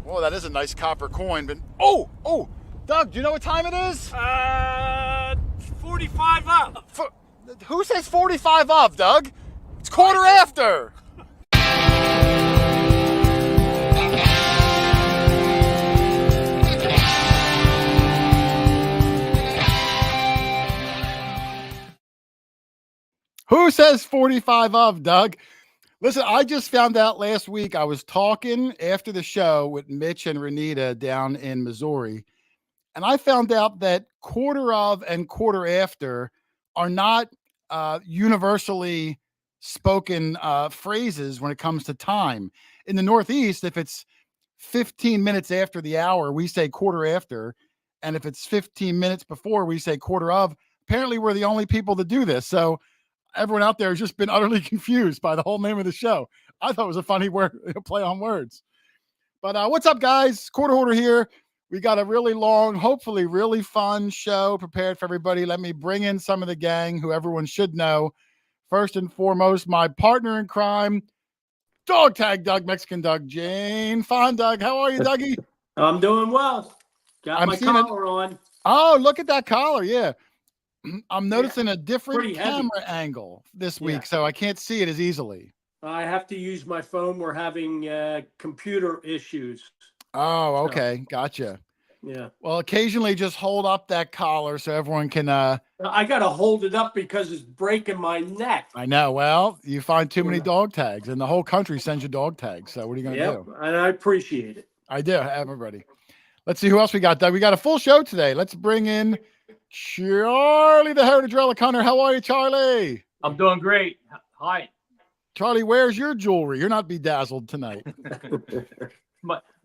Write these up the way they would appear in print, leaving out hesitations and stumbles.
Well, that is a nice copper coin, but oh, Doug, do you know what time it is? 45 up. Who says 45 of, Doug? It's quarter after. Who says 45 of, Doug? Listen, I just found out last week. I was talking after the show with Mitch and Renita down in Missouri, and I found out that quarter of and quarter after are not universally spoken phrases when it comes to time. In the Northeast, if it's 15 minutes after the hour, we say quarter after. And if it's 15 minutes before, we say quarter of. Apparently, we're the only people that do this. So everyone out there has just been utterly confused by the whole name of the show. I thought it was a funny word, play on words. But what's up, guys? Quarter Hoarder here. We got a really long, hopefully really fun show prepared for everybody. Let me bring in some of the gang who everyone should know. First and foremost, my partner in crime, Dog Tag Doug, Mexican Doug, Jane. Fine, Doug. How are you, Dougie? I'm doing well. Got my collar on. Oh, look at that collar. Yeah. I'm noticing a different camera angle this week, so I can't see it as easily. I have to use my phone. We're having computer issues. Oh, okay. Gotcha. Yeah. Well, occasionally just hold up that collar so everyone can... I got to hold it up because it's breaking my neck. I know. Well, you find too many dog tags, and the whole country sends you dog tags. So what are you going to do? And I appreciate it. I do. Everybody. Let's see who else we got, Doug. We got a full show today. Let's bring in Charlie the Heritage Relic Hunter. How are you, Charlie? I'm doing great. Hi. Charlie, where's your jewelry? You're not bedazzled tonight.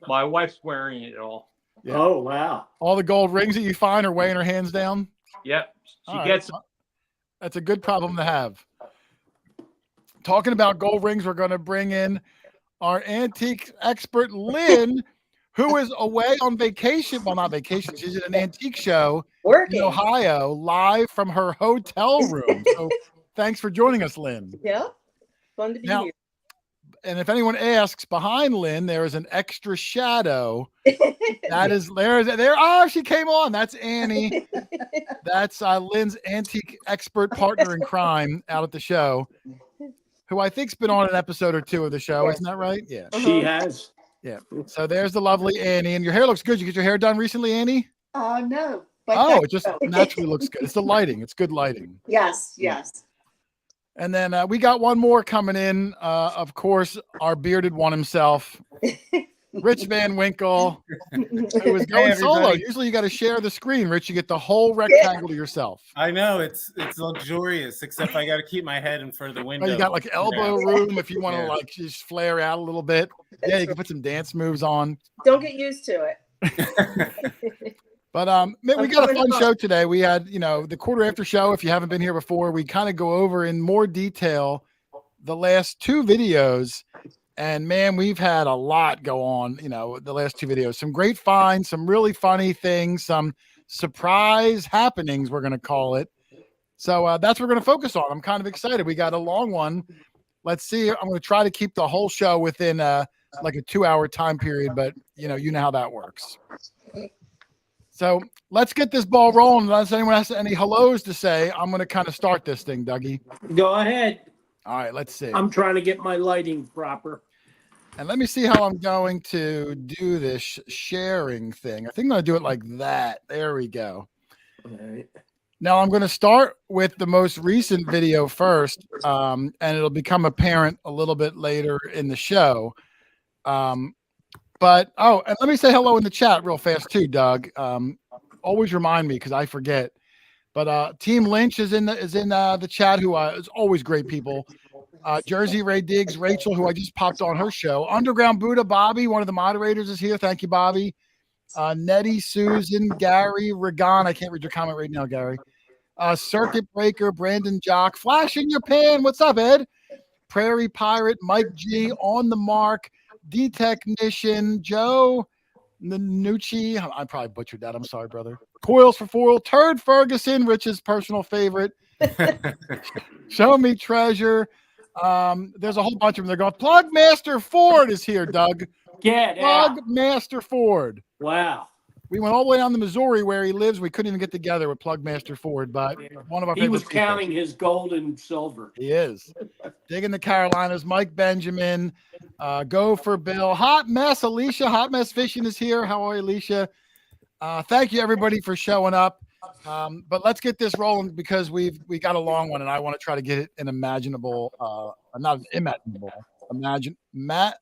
My wife's wearing it all. Yeah. Oh, wow. All the gold rings that you find are weighing her hands down? Yep. She gets them. That's a good problem to have. Talking about gold rings, we're going to bring in our antique expert, Lynn, who is away on vacation. Well, not vacation. She's at an antique show in Ohio, live from her hotel room. So thanks for joining us, Lynn. Yeah, fun to be here. And if anyone asks, behind Lynn, there is an extra shadow. That is there. Oh, she came on. That's Annie. That's Lynn's antique expert partner in crime out at the show, who I think's been on an episode or two of the show. Isn't that right? Yeah. She has. Yeah. So there's the lovely Annie. And your hair looks good. You get your hair done recently, Annie? No. Oh, it just naturally looks good. It's the lighting. It's good lighting. Yes. And then we got one more coming in. Of course, our bearded one himself, Rich Van Winkle, who is going solo. Usually you got to share the screen, Rich. You get the whole rectangle to yourself. I know. It's luxurious, except I got to keep my head in front of the window. You got like elbow room if you want to like just flare out a little bit. Yeah, you can put some dance moves on. Don't get used to it. But we got a fun show today. We had, the quarter after show. If you haven't been here before, we kind of go over in more detail the last two videos. And man, we've had a lot go on, the last two videos. Some great finds, some really funny things, some surprise happenings, we're going to call it. So that's what we're going to focus on. I'm kind of excited. We got a long one. Let's see. I'm going to try to keep the whole show within like a 2-hour time period, but you know how that works. So let's get this ball rolling. Unless anyone has any hellos to say, I'm going to kind of start this thing, Dougie. Go ahead. All right, let's see. I'm trying to get my lighting proper. And let me see how I'm going to do this sharing thing. I think I'm going to do it like that. There we go. All right. Now I'm going to start with the most recent video first, and it'll become apparent a little bit later in the show. And let me say hello in the chat real fast too, Doug. Always remind me because I forget. But Team Lynch is in the chat, who is always great people. Jersey Ray Diggs, Rachel, who I just popped on her show. Underground Buddha, Bobby, one of the moderators, is here. Thank you, Bobby. Nettie, Susan, Gary, Regan. I can't read your comment right now, Gary. Circuit Breaker, Brandon Jock, Flash in your pan. What's up, Ed? Prairie Pirate, Mike G, On the Mark, D-Technician, Joe Nanucci. I probably butchered that. I'm sorry, brother. Coils for Foil, Turd Ferguson, Rich's personal favorite. Show Me Treasure. There's a whole bunch of them. They're going, Plug Master Ford is here, Doug. Get Plug out. Master Ford. Wow. We went all the way down to Missouri where he lives. We couldn't even get together with Plug Master Ford, but one of our He favorite was people. counting his gold and silver. He is. Digging the Carolinas. Mike Benjamin. Go for Bill. Hot Mess. Alicia. Hot Mess Fishing is here. How are you, Alicia? Thank you, everybody, for showing up. But let's get this rolling because we got a long one, and I want to try to get it an imaginable, not imaginable,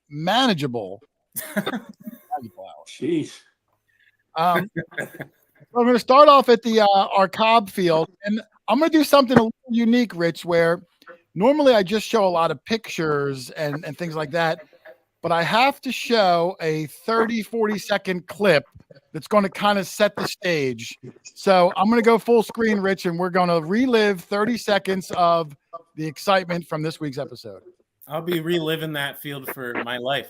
manageable. Jeez. I'm going to start off at the our Cobb field, and I'm going to do something a little unique, Rich, where normally I just show a lot of pictures and things like that, but I have to show a 40-second clip that's going to kind of set the stage. So I'm going to go full screen, Rich, and we're going to relive 30 seconds of the excitement from this week's episode. I'll be reliving that field for my life.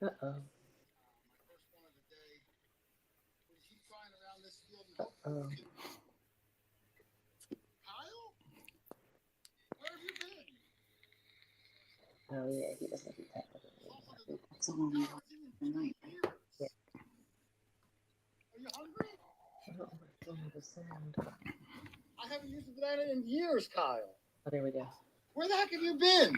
Uh-oh. Uh-oh. Oh, yeah, he doesn't do that. That's all we want tonight. Yeah. Are you hungry? I don't know what's going on with the sound. I haven't used the banana in years, Kyle. Oh, there we go. Where the heck have you been?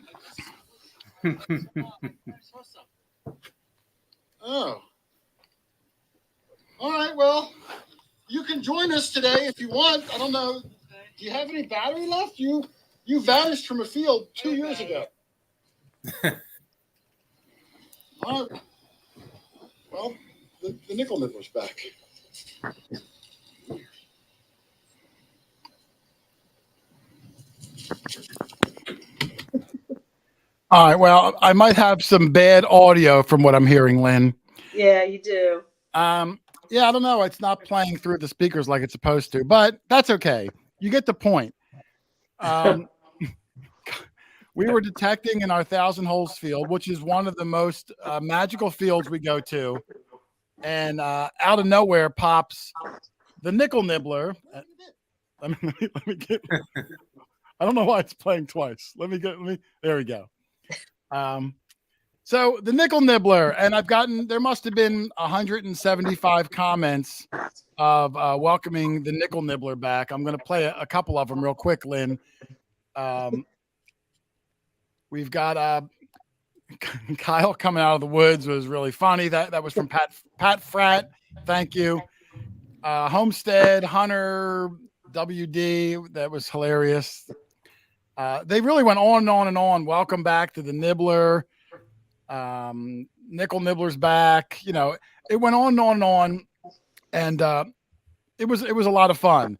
Oh. All right, well, you can join us today if you want. I don't know. Do you have any battery left? You vanished from a field 2 years ago. All right. Well, the nickel nibbler's back. All right. Well, I might have some bad audio from what I'm hearing, Lynn. Yeah, you do. Yeah, I don't know. It's not playing through the speakers like it's supposed to, but that's okay. You get the point. We were detecting in our Thousand Holes field, which is one of the most magical fields we go to. And out of nowhere pops the nickel nibbler. Let me get. I don't know why it's playing twice. There we go. So the nickel nibbler, and there must have been 175 comments of welcoming the nickel nibbler back. I'm going to play a couple of them real quick, Lynn. We've got Kyle coming out of the woods was really funny. That was from Pat Fratt. Thank you. Homestead Hunter WD. That was hilarious. They really went on and on and on. Welcome back to the nibbler. Nickel nibbler's back. You know, it went on and on and on, and it was a lot of fun.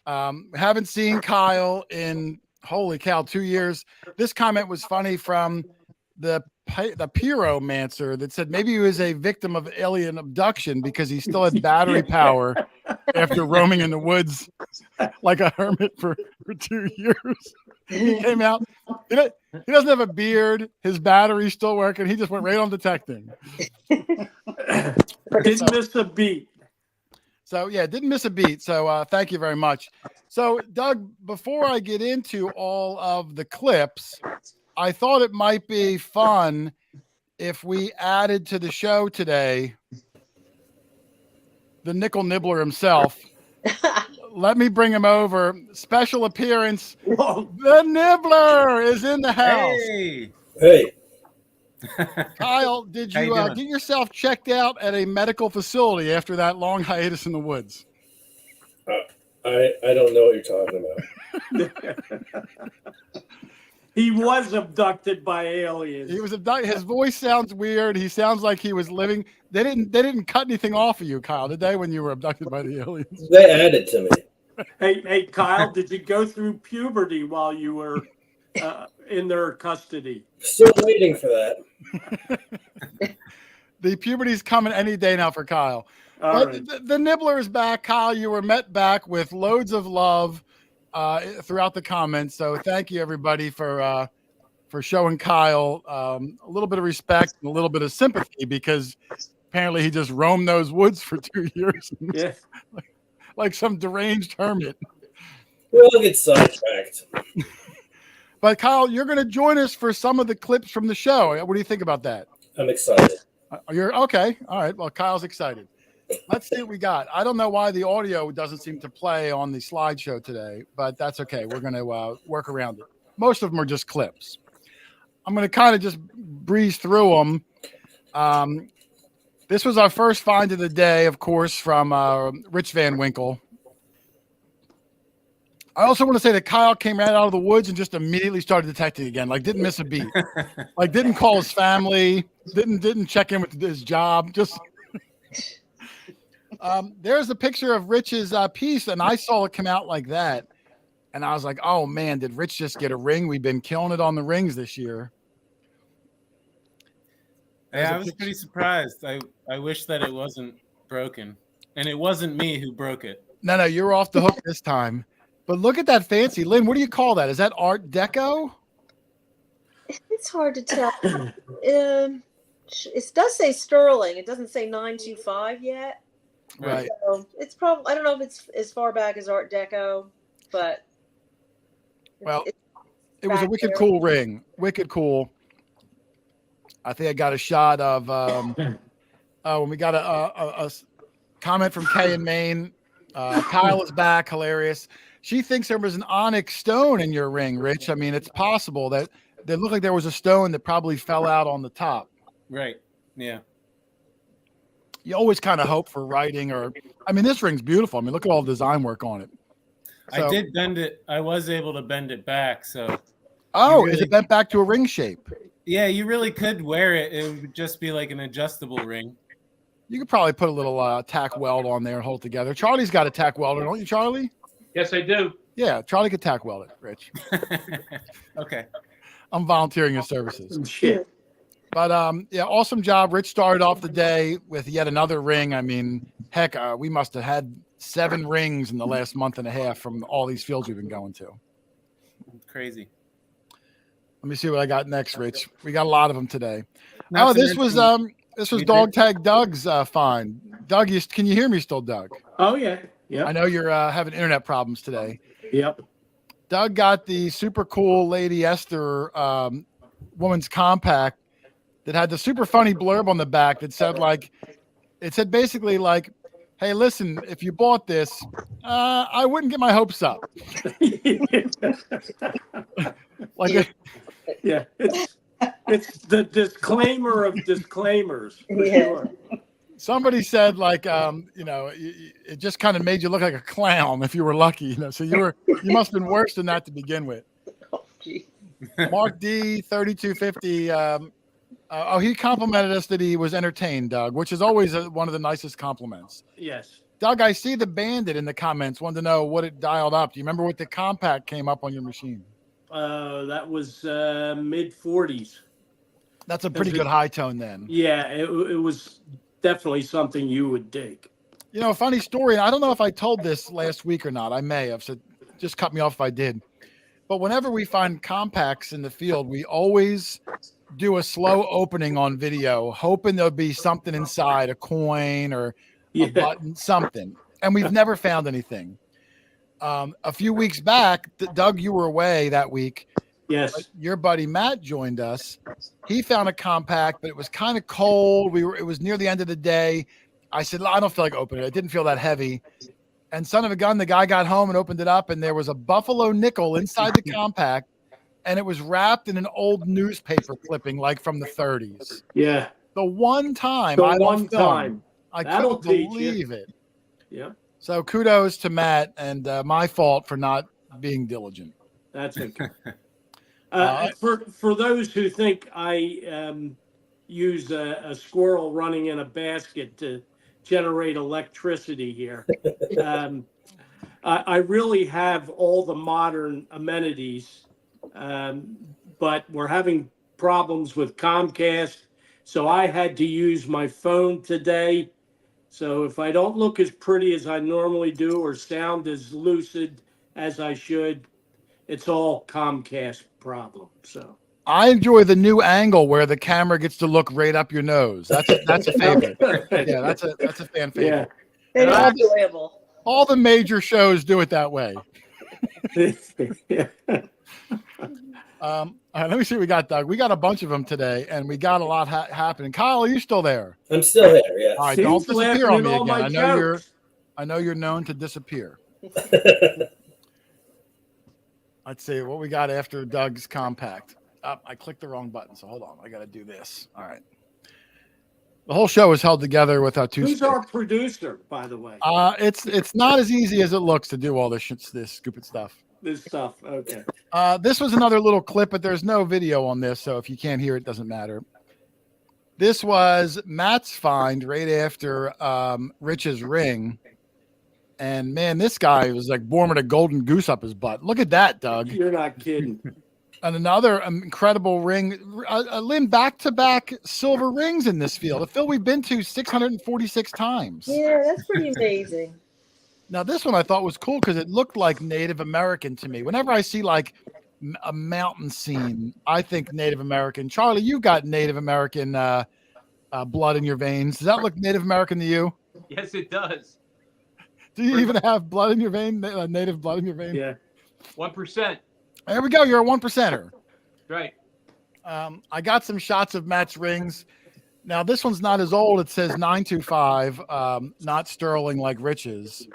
Haven't seen Kyle in holy cow 2 years. This comment was funny from the pyromancer that said maybe he was a victim of alien abduction because he still had battery power after roaming in the woods like a hermit for 2 years. He came out. He doesn't have a beard. His battery's still working. He just went right on detecting. Didn't miss a beat. So, yeah, didn't miss a beat. So, thank you very much. So, Doug, before I get into all of the clips, I thought it might be fun if we added to the show today the nickel nibbler himself. Let me bring him over. Special appearance. Whoa. The nibbler is in the house. Hey. Kyle, did How you you doing? get yourself checked out at a medical facility after that long hiatus in the woods? I don't know what you're talking about. He was abducted by aliens. He was abducted. His voice sounds weird. He sounds like he was living. They didn't cut anything off of you, Kyle, did they, when you were abducted by the aliens? They added to me. Hey, Kyle, did you go through puberty while you were in their custody? Still waiting for that. The puberty's coming any day now for Kyle. All But right. the nibbler is back, Kyle. You were met back with loads of love throughout the comments. So thank you, everybody, for showing Kyle a little bit of respect and a little bit of sympathy because apparently he just roamed those woods for 2 years Yeah. like some deranged hermit. We'll get sidetracked. But Kyle, you're going to join us for some of the clips from the show. What do you think about that? I'm excited. You're okay. All right. Well, Kyle's excited. Let's see what we got. I don't know why the audio doesn't seem to play on the slideshow today, but that's okay. We're going to work around it. Most of them are just clips. I'm going to kind of just breeze through them. This was our first find of the day, of course, from Rich Van Winkle. I also want to say that Kyle came right out of the woods and just immediately started detecting again. Like, didn't miss a beat. Like, didn't call his family. Didn't check in with his job. Just there's a picture of Rich's piece, and I saw it come out like that, and I was like, "Oh man, did Rich just get a ring? We've been killing it on the rings this year." Yeah, I was pretty surprised. I wish that it wasn't broken, and it wasn't me who broke it. No, you're off the hook this time. But look at that fancy, Lynn. What do you call that? Is that Art Deco? It's hard to tell. It does say sterling. It doesn't say 925 yet. Right. So it's probably, I don't know if it's as far back as Art Deco, but it was a wicked cool ring. Wicked cool. I think I got a shot of when we got a comment from Kay in Maine. Kyle is back. Hilarious. She thinks there was an onyx stone in your ring, Rich. I mean, it's possible that it looked like there was a stone that probably fell out on the top. Right. Yeah. You always kind of hope for writing this ring's beautiful. I mean, look at all the design work on it. So, I did bend it. I was able to bend it back. So. Is it bent back to a ring shape? Yeah, you really could wear it. It would just be like an adjustable ring. You could probably put a little tack weld on there and hold it together. Charlie's got a tack welder, don't you, Charlie? Yes, I do. Yeah, Charlie could tack weld it, Rich. Okay. I'm volunteering your services. Shit. But awesome job. Rich started off the day with yet another ring. I mean, heck, we must have had 7 rings in the last month and a half from all these fields we've been going to. Crazy. Let me see what I got next, Rich. We got a lot of them today. This was Dog Tag Doug's find. Doug, can you hear me still, Doug? Oh yeah. Yeah. I know you're having internet problems today. Yep. Doug got the super cool Lady Esther woman's compact that had the super funny blurb on the back that said basically like, hey, listen, if you bought this, I wouldn't get my hopes up. Yeah. It's the disclaimer of disclaimers for sure. Somebody said it just kind of made you look like a clown if you were lucky, So you must have been worse than that to begin with. Oh, geez. Mark D 3250. He complimented us that he was entertained, Doug, which is always one of the nicest compliments. Yes. Doug, I see the Bandit in the comments. Wanted to know what it dialed up. Do you remember what the compact came up on your machine? That was mid 40s. That's a pretty good high tone then. Yeah, it was definitely something you would dig. A funny story. I don't know if I told this last week or not. I may have, so just cut me off if I did. But whenever we find compacts in the field, we always do a slow opening on video, hoping there'll be something inside, a coin or a button, something. And we've never found anything. A few weeks back, Doug, you were away that week. Yes. Your buddy Matt joined us. He found a compact, but it was kind of cold. It was near the end of the day. I said, I don't feel like opening it. It didn't feel that heavy. And son of a gun, the guy got home and opened it up, and there was a buffalo nickel inside the compact, and it was wrapped in an old newspaper clipping, like from the 30s. Yeah. The one time I couldn't believe it. Yeah. So kudos to Matt, and my fault for not being diligent. That's okay. For those who think I use a squirrel running in a basket to generate electricity here, I really have all the modern amenities, but we're having problems with Comcast, so I had to use my phone today. So if I don't look as pretty as I normally do or sound as lucid as I should, it's all Comcast problem. So I enjoy the new angle where the camera gets to look right up your nose. That's a favorite. Yeah, that's a fan favorite. Yeah. It's enjoyable. All the major shows do it that way. Yeah. All right, let me see what we got, Doug. We got a bunch of them today, and we got a lot happening. Kyle, are you still there? I'm still here. Yes. All right, He's don't disappear laughing on at me all again. my jokes. I know you're known to disappear. Let's see what we got after Doug's compact. I clicked the wrong button, so hold on. I got to do this. All right. The whole show is held together with our two. Who's our producer, by the way? It's not as easy as it looks to do all this stupid stuff. This stuff. Okay. This was another little clip, but there's no video on this, so if you can't hear it, doesn't matter. This was Matt's find right after Rich's ring. And man, this guy was like born with a golden goose up his butt. Look at that, Doug. You're not kidding. And another incredible ring. Lynn, back-to-back silver rings in this field. A field we've been to 646 times. Yeah, that's pretty amazing. Now, this one I thought was cool because it looked like Native American to me. Whenever I see like a mountain scene, I think Native American. Charlie, you got Native American blood in your veins. Does that look Native American to you? Yes, it does. Do you even have blood in your vein? Native blood in your vein? Yeah. 1%. There we go. You're a 1%er. Right. I got some shots of Matt's rings. Now, this one's not as old. It says 925, not sterling like Rich's.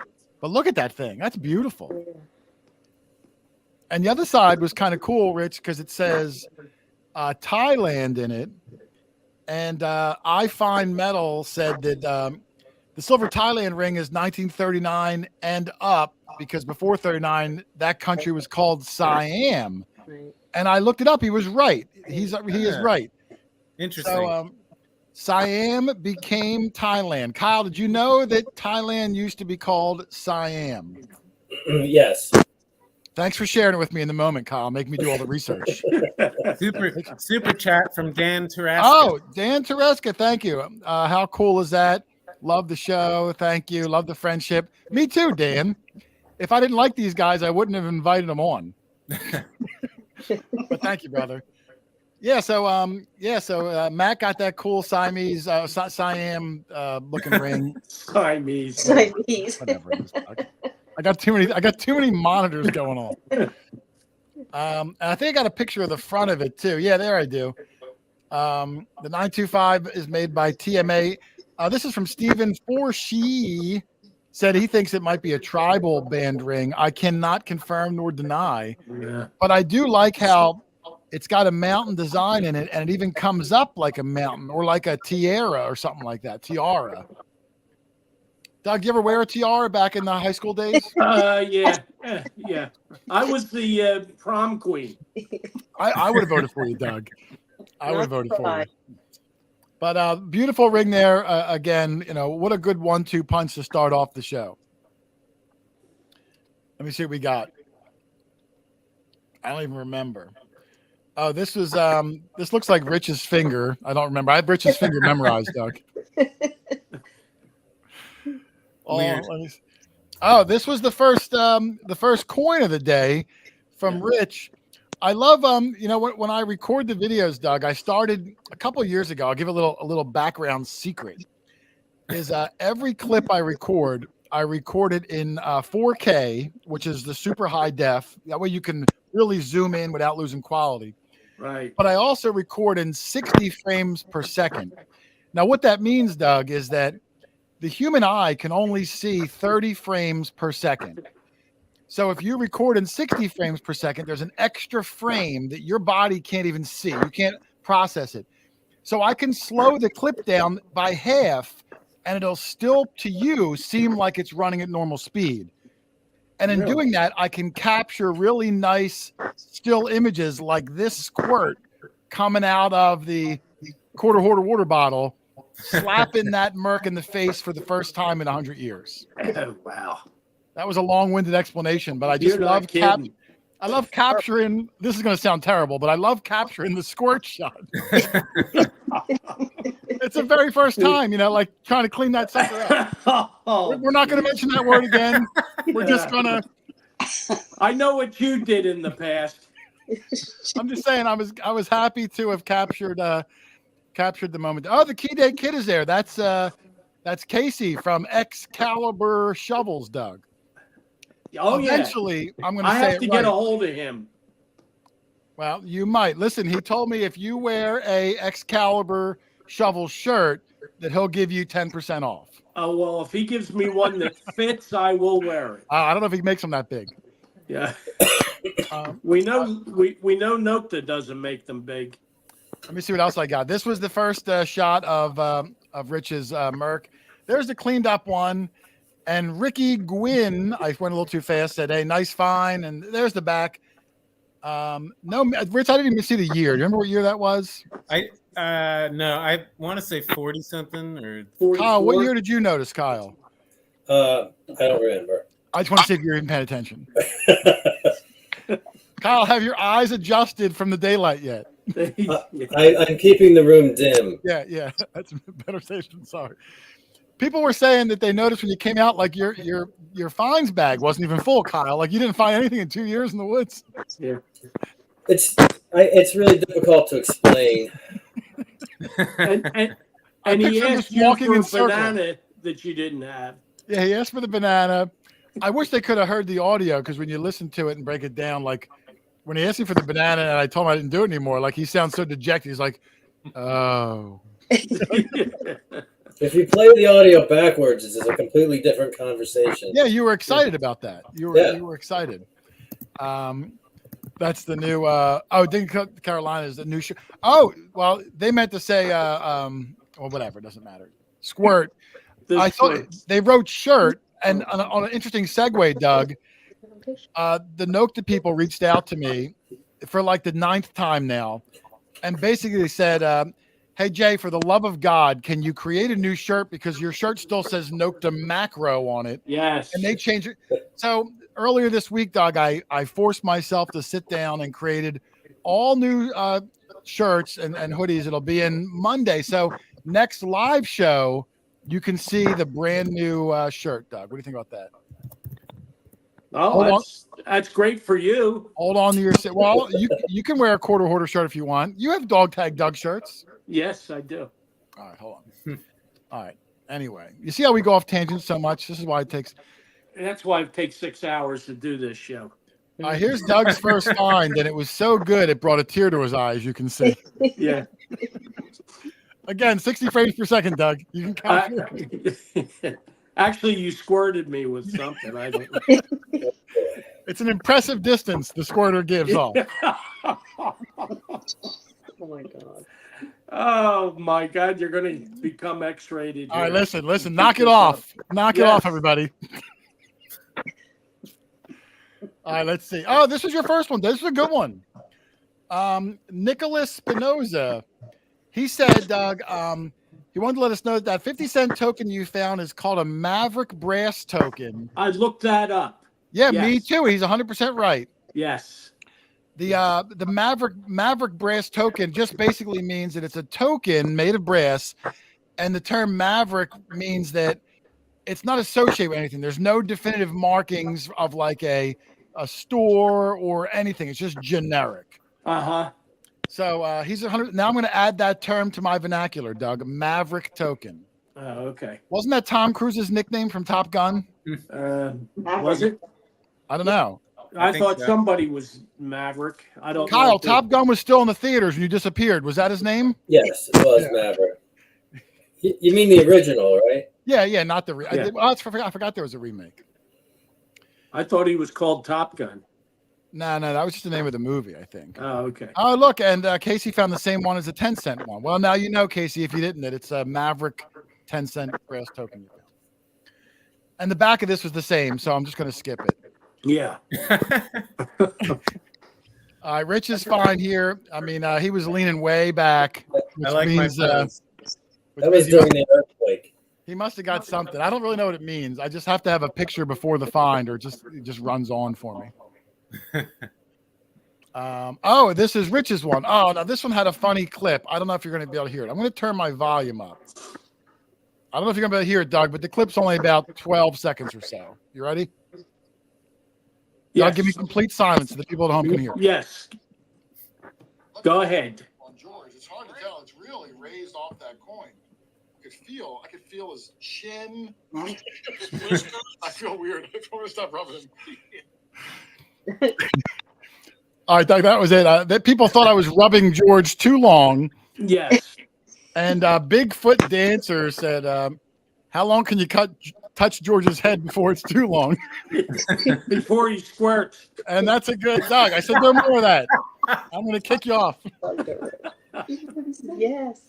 But look at that thing. That's beautiful. And the other side was kind of cool, Rich, because it says Thailand in it. And I Find Metal said that the silver Thailand ring is 1939 and up, because before 39, that country was called Siam. Right. And I looked it up. He was right. He is right. Interesting. So Siam became Thailand. Kyle, did you know that Thailand used to be called Siam? Yes. Thanks for sharing it with me in the moment, Kyle. Make me do all the research. Super chat from Dan Tereska. Oh, Dan Tereska, thank you. How cool is that? Love the show. Thank you. Love the friendship. Me too, Dan. If I didn't like these guys, I wouldn't have invited them on. But thank you, brother. Yeah, so Matt got that cool Siamese Siam looking ring. Siamese. Whatever it is. I got too many monitors going on. And I think I got a picture of the front of it too. Yeah, there I do. The 925 is made by TMA. This is from Stephen Forshee. Said he thinks it might be a tribal band ring. I cannot confirm nor deny. Yeah. But I do like how it's got a mountain design in it, and it even comes up like a mountain or like a tiara or something like that. Tiara. Doug, you ever wear a tiara back in the high school days? Yeah. I was the prom queen. I would have voted for you, Doug. I would have voted for you. But beautiful ring there. Again, what a good 1-2 punch to start off the show. Let me see what we got. I don't even remember. Oh, this was this looks like Rich's finger. I don't remember. I have Rich's finger memorized, Doug. Oh, this was the first coin of the day from Rich. I love when I record the videos, Doug. I started a couple of years ago. I'll give a little background secret. Is every clip I record it in 4K, which is the super high def. That way you can really zoom in without losing quality. Right. But I also record in 60 frames per second. Now, what that means, Doug, is that the human eye can only see 30 frames per second. So if you record in 60 frames per second, there's an extra frame that your body can't even see. You can't process it. So I can slow the clip down by half, and it'll still, to you, seem like it's running at normal speed. And in doing that, I can capture really nice still images like this squirt coming out of the quarter Hoarder water bottle, slapping that Merc in the face for the first time in 100 years. Oh, wow. That was a long-winded explanation, but I just love I love capturing. This is going to sound terrible, but I love capturing the squirt shot. It's the very first time, like trying to clean that sucker up. We're not going to mention that word again. We're just going to. I know what you did in the past. I'm just saying, I was happy to have captured the moment. Oh, the Key Day Kid is there. That's Casey from Excalibur Shovels, Doug. Oh, Eventually, I'm going to say I have to get a hold of him. Well, you might. Listen, he told me if you wear a Excalibur shovel shirt, that he'll give you 10% off. Oh, well, if he gives me one that fits, I will wear it. I don't know if he makes them that big. Yeah. Um, We know Nokta doesn't make them big. Let me see what else I got. This was the first shot of Rich's Merc. There's the cleaned up one. And Ricky Gwynn, I went a little too fast, said, "Hey, nice find." And there's the back. No, Rich, I didn't even see the year. Do you remember what year that was? No, I want to say 40 something or 44. Kyle, what year did you notice, Kyle? I don't remember. I just want to see if you're even paying attention. Kyle, have your eyes adjusted from the daylight yet? I'm keeping the room dim. Yeah, that's a better station. Sorry. People were saying that they noticed when you came out, like your finds bag wasn't even full, Kyle. Like you didn't find anything in 2 years in the woods. Yeah. It's really difficult to explain. And he picture him asked just you walking for in a circles. banana that you didn't have. Yeah, he asked for the banana. I wish they could have heard the audio because when you listen to it and break it down, like when he asked me for the banana and I told him I didn't do it anymore, like he sounds so dejected. He's like, "Oh." If you play the audio backwards, it's a completely different conversation. Yeah, you were excited about that. You were excited. That's the new. Carolina is the new show. Oh, well, they meant to say. Well, whatever. It doesn't matter. Squirt. I thought they wrote shirt, and on an interesting segue, Doug. The Nokta people reached out to me for like the 9th time now, and basically said, "Hey Jay, for the love of God, can you create a new shirt because your shirt still says Nokta Macro on it?" Yes. And they changed it. So earlier this week, Doug, I forced myself to sit down and created all new shirts and hoodies. It'll be in Monday. So next live show, you can see the brand new shirt, Doug. What do you think about that? Oh, that's great for you. Hold on to your – well, you can wear a quarter hoarder shirt if you want. You have dog tag Doug shirts. Yes, I do. All right, hold on. All right. Anyway, you see how we go off tangents so much? This is why it takes – That's why it takes 6 hours to do this show. here's Doug's first find, and it was so good it brought a tear to his eye, as you can see. Yeah. Again, 60 frames per second, Doug. You can count. Actually, you squirted me with something. I don't. It's an impressive distance the squirter gives off. Oh my God. Oh my God! You're going to become X-rated. All right, listen. Knock it off. Knock it off, everybody. All right, let's see. Oh, this was your first one. This is a good one. Nicholas Spinoza. He said, Doug, he wanted to let us know that 50-cent token you found is called a Maverick Brass token. I looked that up. Yeah, Yes. me too. He's 100% right. Yes. The Maverick Brass token just basically means that it's a token made of brass, and the term Maverick means that it's not associated with anything. There's no definitive markings of like a store or anything. It's just generic. Uh-huh. So he's 100. Now I'm going to add that term to my vernacular, Doug. Maverick token. Oh, okay. Wasn't that Tom Cruise's nickname from Top Gun? Was it? I don't know. I think thought so. somebody was Maverick. I don't know. Kyle, if they- Top Gun was still in the theaters when you disappeared. Was that his name? Yes, it was Maverick. You mean the original, right? Yeah, not the. Yeah. I forgot there was a remake. I thought he was called Top Gun. No, that was just the name of the movie, I think. Oh, okay. Oh, look, and Casey found the same one as a 10-cent one. Well, now you know, Casey, if you didn't, that it's a Maverick 10-cent brass token you found. And the back of this was the same, so I'm just going to skip it. Yeah. All right, Rich is fine here. I mean, he was leaning way back, which I like means, my pose. which That means was during the earthquake. he must have got something. I don't really know what it means. I just have to have a picture before the find, or it just runs on for me. Oh, this is Rich's one. Oh, now this one had a funny clip. I don't know if you're going to be able to hear it. I'm going to turn my volume up. I don't know if you're going to be able to hear it, Doug, but the clip's only about 12 seconds or so. You ready? Yes. Doug, give me complete silence so the people at home can hear. Yes. Go ahead. On George, it's hard to tell. It's really raised off that coin. I could feel his chin. I feel weird. I'm going to stop rubbing him. All right, Doug, that was it. That people thought I was rubbing George too long. Yes. And Bigfoot Dancer said, how long can you touch George's head before it's too long? Before he squirts. And that's a good, Doug. I said, no more of that. I'm going to kick you off. Yes.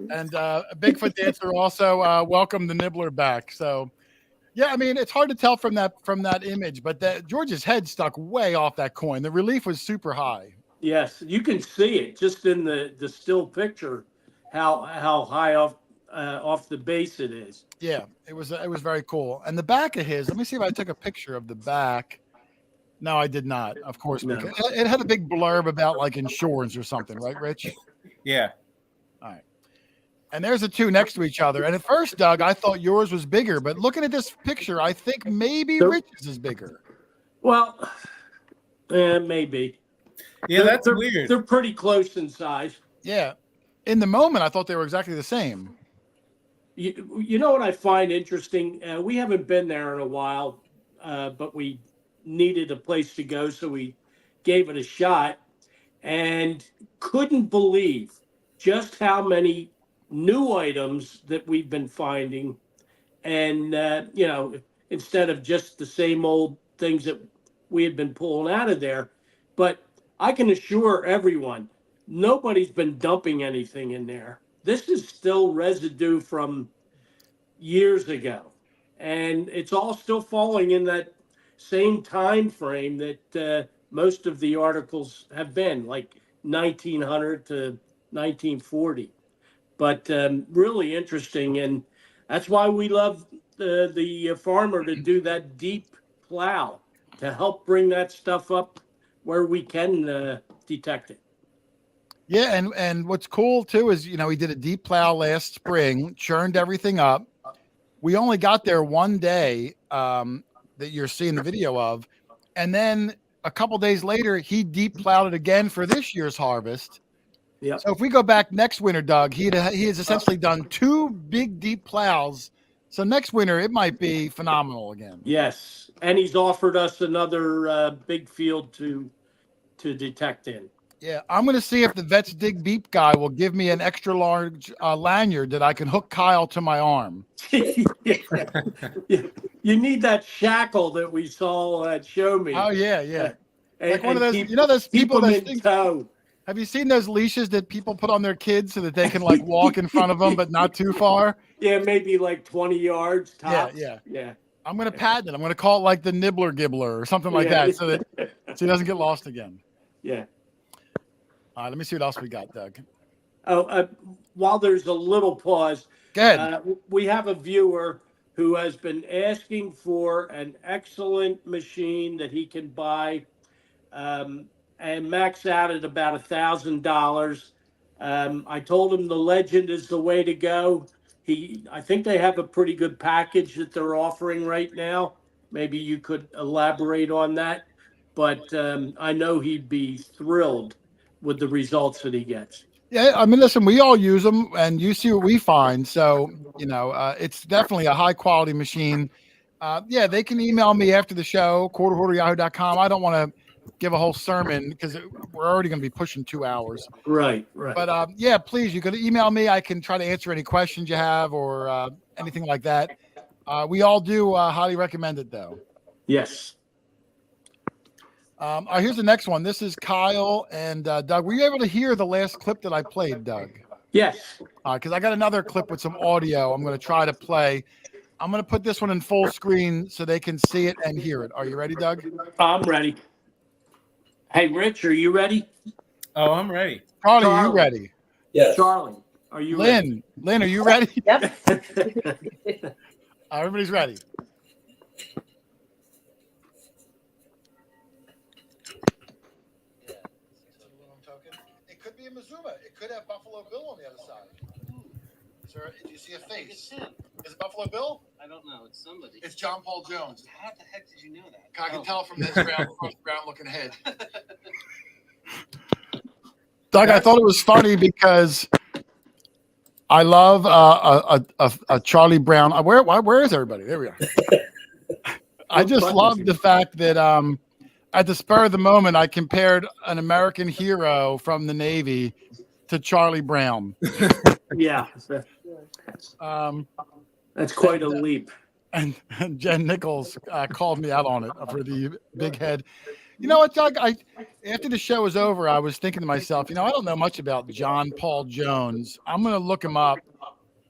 And Bigfoot Dancer also welcomed the Nibbler back. So, yeah, I mean, it's hard to tell from that image, but that George's head stuck way off that coin. The relief was super high. Yes, you can see it just in the still picture how high off the base it is. Yeah, it was very cool. And the back of his, let me see if I took a picture of the back. No, I did not. Of course, No. because it had a big blurb about like insurance or something, right, Rich? Yeah. All right. And there's the two next to each other. And at first, Doug, I thought yours was bigger, but looking at this picture, I think maybe Rich's is bigger. Well, maybe. Yeah, that's weird. They're pretty close in size. Yeah. In the moment, I thought they were exactly the same. You know what I find interesting? We haven't been there in a while, but we needed a place to go, so we gave it a shot and couldn't believe just how many new items that we've been finding. And, instead of just the same old things that we had been pulling out of there. But I can assure everyone, nobody's been dumping anything in there. This is still residue from years ago. And it's all still falling in that same time frame that most of the articles have been, like 1900 to 1940. But really interesting. And that's why we love the farmer to do that deep plow to help bring that stuff up where we can detect it. Yeah, and what's cool too is, he did a deep plow last spring, churned everything up. We only got there one day that you're seeing the video of, and then a couple days later, he deep plowed it again for this year's harvest. Yeah. So if we go back next winter, Doug, he has essentially done two big deep plows. So next winter, it might be phenomenal again. Yes, and he's offered us another big field to detect in. Yeah, I'm going to see if the Vets Dig Beep guy will give me an extra large lanyard that I can hook Kyle to my arm. You need that shackle that we saw at Show Me. Oh yeah. And, Like one of those, keep, those keep people them that in tow. have you seen those leashes that people put on their kids so that they can like walk in front of them but not too far? Yeah, maybe like 20 yards tops. Yeah. I'm going to patent it. I'm going to call it like the Nibbler Gibbler or something like that so he doesn't get lost again. Yeah. All right, let me see what else we got, Doug. Oh, while there's a little pause, Go ahead. we have a viewer who has been asking for an excellent machine that he can buy and max out at about $1,000. I told him the Legend is the way to go. I think they have a pretty good package that they're offering right now. Maybe you could elaborate on that, but I know he'd be thrilled with the results that he gets. Yeah, I mean, listen, we all use them, and you see what we find. So, it's definitely a high-quality machine. Yeah, they can email me after the show, quarterhoarder@yahoo.com. I don't want to give a whole sermon because we're already going to be pushing 2 hours. Right. But, yeah, please, you could email me. I can try to answer any questions you have or anything like that. We all do highly recommend it, though. Yes. All right, here's the next one. This is Kyle and Doug. Were you able to hear the last clip that I played, Doug? Yes. Because I got another clip with some audio I'm going to try to play. I'm going to put this one in full screen so they can see it and hear it. Are you ready, Doug? I'm ready. Hey, Rich, are you ready? Oh, I'm ready. Charlie, are you Charlie. ready? Yes. Charlie, are you ready? Lynn, are you ready? Yep. Everybody's ready. It could be a Mazuma. It could have Buffalo Bill on the other side. Sir, do you see a face? Is it Buffalo Bill? I don't know. It's somebody. It's John Paul Jones. How the heck did you know that? I can tell from this round looking head. Doug, I thought it was funny because I love a Charlie Brown. Where is everybody? There we are. I just love the fact that at the spur of the moment, I compared an American hero from the Navy to Charlie Brown. Yeah, Um, that's quite a leap. and Jen Nichols called me out on it for the big head. You know what, Doug? After the show was over, I was thinking to myself, I don't know much about John Paul Jones. I'm going to look him up.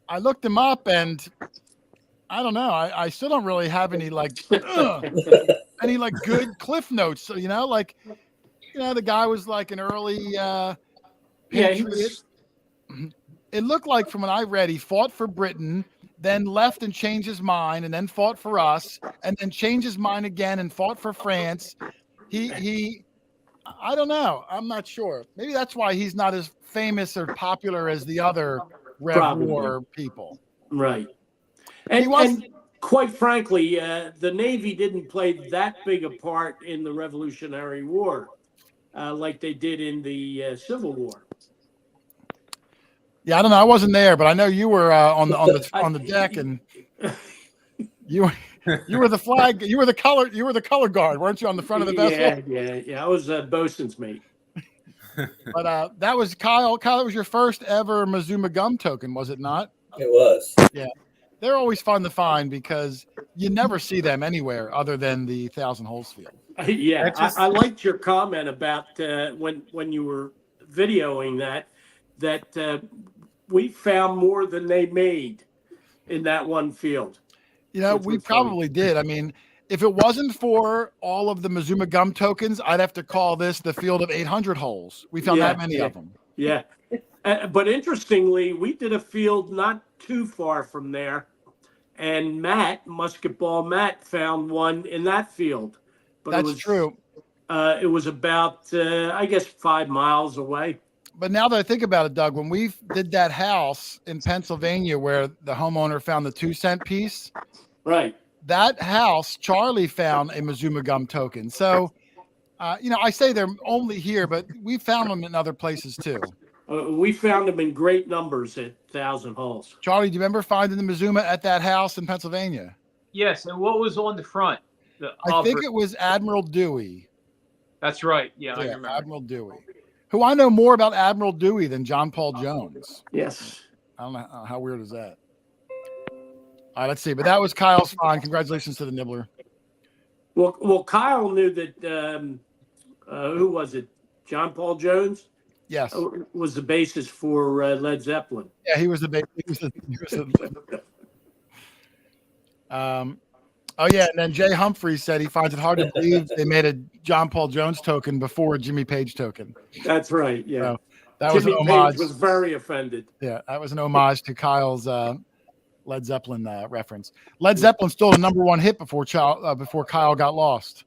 I looked him up, and I don't know. I still don't really have any any good cliff notes. So, the guy was like an early patriot. It looked like from what I read, he fought for Britain, then left and changed his mind, and then fought for us, and then changed his mind again and fought for France. I don't know. I'm not sure. Maybe that's why he's not as famous or popular as the other Rev War people. Right. And quite frankly, the Navy didn't play that big a part in the Revolutionary War like they did in the Civil War. Yeah, I don't know. I wasn't there, but I know you were on the deck, and you were the flag. You were the color guard, weren't you, on the front of the vessel? Yeah. I was a bosun's mate. But that was Kyle. Kyle, it was your first ever Mazuma gum token, was it not? It was. Yeah, they're always fun to find because you never see them anywhere other than the Thousand Holes field. Yeah, I liked your comment about when you were videoing that we found more than they made in that one field. We probably did. I mean, if it wasn't for all of the Mazuma gum tokens, I'd have to call this the field of 800 holes. We found that many of them. Yeah. But interestingly, we did a field not too far from there, and Musketball Matt found one in that field. But That's true. It was about, I guess, 5 miles away. But now that I think about it, Doug, when we did that house in Pennsylvania where the homeowner found the 2-cent piece, right? That house, Charlie found a Mazuma gum token. So, I say they're only here, but we found them in other places too. We found them in great numbers at 1,000 holes. Charlie, do you remember finding the Mazuma at that house in Pennsylvania? Yes, and what was on the front? I think it was Admiral Dewey. That's right. Yeah, I remember. Admiral Dewey, who I know more about Admiral Dewey than John Paul Jones. Yes. I don't know. How weird is that? All right, let's see. But that was Kyle's find. Congratulations to the Nibbler. Well, Kyle knew that, who was it? John Paul Jones? Yes. Was the basis for Led Zeppelin. Yeah, he was the basis. Oh, yeah. And then Jay Humphrey said he finds it hard to believe they made a John Paul Jones token before a Jimmy Page token. That's right. Yeah. So that Jimmy was an homage. Page was very offended. Yeah, that was an homage to Kyle's Led Zeppelin reference. Led Zeppelin stole the #1 hit before Kyle got lost.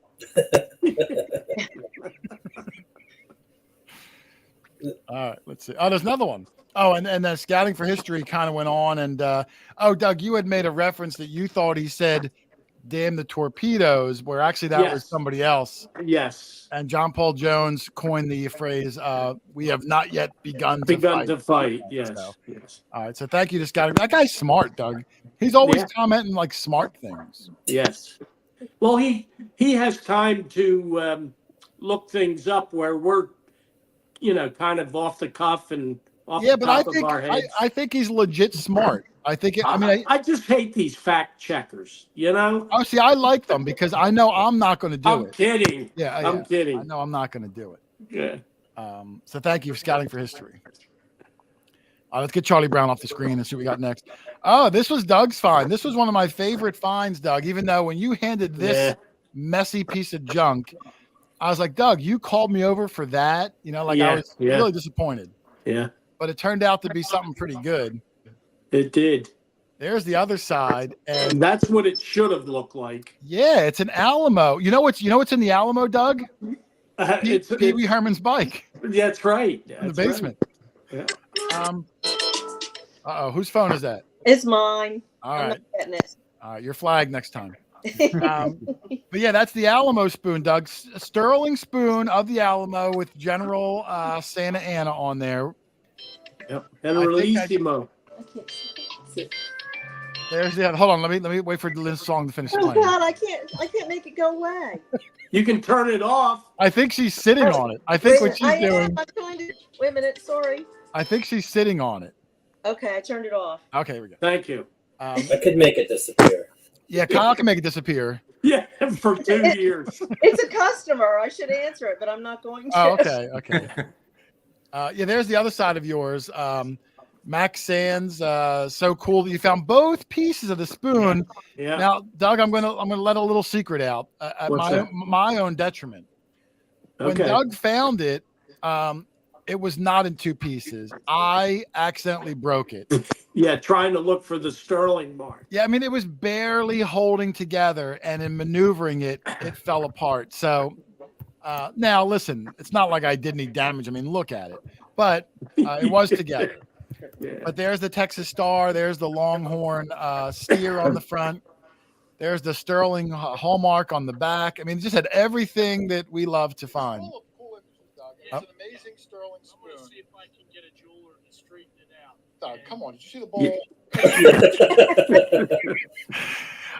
All right, let's see. Oh, there's another one. Oh, and then Scouting for History kind of went on. And, Doug, you had made a reference that you thought he said, damn the torpedoes, where actually that was somebody else. Yes. And John Paul Jones coined the phrase, we have not yet begun to fight. Yes. So, yes. All right, so thank you to Scouting. That guy's smart, Doug. He's always commenting like smart things. Yes. Well, he has time to look things up where we're, kind of off the cuff and off the top of our heads. I think he's legit smart. I just hate these fact checkers, Oh, see, I like them because I know I'm not going to do it. I'm kidding. Yeah, I'm kidding. I know I'm not going to do it. Yeah. So thank you for Scouting for History. Let's get Charlie Brown off the screen and see what we got next. Oh, this was Doug's find. This was one of my favorite finds, Doug, even though when you handed this messy piece of junk, I was like, Doug, you called me over for that. I was really disappointed. Yeah. But it turned out to be something pretty good. It did. There's the other side. And that's what it should have looked like. Yeah, it's an Alamo. You know what's in the Alamo, Doug? It's Pee Wee Herman's bike. That's right. In the basement. Right. Yeah. Whose phone is that? It's mine. All I'm right. not getting it. All right, your flag next time. But yeah, that's the Alamo spoon, Doug. Sterling spoon of the Alamo with General Santa Ana on there. Yep. Generalissimo. There's the other. Hold on. Let me wait for this song to finish Oh playing. God, I can't make it go away. You can turn it off. I think she's sitting on it. I think Wait, what she's doing. I'm trying to. Wait a minute. Sorry. I think she's sitting on it. Okay, I turned it off. Okay, here we go. Thank you. I could make it disappear. Yeah, Kyle can make it disappear. Yeah, for 2 years. It's a customer. I should answer it, but I'm not going to. Oh, okay, okay. Yeah, there's the other side of yours. Max Sands, so cool that you found both pieces of the spoon. Yeah. Now, Doug, I'm gonna let a little secret out at What's my own detriment. When Okay. Doug found it, it was not in two pieces. I accidentally broke it. Yeah, trying to look for the sterling mark. Yeah, I mean, it was barely holding together, and in maneuvering it, it fell apart. So now, listen, it's not like I did any damage. I mean, look at it. But it was together. Yeah. But there's the Texas Star. There's the Longhorn steer on the front. There's the Sterling hallmark on the back. I mean, it just had everything that we love to find. It's an amazing sterling spoon. I'm going to see if I can get a jeweler to straighten it out. Doug, come on. Did you see the ball?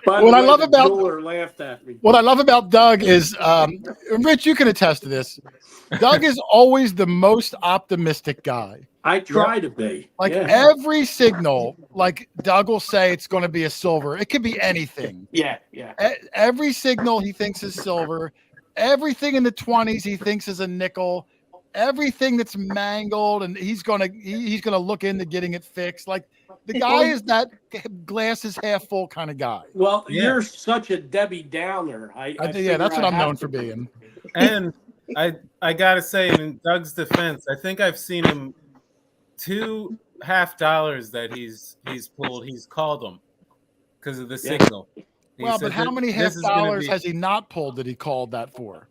By What the I way, love the about- jeweler laughed at me. What I love about Doug is, Rich, you can attest to this. Doug is always the most optimistic guy. I try to be. Like yeah. every signal, like Doug will say it's going to be a silver. It could be anything. Yeah, yeah. Every signal he thinks is silver. Everything in the 20s he thinks is a nickel. Everything that's mangled, and he's gonna look into getting it fixed. Like the guy is that glass is half full kind of guy. Well, Yeah. you're such a Debbie Downer. I Yeah, figure that's what I I'm have known to for be. being. And I gotta say, in Doug's defense, I think I've seen him $2 $2 that he's pulled. He's called them because of the Yeah. signal. He Well, said but how that many this half is gonna dollars be- has he not pulled that he called that for?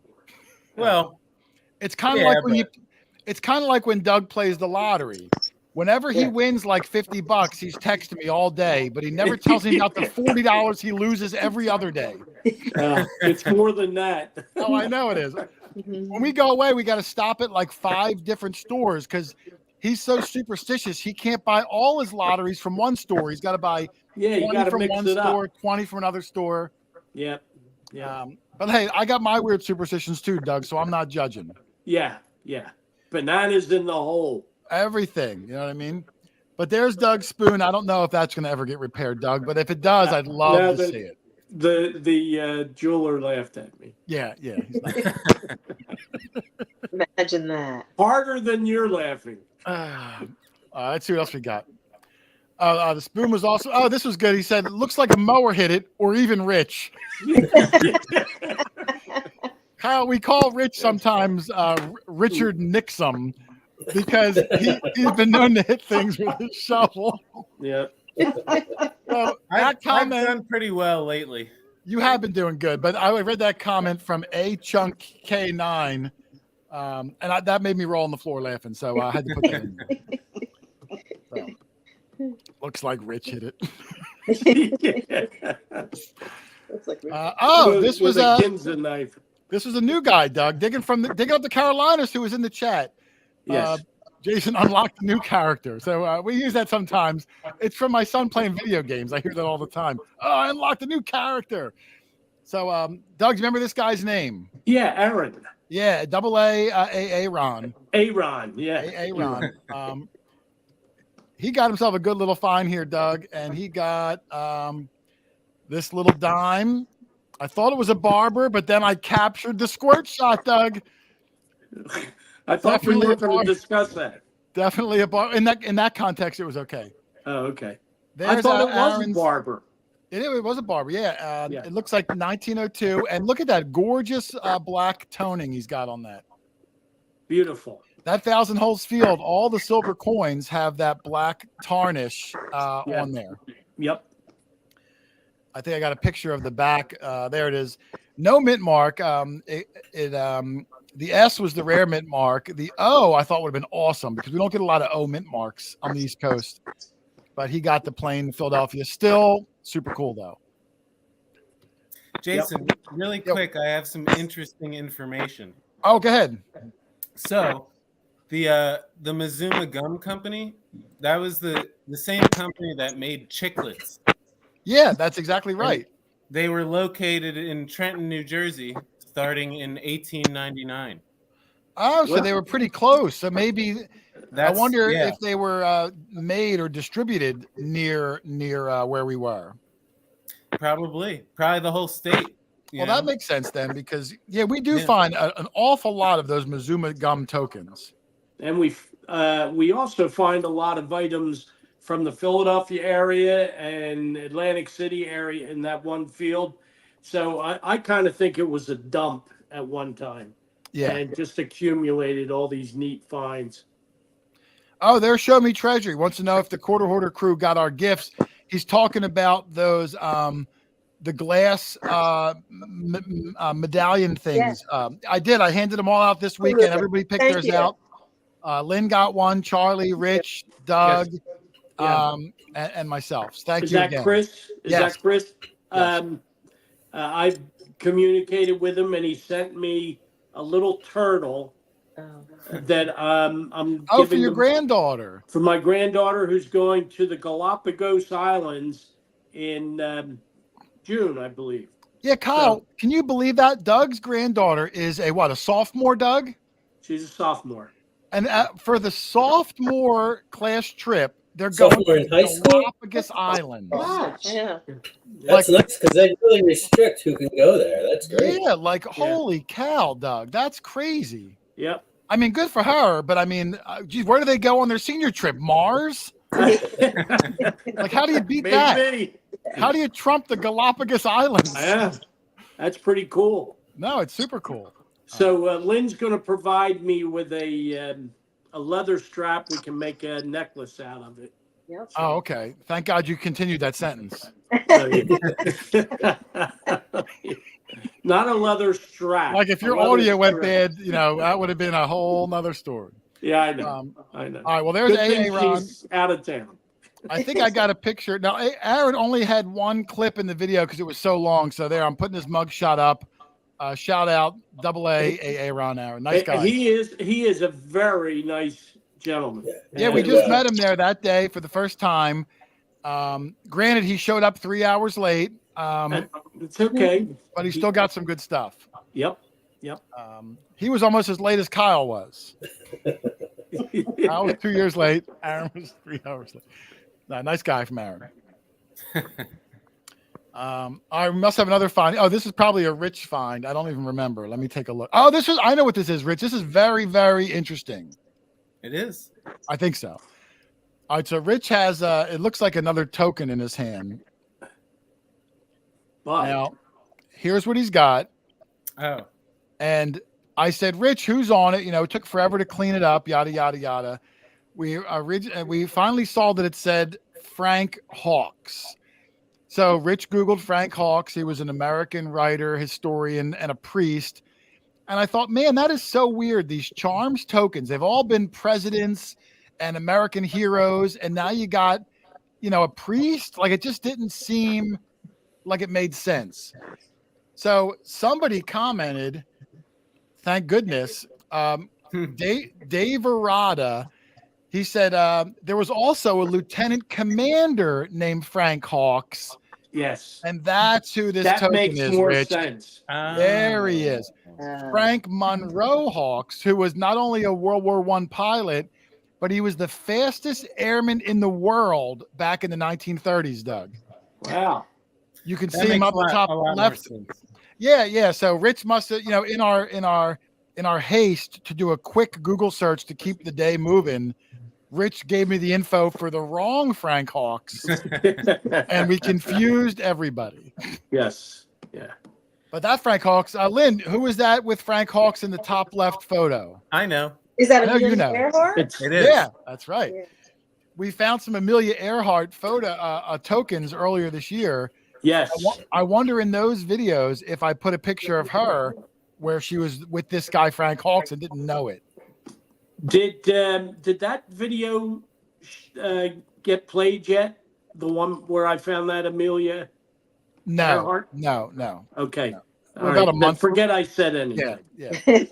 Well, It's kind of Yeah, like when it's kind of like when Doug plays the lottery. Whenever he Yeah. wins like $50, he's texting me all day, but he never tells me about the $40 he loses every other day. It's more than that. Oh, I know it is. When we go away, we got to stop at like 5 different stores because he's so superstitious. He can't buy all his lotteries from one store. He's got to buy Yeah, you 20 got to from mix one it store, up. 20 from another store. Yep. Yeah. But hey, I got my weird superstitions too, Doug, so I'm not judging. Yeah. Yeah. Bananas in the hole. Everything, you know what I mean? But there's Doug's spoon. I don't know if that's going to ever get repaired, Doug, but if it does, I'd love No, to see it. The jeweler laughed at me. Yeah, yeah. he's not- Imagine that. Harder than you're laughing. Let's see what else we got. The spoon was also. Oh, this was good. He said it looks like a mower hit it, or even Rich. Kyle, we call Rich sometimes Richard Nixum because he's been known to hit things with his shovel. Yeah. So I've that comment, done pretty well lately. you have been doing good, but I read that comment from A Chunk K9, and that made me roll on the floor laughing. So I had to put that in there. So, looks like Rich hit it. Looks like This was a a Ginza knife. this was a new guy, Doug, digging up the Carolinas, who was in the chat. Yes. Jason unlocked a new character, so we use that sometimes. It's from my son playing video games. I hear that all the time. Oh, I unlocked a new character. So, Doug, do you remember this guy's name? Yeah, Aaron. Yeah, A Ron. Aaron. Yeah. A Ron. He got himself a good little find here, Doug, and he got this little dime. I thought it was a barber, but then I captured the squirt shot, Doug. I thought we Definitely were a going bar- to discuss that. Definitely a bar. In that context, it was okay. Oh, okay. There's I thought it was Aaron's- a barber. It was a barber, yeah. Yeah. It looks like 1902, and look at that gorgeous black toning he's got on that. Beautiful. That Thousand Holes Field, all the silver coins have that black tarnish Yeah. on there. Yep. I think I got a picture of the back. There it is. No mint mark. The S was the rare mint mark. The O I thought would have been awesome because we don't get a lot of O mint marks on the East Coast. But he got the plain Philadelphia. Still super cool though. Jason, really Yep. quick, I have some interesting information. Oh, go ahead. So, the Mazuma Gum Company, that was the same company that made Chiclets. Yeah, that's exactly right. They were located in Trenton, New Jersey, starting in 1899. Oh, so Well, they were pretty close. So maybe I That's wonder yeah, if they were made or distributed near where we were. probably the whole state. Well, that makes sense then, because we do find an awful lot of those Mazuma gum tokens. And we also find a lot of items from the Philadelphia area and Atlantic City area in that one field. So I kind of think it was a dump at one time. Yeah. And just accumulated all these neat finds. Oh, there's Show Me Treasure. He wants to know if the Quarter Hoarder crew got our gifts. He's talking about those the glass medallion things. I did. I handed them all out this weekend. Everybody picked Thank theirs you. out. Lynn got one, Charlie, Rich, Doug, Yeah. and myself. Thank Is you that again. Chris? Is Yes. that Chris? Yes. I communicated with him and he sent me a little turtle that I'm Oh, for giving your them- granddaughter. for my granddaughter who's going to the Galapagos Islands in June, I believe. Yeah, Kyle, can you believe that? Doug's granddaughter is a sophomore, Doug? She's a sophomore. And for the sophomore class trip, they're going Sophomore to in high school? Galapagos Islands. Yeah. That's nice because they really restrict who can go there. That's great. Yeah, holy cow, Doug. That's crazy. Yep. I mean, good for her, but I mean, geez, where do they go on their senior trip? Mars? Like, how do you beat that? Maybe. How do you trump the Galapagos Islands? Yeah, that's pretty cool. No, it's super cool. So Lynn's going to provide me with a leather strap. We can make a necklace out of it. Yep. Oh, okay. Thank God you continued that sentence. Not a leather strap. Like if your A leather audio went strap. bad, that would have been a whole nother story. Yeah, I know. I know. All right, well, there's Good thing Aaron. she's out of town. I think I got a picture. Now, Aaron only had one clip in the video because it was so long. So there, I'm putting his mug shot up. Shout out, AA Aaron. Nice guy. He is a very nice gentleman. Yeah, we just met him there that day for the first time. Granted, he showed up 3 hours late. It's okay. But he still got some good stuff. Yep. He was almost as late as Kyle was. I was 2 years late. Aaron was 3 hours late. Nice guy from Aaron. I must have another find. Oh, this is probably a Rich find. I don't even remember. Let me take a look. Oh, I know what this is, Rich. This is very, very interesting. It is. I think so. All right, so Rich has it looks like another token in his hand. Wow. Now, here's what he's got. Oh. And I said, Rich, who's on it? It took forever to clean it up, yada, yada, yada. We finally saw that it said Frank Hawks. So Rich Googled Frank Hawks. He was an American writer, historian, and a priest. And I thought, man, that is so weird. These charms tokens, they've all been presidents and American heroes. And now you got, a priest. Like, it just didn't seem like it made sense. So somebody commented, thank goodness, Dave Arada, he said there was also a lieutenant commander named Frank Hawks. Yes. And that's who this That token makes is, more Rich. sense. There he is. Frank Monroe Hawks, who was not only a World War I pilot, but he was the fastest airman in the world back in the 1930s, Doug. Wow. You can That see him makes up the top a lot left. more sense. Yeah. So Rich must have, in our haste to do a quick Google search to keep the day moving, Rich gave me the info for the wrong Frank Hawks, and we confused everybody. Yes. Yeah. But that Frank Hawks, Lynn, who was that with Frank Hawks in the top left photo? I know. Is that I know Amelia you know. Earhart? It's It is. Yeah, that's right. Yeah. We found some Amelia Earhart photo tokens earlier this year. yes. I wonder in those videos if I put a picture of her where she was with this guy Frank Hawks and didn't know it. Did that video get played yet? The one where I found that Amelia No, Earhart? no. Okay. No. All We're right. about a Then month- forget I said anything. Yeah.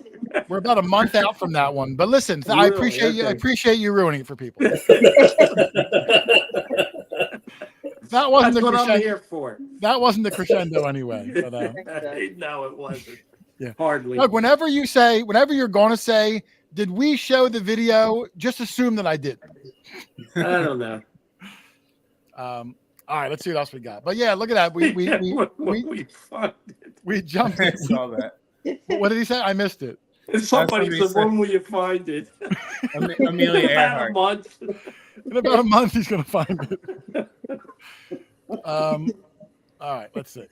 We're about a month out from that one. But listen, I Really? appreciate you. I Okay. appreciate you ruining it for people. that wasn't That's the what I'm crescendo. here for. That wasn't the crescendo anyway. But, No, it wasn't. Yeah. Hardly. Doug, whenever you're going to say, did we show the video? Just assume that I didn't. I don't know. All right, let's see what else we got. But yeah, look at that. We jumped. I saw that. What did he say? I missed it. Somebody somebody said, when will you find it? Amelia About a Earhart. month. In about a month, he's going to find it. All right, let's see.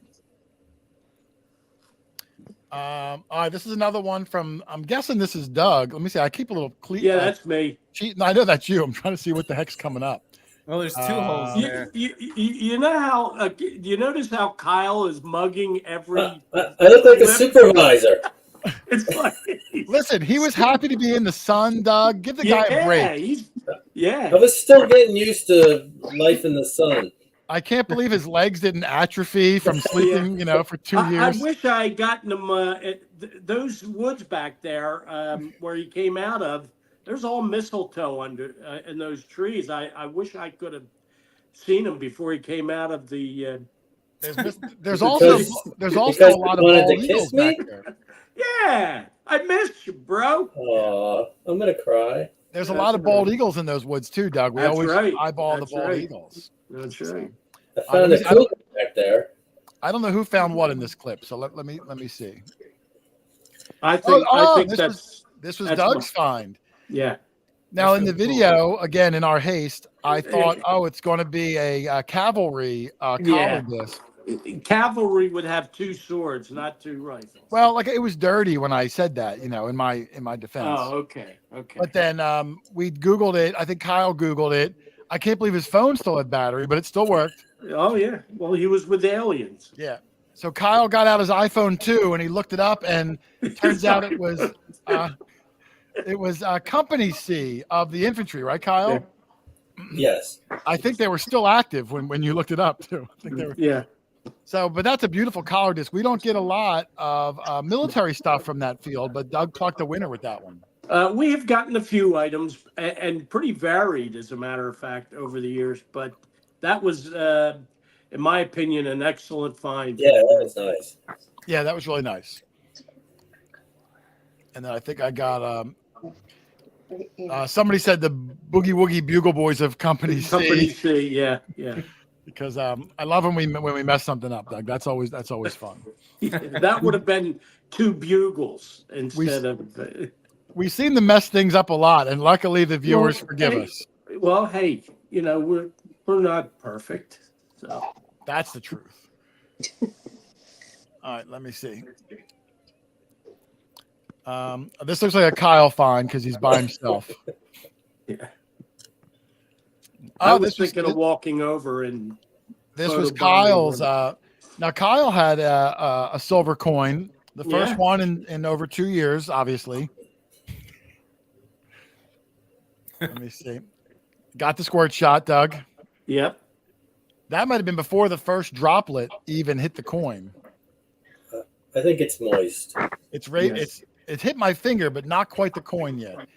All right, this is another one from, I'm guessing this is Doug. Let me see. I keep a little Yeah, that's me. cheating. I know that's you. I'm trying to see what the heck's coming up. Well, there's 2 holes there. You know how, do you notice how Kyle is mugging every. I look like a supervisor. It's like. Listen, he was happy to be in the sun, Doug. Give the guy a break. I was still getting used to life in the sun. I can't believe his legs didn't atrophy from sleeping, for 2 years. I wish I had gotten him those woods back there where he came out of. There's all mistletoe under in those trees. I wish I could have seen him before he came out of the. There's also a lot of bald eagles back there. Yeah, I missed you, bro. I'm gonna cry. There's a lot of bald eagles in those woods too, Doug. We always eyeball the bald right. eagles. That's right. I found a cougar back there. I don't know who found what in this clip, so let me see. I think this was Doug's find. Yeah. Now in the video, again in our haste, I thought, it's going to be a cavalry collar disc. Cavalry would have 2 swords, not 2 rifles. Well, like it was dirty when I said that, in my defense. Oh, okay. But then we Googled it. I think Kyle Googled it. I can't believe his phone still had battery, but it still worked. Oh yeah. Well, he was with aliens. Yeah. So Kyle got out his iPhone 2 and he looked it up, and it turns out it was Company C of the infantry, right, Kyle? Yes. I think they were still active when you looked it up too. I think they were. Yeah. So, but that's a beautiful collar disc. We don't get a lot of military stuff from that field, but Doug plucked the winner with that one. We have gotten a few items and pretty varied, as a matter of fact, over the years. But that was, in my opinion, an excellent find. Yeah, that was nice. Yeah, that was really nice. And then I think I got somebody said the Boogie Woogie Bugle Boys of Company C. Company C, yeah. Because I love when we mess something up, Doug. That's always fun. That would have been 2 bugles instead of. We've seen them mess things up a lot, and luckily the viewers forgive us. Well, hey, we're not perfect, so that's the truth. All right, let me see. This looks like a Kyle find because he's by himself. Yeah. Oh, I was thinking of walking over and. This was Kyle's. Now Kyle had a silver coin, the first one in over 2 years, obviously. Let me see. Got the squirt shot, Doug. Yep. That might have been before the first droplet even hit the coin. I think it's moist. It's it's hit my finger, but not quite the coin yet.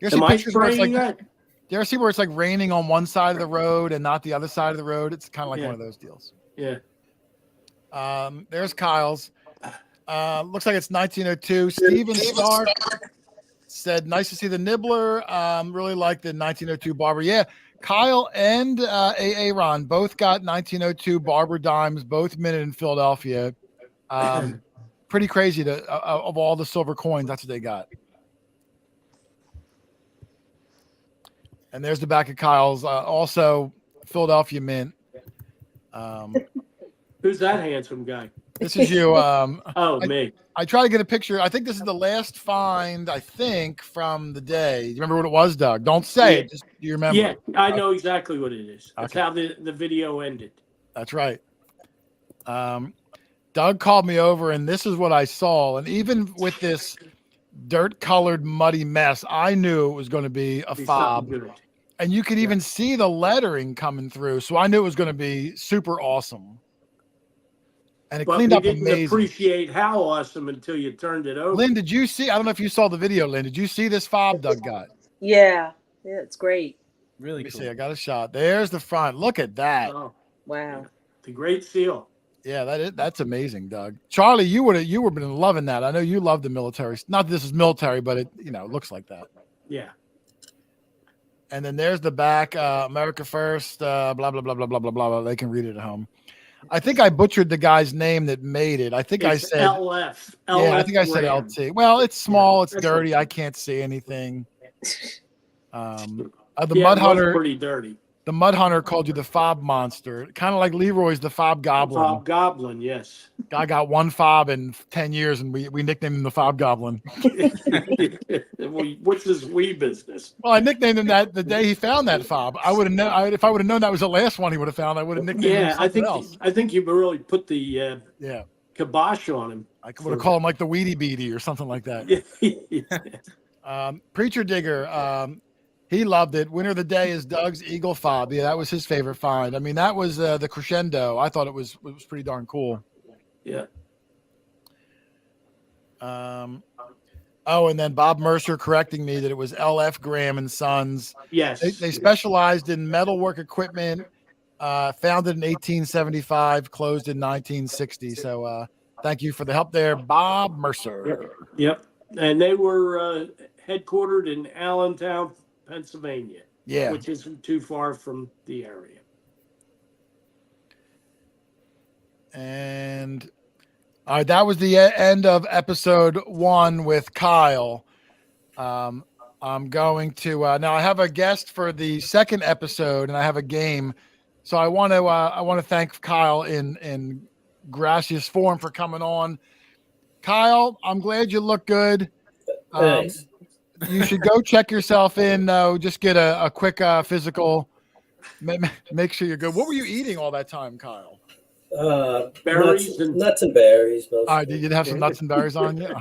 You Am I spraying that? Do you ever see where it's like raining on one side of the road and not the other side of the road? It's kind of like one of those deals. Yeah. There's Kyle's. Looks like it's 1902. Steven Stark said, nice to see the nibbler. Really like the 1902 Barber. Yeah, Kyle and Aaron both got 1902 Barber dimes, both minted in Philadelphia. Pretty crazy of all the silver coins, that's what they got. And there's the back of Kyle's, also Philadelphia mint. Who's that handsome guy? This is you. Me. I try to get a picture. I think this is the last find, from the day. Do you remember what it was, Doug? Don't say it. Just do you remember? Yeah, I know exactly what it is. That's Okay. how the video ended. That's right. Doug called me over, and this is what I saw. And even with this dirt-colored, muddy mess, I knew it was going to be a fob. And you could even see the lettering coming through. So I knew it was going to be super awesome. And it cleaned up amazing. Didn't appreciate how awesome until you turned it over. Lynn, did you see? I don't know if you saw the video, Lynn. Did you see this fob Doug got? Yeah, it's great. Really Let me cool. see. I got a shot. There's the front. Look at that. Oh, Wow. The Great Seal. Yeah, that's amazing, Doug. Charlie, you would have been loving that. I know you love the military. Not that this is military, but it looks like that. Yeah. And then there's the back, America First, blah blah blah blah blah blah blah. They can read it at home. I think I butchered the guy's name that made it. I think I It's said LF. Yeah, I think I said Ram. LT. Well, it's small, it's that's dirty. okay. I can't see anything. The Yeah, Mud it was Hunter. pretty dirty. The Mud Hunter called you the Fob Monster, kind of like Leroy's the Fob Goblin. Fob Goblin, yes. Guy got one fob in 10 years, and we nicknamed him the Fob Goblin. What's his wee business? Well, I nicknamed him that the day he found that fob. I would have known if I would have known that was the last one he would have found. I would have nicknamed him Yeah, something else. I think you really put the Yeah, kibosh on him. I would have called him like the Weedy Beady or something like that. Preacher Digger, he loved it. Winner of the day is Doug's Eagle Fob. Yeah, that was his favorite find. I mean, that was the crescendo. I thought it was pretty darn cool. Yeah. Oh, and then Bob Mercer correcting me that it was LF Graham and Sons. Yes. They specialized in metalwork equipment, founded in 1875, closed in 1960. So thank you for the help there, Bob Mercer. Yep. And they were headquartered in Allentown, Pennsylvania. Yeah. Which isn't too far from the area. And all right, that was the end of episode 1 with Kyle. I'm going to now I have a guest for the second episode, and I have a game. So I want to thank Kyle in gracious form for coming on. Kyle, I'm glad you look good. Thanks. You should go check yourself in. Just get a quick physical. Make sure you're good. What were you eating all that time, Kyle? Berries nuts and berries. Mostly. All right, did you have some nuts and berries on you?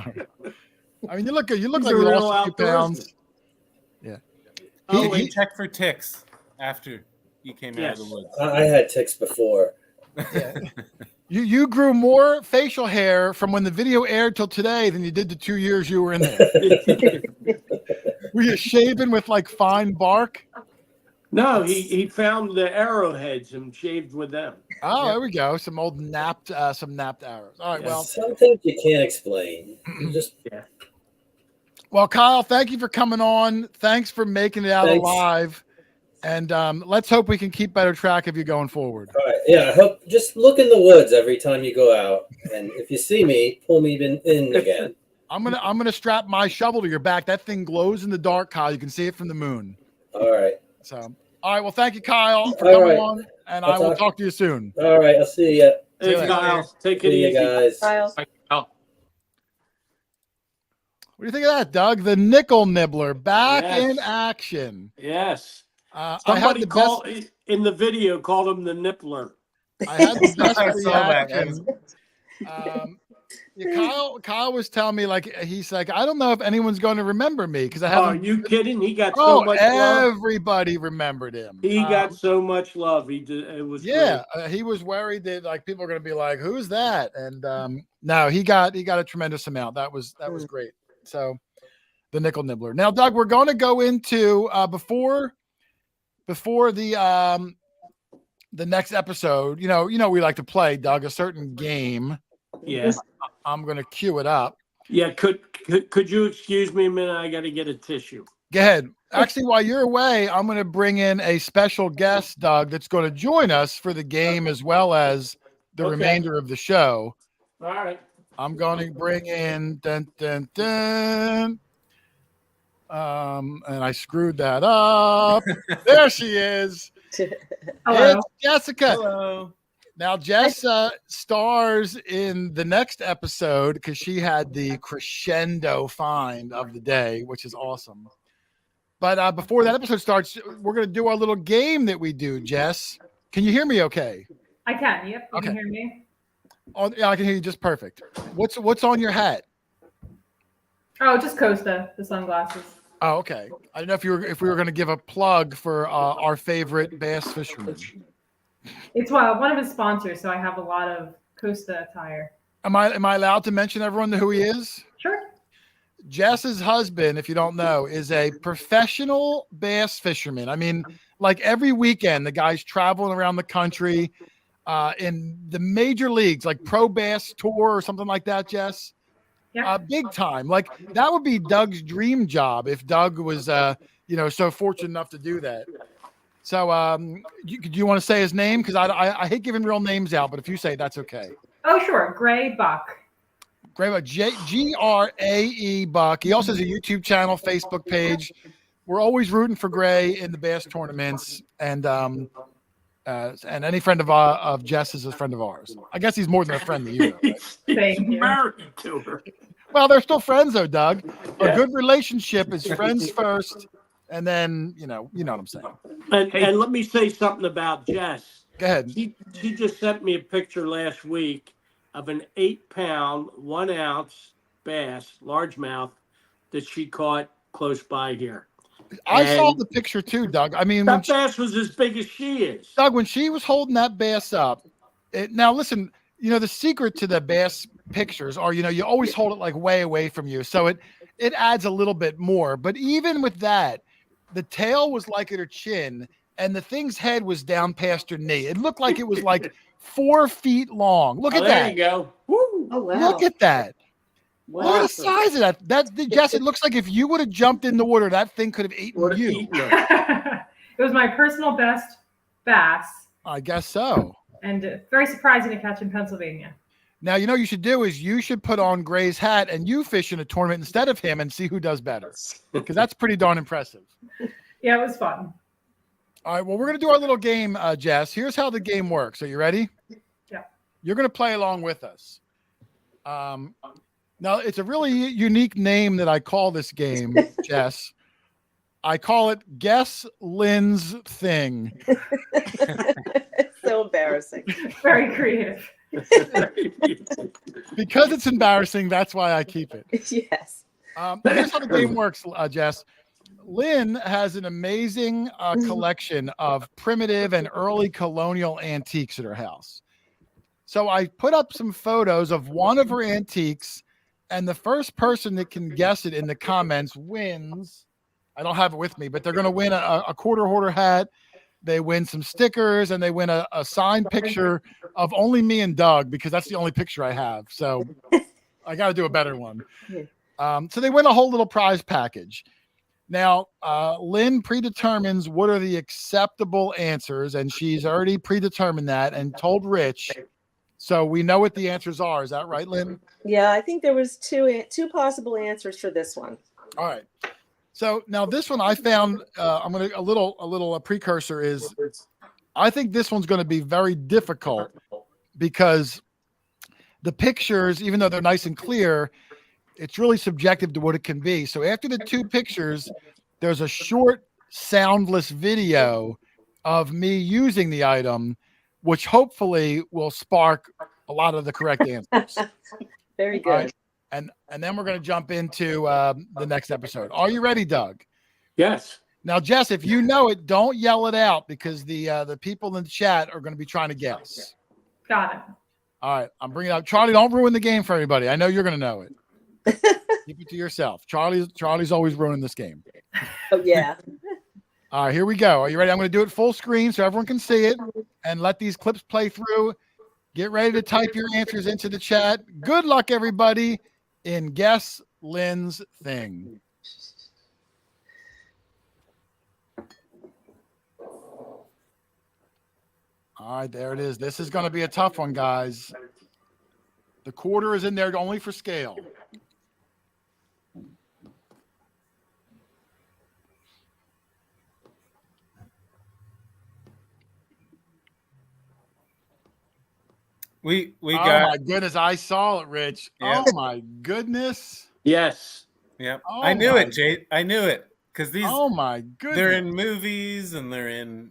I mean, you look good. You look He's like a you real lost a few pounds. Yeah. He checked for ticks after you came out of the woods. I had ticks before. Yeah. You grew more facial hair from when the video aired till today than you did the 2 years you were in there. Were you shaving with like fine bark? No, he found the arrowheads and shaved with them. Oh, there we go. Some old napped arrows. All right, well. Some things you can't explain. Well, Kyle, thank you for coming on. Thanks for making it out alive. And let's hope we can keep better track of you going forward. All right. Yeah, I hope just look in the woods every time you go out. And if you see me, pull me in again. I'm gonna strap my shovel to your back. That thing glows in the dark, Kyle. You can see it from the moon. All right. So all right, well, thank you, Kyle, for coming on. And I will talk to you soon. All right, I'll see you. Hey, Kyle, take it See you easy. guys. Kyle. What do you think of that, Doug? The nickel nibbler back Yes. in action. Yes. I had Somebody the called in the video called him the nippler. I had the best I saw that. reaction. Kyle was telling me, like, he's like, I don't know if anyone's going to remember me because I Oh, are haven't. you kidding? He got so much love. Everybody remembered him. He got so much love. It was he was worried that like people are going to be like, who's that? And no, he got a tremendous amount. That was great. So the nickel nibbler. Now, Doug, we're going to go into before the next episode. You know, we like to play, Doug, a certain game. Yeah. I'm going to cue it up. Yeah. Could you excuse me a minute? I got to get a tissue. Go ahead. Actually, while you're away, I'm going to bring in a special guest, Doug, that's going to join us for the game as well as the remainder of the show. All right. I'm going to bring in and I screwed that up. There she is. Hello. It's Jessica. Hello. Now, Jess stars in the next episode because she had the crescendo find of the day, which is awesome. But before that episode starts, we're going to do our little game that we do, Jess. Can you hear me okay? I can. Yep. You Okay. can hear me. Oh, yeah, I can hear you just perfect. What's on your hat? Oh, just Costa, the sunglasses. Oh, okay. I don't know if we were going to give a plug for our favorite bass fisherman. It's one of his sponsors, so I have a lot of Costa attire. Am I allowed to mention everyone who he is? Sure. Jess's husband, if you don't know, is a professional bass fisherman. I mean, like every weekend, the guy's traveling around the country. in the major leagues, like Pro Bass Tour or something like that, Jess. Yeah. Big time. Like that would be Doug's dream job if Doug was, so fortunate enough to do that. So, do you want to say his name? Because I hate giving real names out, but if you say it, that's okay. Oh, sure. Gray Buck. Gray Buck, Grae Buck. He also has a YouTube channel, Facebook page. We're always rooting for Gray in the bass tournaments, and any friend of Jess is a friend of ours. I guess he's more than a friend to you. Though, right? Thank you. Married to her. Well, they're still friends, though, Doug. Yeah. A good relationship is friends first, and then you know what I'm saying. And let me say something about Jess. Go ahead. She just sent me a picture last week of an 8-pound, 1 ounce bass, largemouth, that she caught close by here. I saw the picture too, Doug. I mean, that bass was as big as she is. Doug, when she was holding that bass up, now listen, the secret to the bass pictures are, you always hold it like way away from you. So it adds a little bit more. But even with that, the tail was like at her chin and the thing's head was down past her knee. It looked like it was like 4 feet long. Look at that. There you go. Woo. Oh, wow. Look at that. Wow. Look at the size of that. Jess, it looks like if you would have jumped in the water, that thing could have eaten you. It was my personal best bass. I guess so. And very surprising to catch in Pennsylvania. Now, you should do is you should put on Gray's hat and you fish in a tournament instead of him and see who does better. Because that's pretty darn impressive. Yeah, it was fun. All right, well, we're going to do our little game, Jess. Here's how the game works. Are you ready? Yeah. You're going to play along with us. Now, it's a really unique name that I call this game, Jess. I call it Guess Lynn's Thing. It's so embarrassing. Very creative. Because it's embarrassing, that's why I keep it. Yes. Here's how the game works, Jess. Lynn has an amazing collection of primitive and early colonial antiques at her house. So I put up some photos of one of her antiques, and the first person that can guess it in the comments wins. I don't have it with me, but they're going to win a quarter hoarder hat. They win some stickers, and they win a signed picture of only me and Doug, because that's the only picture I have. So I got to do a better one. So they win a whole little prize package. Now, Lynn predetermines what are the acceptable answers, and she's already predetermined that and told Rich. So we know what the answers are. Is that right, Lynn? Yeah, I think there was two possible answers for this one. All right. So now this one I found, I'm going to a little precursor is, I think this one's going to be very difficult because the pictures, even though they're nice and clear, it's really subjective to what it can be. So after the 2 pictures, there's a short soundless video of me using the item, which hopefully will spark a lot of the correct answers. Very good. Right? And then we're going to jump into the next episode. Are you ready, Doug? Yes. Now, Jess, if you know it, don't yell it out because the people in the chat are going to be trying to guess. Got it. All right, I'm bringing it up. Charlie, don't ruin the game for everybody. I know you're going to know it. Keep it to yourself. Charlie's always ruining this game. Oh, yeah. All right, here we go. Are you ready? I'm going to do it full screen so everyone can see it and let these clips play through. Get ready to type your answers into the chat. Good luck, everybody, in Guess Lynn's Thing. All right, there it is. This is going to be a tough one, guys. The quarter is in there only for scale. We oh got. My goodness, I saw it, Rich. Yeah. Oh my goodness. Yes. Yeah. Oh I knew my- it, Jay. I knew it. Because these Oh my goodness. they're in movies and they're in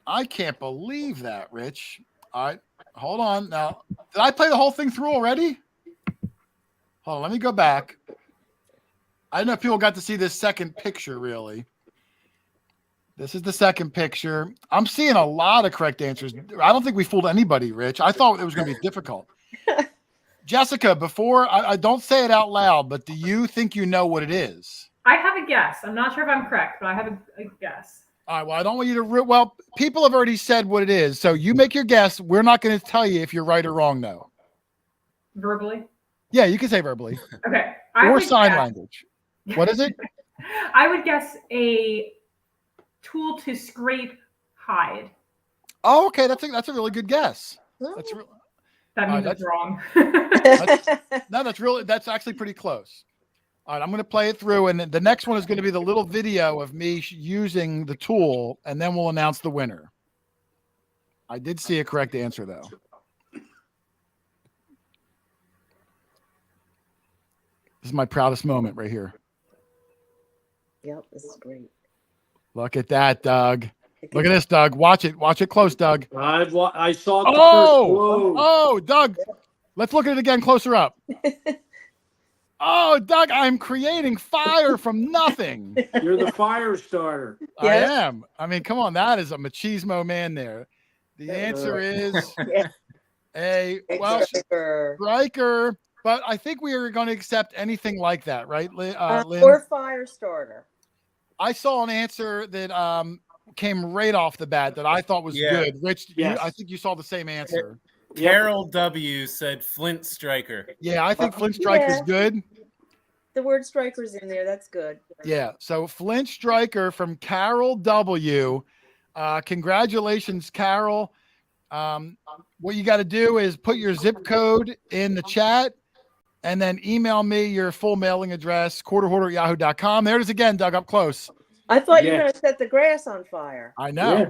I can't believe that, Rich. All right, hold on. Now, did I play the whole thing through already? Hold on, let me go back. I don't know if people got to see this second picture, really. This is the second picture. I'm seeing a lot of correct answers. I don't think we fooled anybody, Rich. I thought it was going to be difficult. Jessica, before I don't say it out loud, but do you think you know what it is? I have a guess. I'm not sure if I'm correct, but I have a guess. All right. Well, I don't want you to. Well, people have already said what it is, so you make your guess. We're not going to tell you if you're right or wrong, though. Verbally. Yeah, you can say verbally. Okay. Or sign language. What is it? I would guess a tool to scrape hide. Oh, okay. That's a really good guess. That's That means it's wrong. That's actually pretty close. All right, I'm going to play it through, and the next one is going to be the little video of me using the tool, and then we'll announce the winner. I did see a correct answer, though. This is my proudest moment right here. Yep, this is great. Look at that, Doug. Look at this, Doug. Watch it. Watch it close, Doug. I saw it. Oh, Doug. Let's look at it again closer up. Oh, Doug, I'm creating fire from nothing. You're the fire starter. I am. I mean, come on. That is a machismo man there. The answer is striker. But I think we are going to accept anything like that, right, Lynn? Or fire starter. I saw an answer that came right off the bat that I thought was good. Rich, I think you saw the same answer. Carol W. said Flint Striker. Yeah, I think Flint Striker is good. The word striker's in there. That's good. Yeah. So Flint Striker from Carol W. Congratulations, Carol. What you got to do is put your zip code in the chat and then email me your full mailing address, quarterhoarder@yahoo.com. There it is again, Doug, up close. I thought you were going to set the grass on fire. I know. Yeah.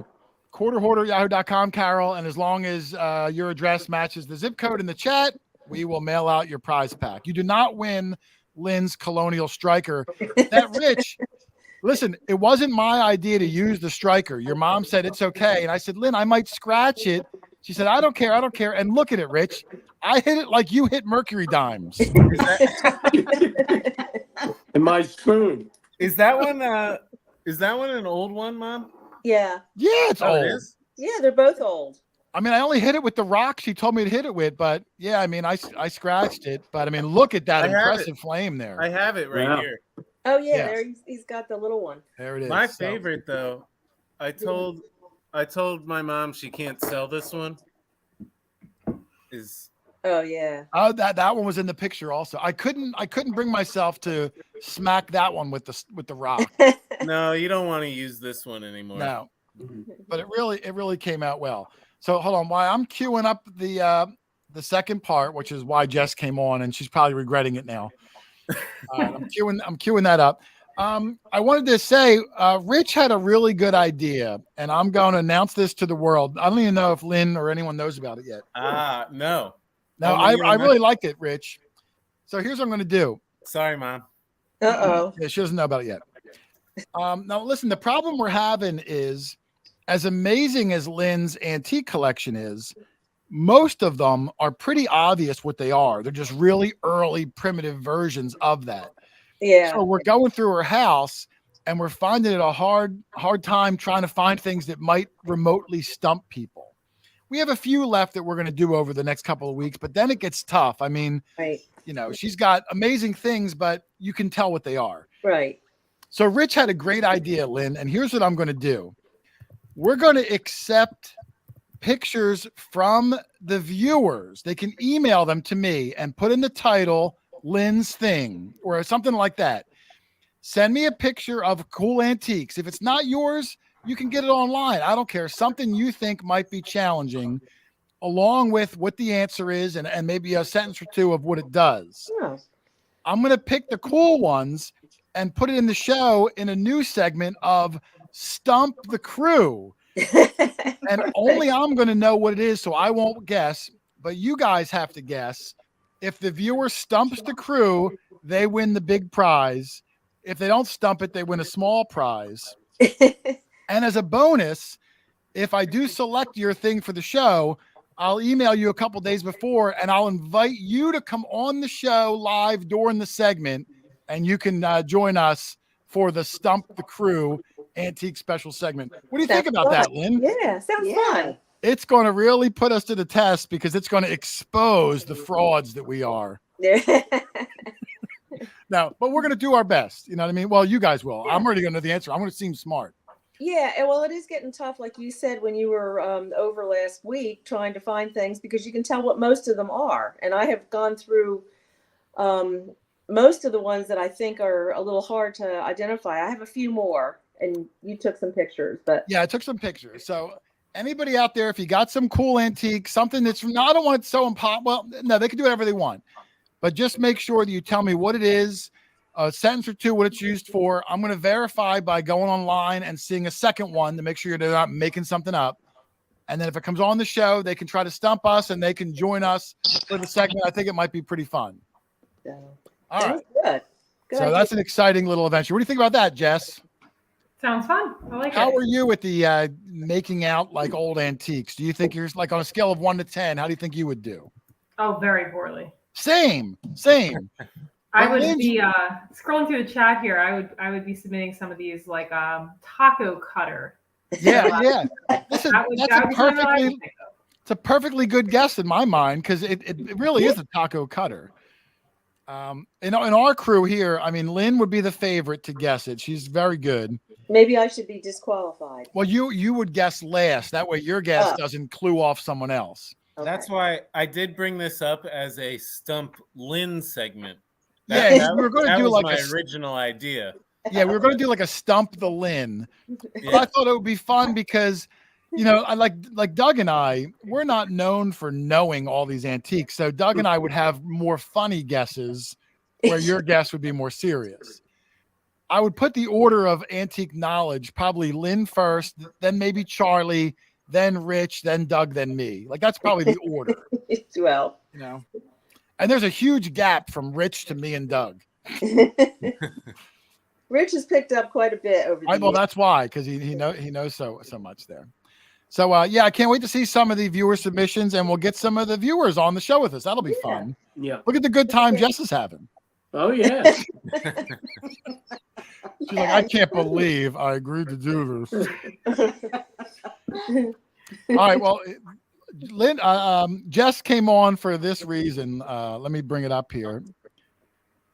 Quarterhoarder@yahoo.com, Carol. And as long as your address matches the zip code in the chat, we will mail out your prize pack. You do not win Lynn's Colonial Striker. That Rich, listen, it wasn't my idea to use the striker. Your mom said it's okay. And I said, Lynn, I might scratch it. She said, I don't care. And look at it, Rich. I hit it like you hit mercury dimes. And my spoon. Is that one an old one, Mom? Yeah. Yeah, it's old. It is? Yeah, they're both old. I mean, I only hit it with the rock she told me to hit it with, but yeah, I mean, I scratched it, but I mean, look at that impressive flame there. I have it right here. Oh yeah, there he's got the little one. There it is. My favorite though, I told my mom she can't sell this one. Oh yeah. Oh, that one was in the picture also. I couldn't bring myself to smack that one with the rock. No, you don't want to use this one anymore. No. But it really came out well. So hold on, while I'm queuing up the second part, which is why Jess came on, and she's probably regretting it now. I'm queuing that up. I wanted to say, Rich had a really good idea, and I'm going to announce this to the world. I don't even know if Lynn or anyone knows about it yet. No. No, I really liked it, Rich. So here's what I'm going to do. Sorry, Mom. Uh-oh. Yeah, she doesn't know about it yet. Now, listen, the problem we're having is, as amazing as Lynn's antique collection is, most of them are pretty obvious what they are. They're just really early primitive versions of that. Yeah. So we're going through her house and we're finding it a hard time trying to find things that might remotely stump people. We have a few left that we're going to do over the next couple of weeks, but then it gets tough. I mean, she's got amazing things, but you can tell what they are. Right. So Rich had a great idea, Lynn, and here's what I'm going to do. We're going to accept pictures from the viewers. They can email them to me and put in the title Lynn's Thing or something like that. Send me a picture of cool antiques. If it's not yours, you can get it online. I don't care. Something you think might be challenging, along with what the answer is and maybe a sentence or two of what it does. Yeah. I'm going to pick the cool ones and put it in the show in a new segment of Stump the Crew. And only I'm going to know what it is, so I won't guess, but you guys have to guess. If the viewer stumps the crew, they win the big prize. If they don't stump it, they win a small prize. And as a bonus, if I do select your thing for the show, I'll email you a couple days before and I'll invite you to come on the show live during the segment, and you can join us for the Stump the Crew antique special segment. What do you think about that, Lynn? Yeah, sounds fun. It's going to really put us to the test because it's going to expose the frauds that we are. Now, but we're going to do our best. You know what I mean? Well, you guys will. I'm already going to know the answer. I'm going to seem smart. Yeah, well, it is getting tough, like you said when you were over last week, trying to find things because you can tell what most of them are. And I have gone through most of the ones that I think are a little hard to identify. I have a few more, and you took some pictures, but Yeah, I took some pictures. So anybody out there, if you got some cool antique, something that's from, no, I don't want it so impossible. Well, no, they can do whatever they want, but just make sure that you tell me what it is, a sentence or two, what it's used for. I'm going to verify by going online and seeing a second one to make sure they're not making something up. And then if it comes on the show, they can try to stump us and they can join us for the segment. I think it might be pretty fun. yeah. All right. Good. Good So idea. that's an exciting little adventure. What do you think about that, Jess? Sounds fun. I like How it. are you with the making out like old antiques? Do you think you're like on a scale of 1 to 10? How do you think you would do? Oh, very poorly. Same. I But would Lynn- be scrolling through the chat here. I would be submitting some of these like taco cutter. Yeah. Listen, That would- that's that a would be something I perfectly would think of. it's a perfectly good guess in my mind because it really is a taco cutter. In our crew here, I mean, Lynn would be the favorite to guess it. She's very good. Maybe I should be disqualified. Well, you would guess last. That way your guess Oh. doesn't clue off someone else. Okay. That's why I did bring this up as a Stump Lynn segment. Yeah, we were going to That do was like my a original idea. yeah, we were going to do like a stump the Lynn. But Yeah. I thought it would be fun because, I like Doug and I, we're not known for knowing all these antiques. So Doug and I would have more funny guesses where your guess would be more serious. I would put the order of antique knowledge, probably Lynn first, then maybe Charlie, then Rich, then Doug, then me. Like that's probably the order, Well, And there's a huge gap from Rich to me and Doug. Rich has picked up quite a bit over the Well, years. that's why, because he knows so much there. So I can't wait to see some of the viewer submissions, and we'll get some of the viewers on the show with us. That'll be fun. Yeah. Look at the good time Jess is having. Oh, yeah. She's like, I can't believe I agreed to do this. All right, well, Lynn, Jess came on for this reason. Let me bring it up here.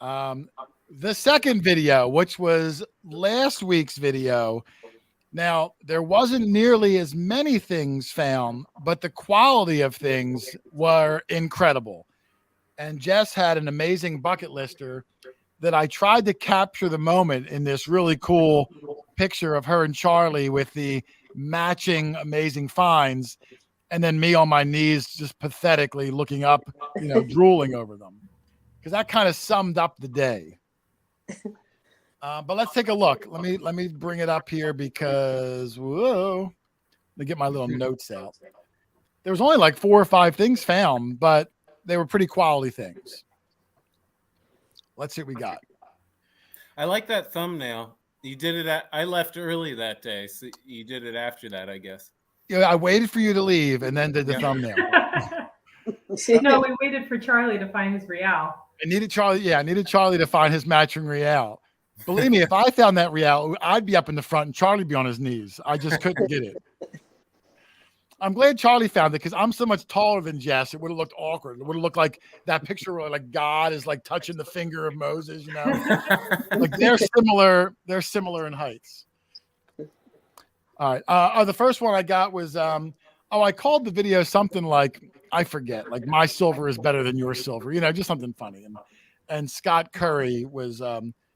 The second video, which was last week's video. Now, there wasn't nearly as many things found, but the quality of things were incredible. And Jess had an amazing bucket lister that I tried to capture the moment in this really cool picture of her and Charlie with the matching amazing finds. And then me on my knees, just pathetically looking up, drooling over them. Because that kind of summed up the day. But let's take a look. Let me bring it up here because let me get my little notes out. There was only like 4 or 5 things found, but they were pretty quality things. Let's see what we got. I like that thumbnail. You did it I left early that day, so you did it after that, I guess. Yeah, I waited for you to leave and then did the thumbnail. No, we waited for Charlie to find his real. I needed Charlie to find his matching real. Believe me, if I found that real, I'd be up in the front and Charlie'd be on his knees. I just couldn't get it. I'm glad Charlie found it because I'm so much taller than Jess. It would have looked awkward. It would have looked like that picture where like God is like touching the finger of Moses, Like they're similar in heights. All right. The first one I got was I called the video something like, I forget, like my silver is better than your silver, just something funny. And Scott Curry was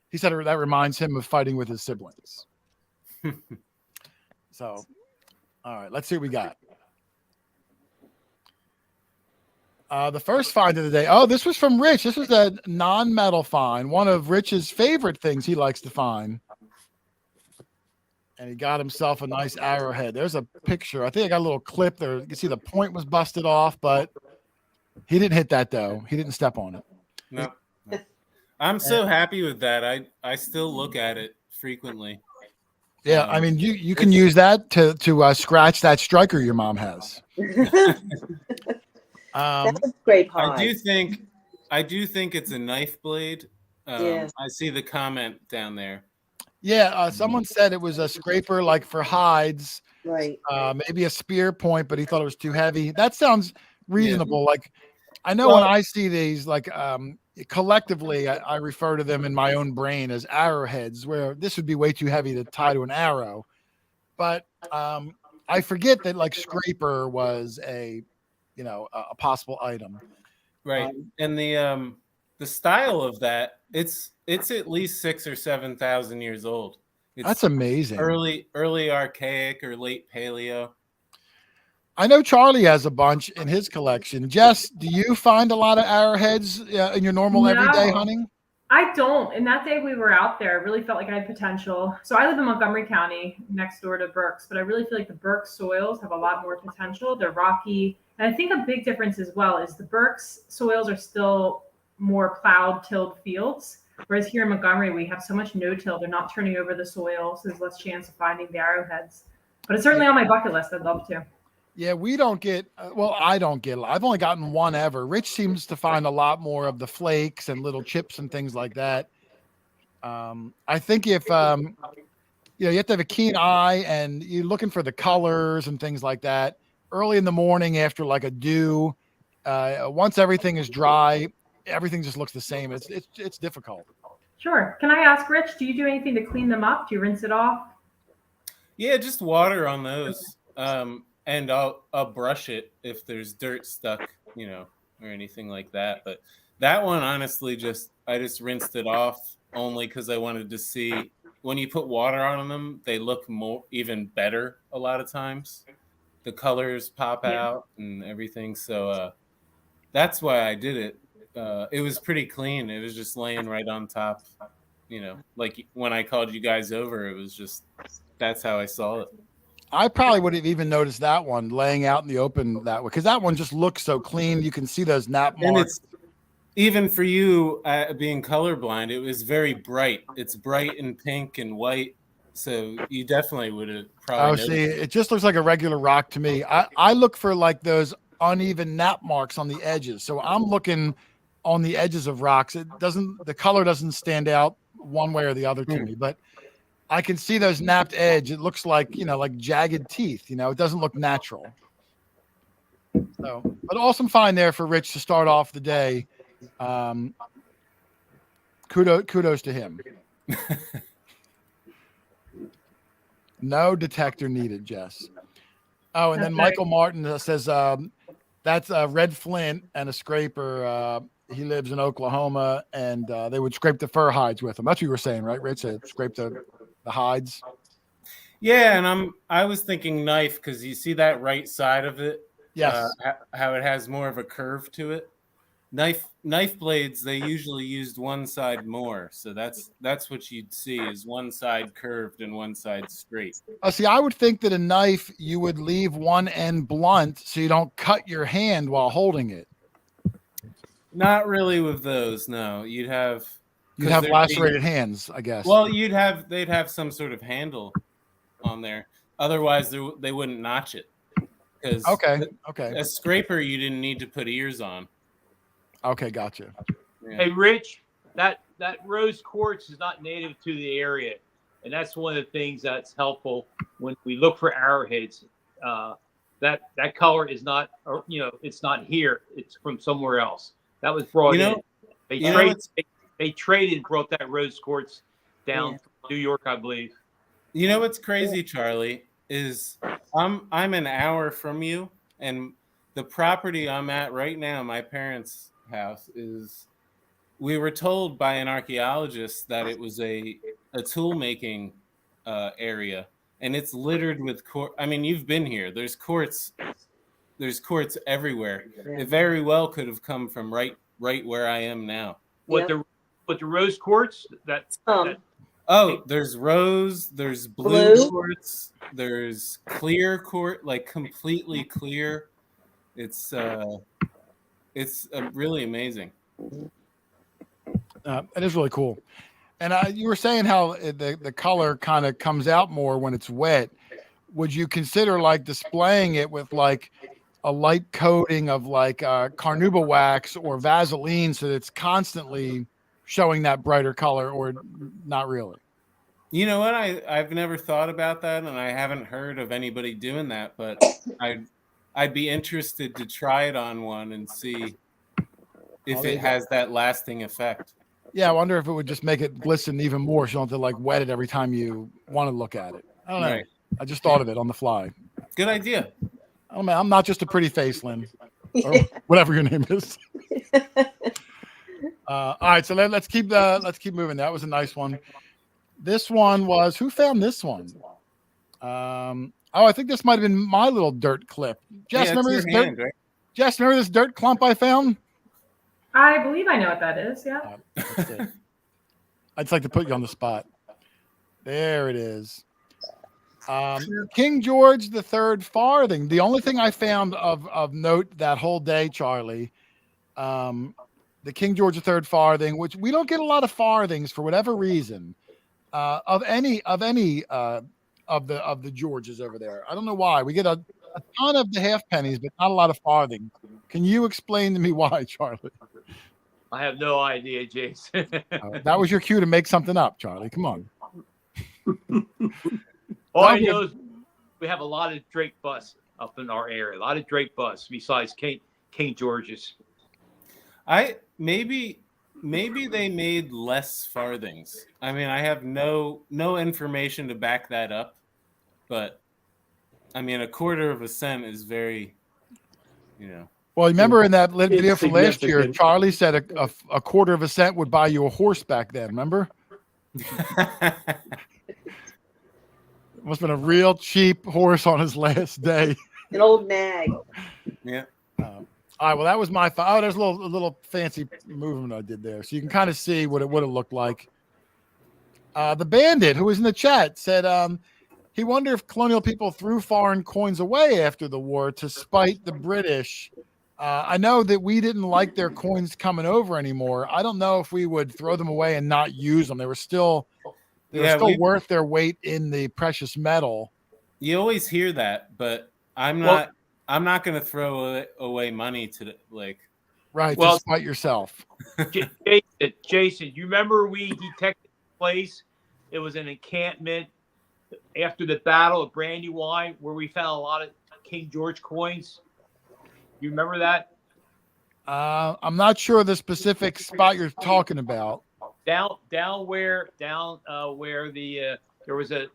he said that reminds him of fighting with his siblings. So, all right, let's see what we got. The first find of the day. Oh, this was from Rich. This was a non-metal find, one of Rich's favorite things he likes to find. And he got himself a nice arrowhead. There's a picture. I think I got a little clip there. You can see the point was busted off, but he didn't hit that though. He didn't step on it. No. I'm so happy with that. I still look at it frequently. Yeah, I mean, you can use that to scratch that striker your mom has. That's a great hide. I do think it's a knife blade. Yes. I see the comment down there. Yeah, someone said it was a scraper like for hides, Right. maybe a spear point, but he thought it was too heavy. That sounds reasonable. Like I know when I see these, like collectively, I refer to them in my own brain as arrowheads, where this would be way too heavy to tie to an arrow. but I forget that like scraper was a a possible item. Right. And the style of that, it's at least 6,000 or 7,000 years old. It's That's amazing. Early archaic or late paleo. I know Charlie has a bunch in his collection. Jess, do you find a lot of arrowheads in your normal everyday hunting? I don't. And that day we were out there, I really felt like I had potential. So I live in Montgomery County, next door to Berks, but I really feel like the Berks soils have a lot more potential. They're rocky. And I think a big difference as well is the Berks soils are still more plowed, tilled fields. Whereas here in Montgomery, we have so much no-till. They're not turning over the soil, so there's less chance of finding the arrowheads. But it's certainly on my bucket list. I'd love to. Yeah, we don't get, I don't get, I've only gotten one ever. Rich seems to find a lot more of the flakes and little chips and things like that. I think if, you have to have a keen eye and you're looking for the colors and things like that early in the morning after like a dew. Once everything is dry, everything just looks the same. It's difficult. Sure. Can I ask, Rich, do you do anything to clean them up? Do you rinse it off? Yeah, just water on those. And I'll brush it if there's dirt stuck, or anything like that. But that one, honestly, I just rinsed it off only because I wanted to see when you put water on them, they look even better a lot of times. The colors pop out and everything. So that's why I did it. It was pretty clean. It was just laying right on top. Like when I called you guys over, it was just that's how I saw it. I probably would have even noticed that one laying out in the open that way because that one just looks so clean. You can see those nap marks. And it's even for you being colorblind, it was very bright. It's bright and pink and white, so you definitely would have probably. See, it just looks like a regular rock to me. I look for like those uneven nap marks on the edges, so I'm looking on the edges of rocks. The color doesn't stand out one way or the other to me, but I can see those napped edge. It looks like, like jagged teeth, it doesn't look natural. So, but awesome find there for Rich to start off the day. Kudos to him. No detector needed, Jess. Oh, and then Michael Martin says, that's a red flint and a scraper. He lives in Oklahoma and they would scrape the fur hides with him. That's what you were saying, right, Rich? Scrape the hides. Yeah, and I was thinking knife because you see that right side of it. Yes. How it has more of a curve to it. Knife blades, they usually used one side more, so that's what you'd see is one side curved and one side straight. See, I would think that a knife you would leave one end blunt so you don't cut your hand while holding it. Not really with those, no. You'd have lacerated hands, I guess. Well, they'd have some sort of handle on there. Otherwise, they wouldn't notch it. Because a scraper, you didn't need to put ears on. Okay, gotcha. Yeah. Hey, Rich, that rose quartz is not native to the area, and that's one of the things that's helpful when we look for arrowheads. That color is not, it's not here. It's from somewhere else. That was brought in. They traded and brought that rose quartz down from New York, I believe. You know what's crazy, Charlie, is I'm an hour from you, and the property I'm at right now, my parents' house, we were told by an archaeologist that it was a tool making area, and it's littered with quartz. I mean, you've been here. There's quartz everywhere. It very well could have come from right where I am now. What the rose quartz? There's rose, there's blue quartz, there's clear quartz, like completely clear. It's really amazing. It is really cool. And you were saying how the color kind of comes out more when it's wet. Would you consider like displaying it with like a light coating of like carnauba wax or Vaseline so that it's constantly showing that brighter color, or not really? You know what? I've never thought about that, and I haven't heard of anybody doing that, but I'd be interested to try it on one and see if it has that lasting effect. Yeah, I wonder if it would just make it glisten even more so you don't have to like wet it every time you want to look at it. I don't know. Right. I just thought of it on the fly. Good idea. Oh man, I'm not just a pretty face, Lynn, or whatever your name is. All right, so let's keep moving. That was a nice one. This one was, who found this one? I think this might have been my little dirt clip. Jess, remember this dirt? Right? Jess, remember this dirt clump I found? I believe I know what that is. Yeah. I'd just like to put you on the spot. There it is. King George III farthing. The only thing I found of note that whole day, Charlie, the King George III farthing, which we don't get a lot of farthings for whatever reason, of the Georges over there. I don't know why. We get a ton of the half pennies, but not a lot of farthings. Can you explain to me why, Charlie? I have no idea, Jason. That was your cue to make something up, Charlie. Come on. All I know is we have a lot of Drake bus up in our area. A lot of Drake bus besides King George's. Maybe they made less farthings. I mean, I have no information to back that up, but I mean, a quarter of a cent is very, Well, remember in that video from last year, Charlie said a quarter of a cent would buy you a horse back then. Remember? Must have been a real cheap horse on his last day. An old nag. Yeah. All right. Well, that was my. Oh, there's a little fancy movement I did there, so you can kind of see what it would have looked like. The bandit who was in the chat said he wondered if colonial people threw foreign coins away after the war to spite the British. I know that we didn't like their coins coming over anymore. I don't know if we would throw them away and not use them. They were still worth their weight in the precious metal. You always hear that, but I'm not going to throw away money to Right. Well, to spite yourself. Jason, you remember we detected the place? It was an encampment after the Battle of Brandywine where we found a lot of King George coins. You remember that? I'm not sure the specific spot you're talking about. Down where the there was an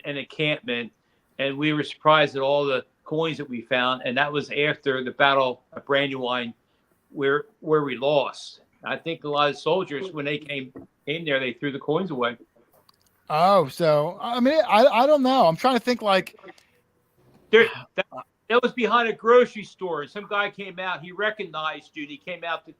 encampment, and we were surprised at all the coins that we found, and that was after the Battle of Brandywine, where we lost. I think a lot of soldiers, when they came there, they threw the coins away. Oh, so I mean, I don't know. I'm trying to think that was behind a grocery store, and some guy came out. He recognized you. And he came out to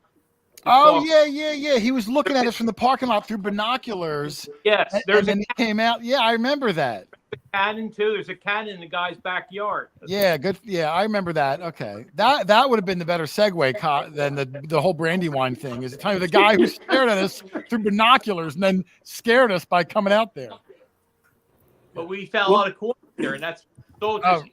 oh, yeah. He was looking at us from the parking lot through binoculars. Yes, he came out. Yeah, I remember that. Cannon too. There's a cannon in the guy's backyard. Yeah, good. Yeah, I remember that. Okay, that would have been the better segue than the whole Brandywine thing. Is telling you the guy who stared at us through binoculars and then scared us by coming out there. But we found a lot of coins there, and that's soldiers.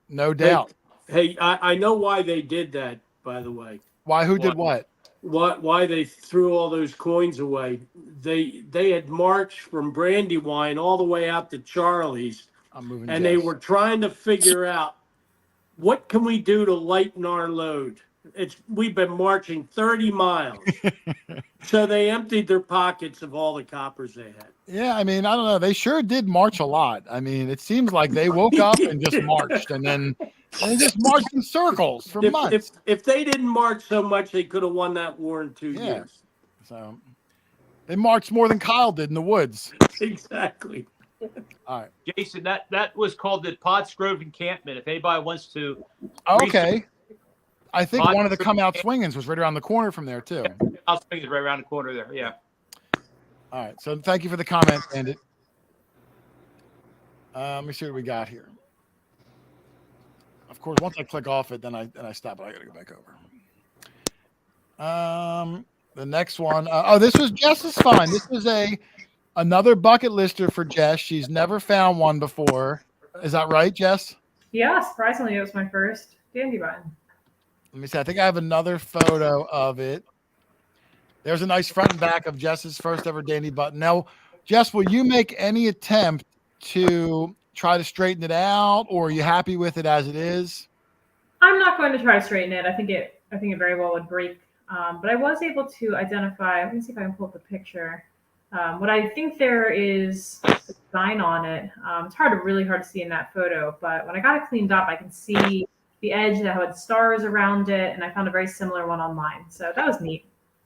No doubt. Hey, I know why they did that. By the way, why? Who did what? Why they threw all those coins away? They had marched from Brandywine all the way out to Charlie's, and they were trying to figure out what can we do to lighten our load. We've been marching 30 miles, so they emptied their pockets of all the coppers they had. Yeah, I mean, I don't know. They sure did march a lot. I mean, it seems like they woke up and just marched, and then they just marched in circles for months. If they didn't march so much, they could have won that war in 2 years. So they marched more than Kyle did in the woods. Exactly. All right, Jason, that was called the Pottsgrove encampment. If anybody wants to, okay. I think one of the come out swingings was right around the corner from there too. Out swinging is right around the corner there. Yeah. All right. So thank you for the comment, Bandit. Let me see what we got here. Of course, once I click off it, then I stop it. I got to go back over. The next one. This was Jess's find. This was another bucket lister for Jess. She's never found one before. Is that right, Jess? Yeah, surprisingly, it was my first dandy button. Let me see. I think I have another photo of it. There's a nice front and back of Jess's first ever dandy button. Now, Jess, will you make any attempt to try to straighten it out, or are you happy with it as it is? I'm not going to try to straighten it. I think it very well would break. But I was able to identify. Let me see if I can pull up the picture. What I think there is design on it. It's really hard to see in that photo, but when I got it cleaned up, I can see the edge that had stars around it, and I found a very similar one online. So that was neat.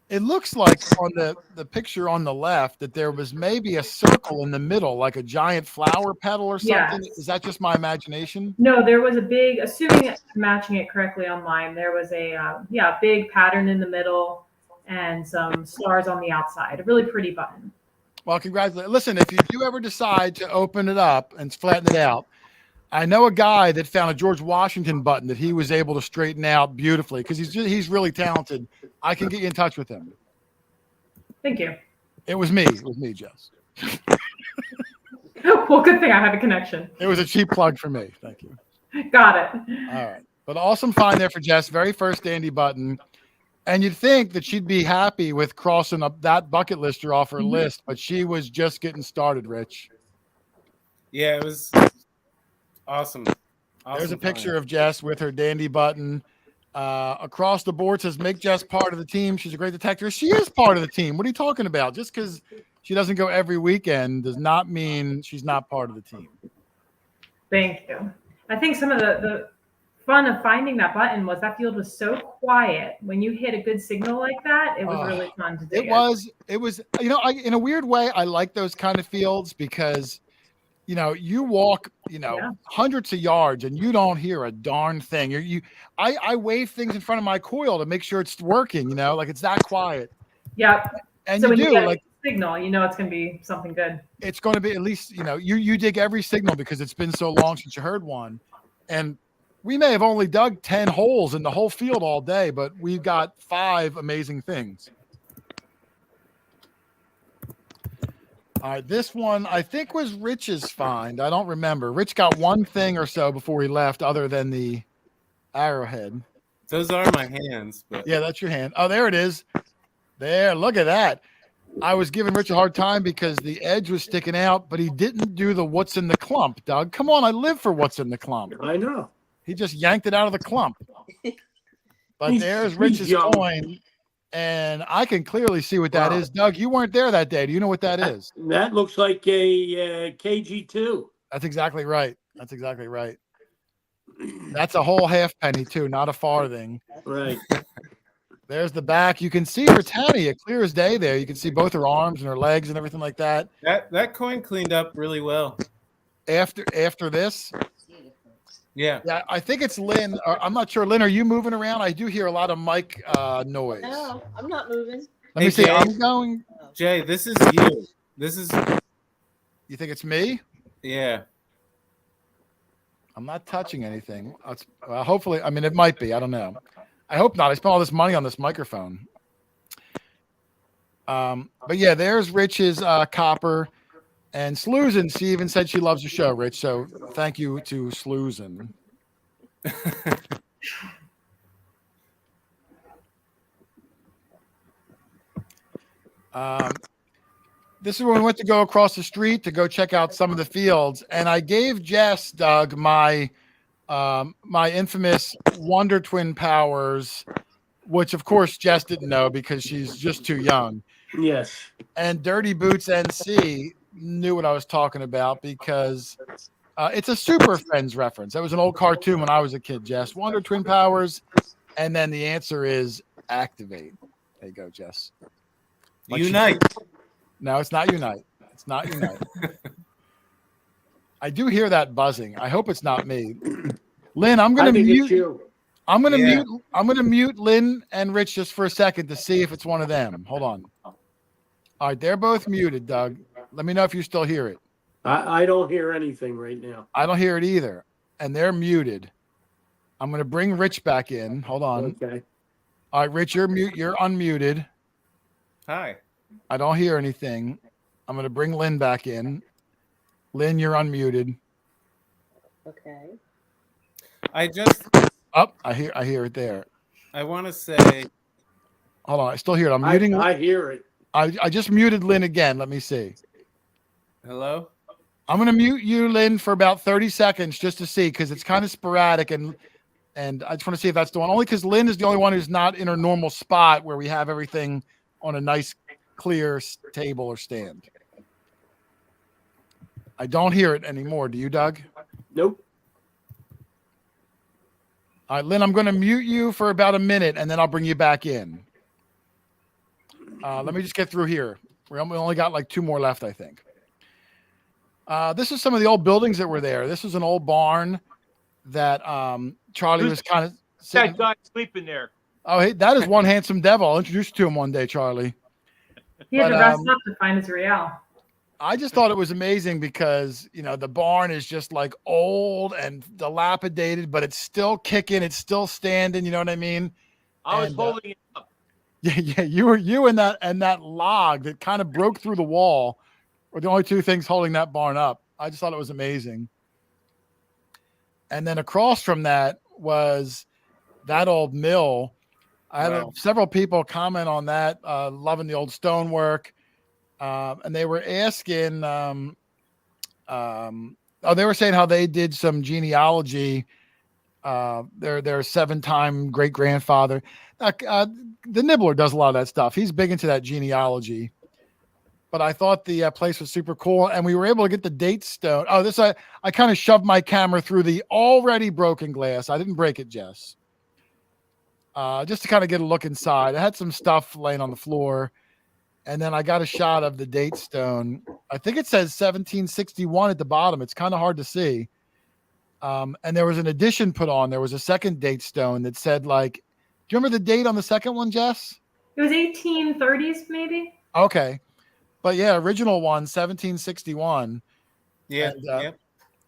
It looks like on the picture on the left that there was maybe a circle in the middle, like a giant flower petal or something. Yes. Is that just my imagination? No, there was a big, assuming matching it correctly online, there was a big pattern in the middle and some stars on the outside. A really pretty button. Well, congratulations. Listen, if you do ever decide to open it up and flatten it out, I know a guy that found a George Washington button that he was able to straighten out beautifully because he's really talented. I can get you in touch with him. Thank you. It was me. It was me, Jess. Well, good thing I have a connection. It was a cheap plug for me. Thank you. Got it. All right. But awesome find there for Jess. Very first dandy button. And you'd think that she'd be happy with crossing up that bucket lister off her list, but she was just getting started, Rich. Yeah, it was awesome. There's a picture of Jess with her dandy button. Across the board says, make Jess part of the team. She's a great detective. She is part of the team. What are you talking about? Just because she doesn't go every weekend does not mean she's not part of the team. Thank you. I think some of the fun of finding that button was that field was so quiet. When you hit a good signal like that, it was really fun to do. It was, in a weird way, I like those kind of fields because, you walk, hundreds of yards and you don't hear a darn thing. I wave things in front of my coil to make sure it's working, like it's that quiet. Yep. And so you when do you get like a signal, it's going to be something good. It's going to be at least, you dig every signal because it's been so long since you heard one. And we may have only dug 10 holes in the whole field all day, but we've got 5 amazing things. All right, this one I think was Rich's find. I don't remember. Rich got one thing or so before he left other than the arrowhead. Those are my hands. But... Yeah, that's your hand. Oh, there it is. There, look at that. I was giving Rich a hard time because the edge was sticking out, but he didn't do the what's in the clump, Doug. Come on, I live for what's in the clump. I know. He just yanked it out of the clump. But there's Rich's coin, and I can clearly see what that is. Doug, you weren't there that day. Do you know what that is? That looks like a KG2. That's exactly right. That's exactly right. That's a whole halfpenny, too, not a farthing. Right. There's the back. You can see Britannia clear as day there. You can see both her arms and her legs and everything like that. That coin cleaned up really well. After this? Yeah. Yeah, I think it's Lynn. I'm not sure. Lynn, are you moving around? I do hear a lot of mic noise. No, I'm not moving. Let me see. Jay, I'm going. Jay, this is you. This is. You think it's me? Yeah. I'm not touching anything. Well, hopefully, I mean, it might be. I don't know. I hope not. I spent all this money on this microphone. But yeah, there's Rich's copper. And Sluzen, she even said she loves the show, Rich. So thank you to Sluzen. This is when we went to go across the street to go check out some of the fields. And I gave Jess, Doug, my infamous Wonder Twin Powers, which, of course, Jess didn't know because she's just too young. Yes. And Dirty Boots NC knew what I was talking about because it's a Super Friends reference. That was an old cartoon when I was a kid, Jess. Wonder Twin Powers. And then the answer is activate. There you go, Jess. Unite. No, it's not unite. It's not unite. I do hear that buzzing. I hope it's not me. Lynn, I'm gonna mute you. I'm gonna mute Lynn and Rich just for a second to see if it's one of them. Hold on. All right, they're both muted, Doug. Let me know if you still hear it. I don't hear anything right now. I don't hear it either. And they're muted. I'm gonna bring Rich back in. Hold on. Okay. All right, Rich, you're unmuted. Hi. I don't hear anything. I'm gonna bring Lynn back in. Lynn, you're unmuted. Okay. I just. Oh, I hear it there. I want to say. Hold on, I still hear it. I'm muting. I hear it. I just muted Lynn again. Let me see. Hello? I'm going to mute you, Lynn, for about 30 seconds just to see because it's kind of sporadic. And I just want to see if that's the one. Only because Lynn is the only one who's not in her normal spot where we have everything on a nice, clear table or stand. I don't hear it anymore. Do you, Doug? Nope. All right, Lynn, I'm going to mute you for about a minute, and then I'll bring you back in. Let me just get through here. We only got like 2 more left, I think. This is some of the old buildings that were there. This is an old barn that Charlie was kind of sitting. That guy sleeping there. Oh, hey, that is one handsome devil. I'll introduce you to him one day, Charlie. He had to rest up to find his real. I just thought it was amazing because, the barn is just like old and dilapidated, but it's still kicking. It's still standing. You know what I mean? I was holding it up. Yeah. You and that log that kind of broke through the wall were the only 2 things holding that barn up. I just thought it was amazing. And then across from that was that old mill. I had several people comment on that, loving the old stonework. And they were asking, they were saying how they did some genealogy. Their 7-time great grandfather. The Nibbler does a lot of that stuff. He's big into that genealogy. But I thought the place was super cool, and we were able to get the date stone. Oh, this I kind of shoved my camera through the already broken glass. I didn't break it, Jess. Just to kind of get a look inside. I had some stuff laying on the floor. And then I got a shot of the date stone. I think it says 1761 at the bottom. It's kind of hard to see. And there was an addition put on. There was a second date stone that said, do you remember the date on the second one, Jess? It was 1830s, maybe. Okay. But yeah, original one, 1761. Yeah.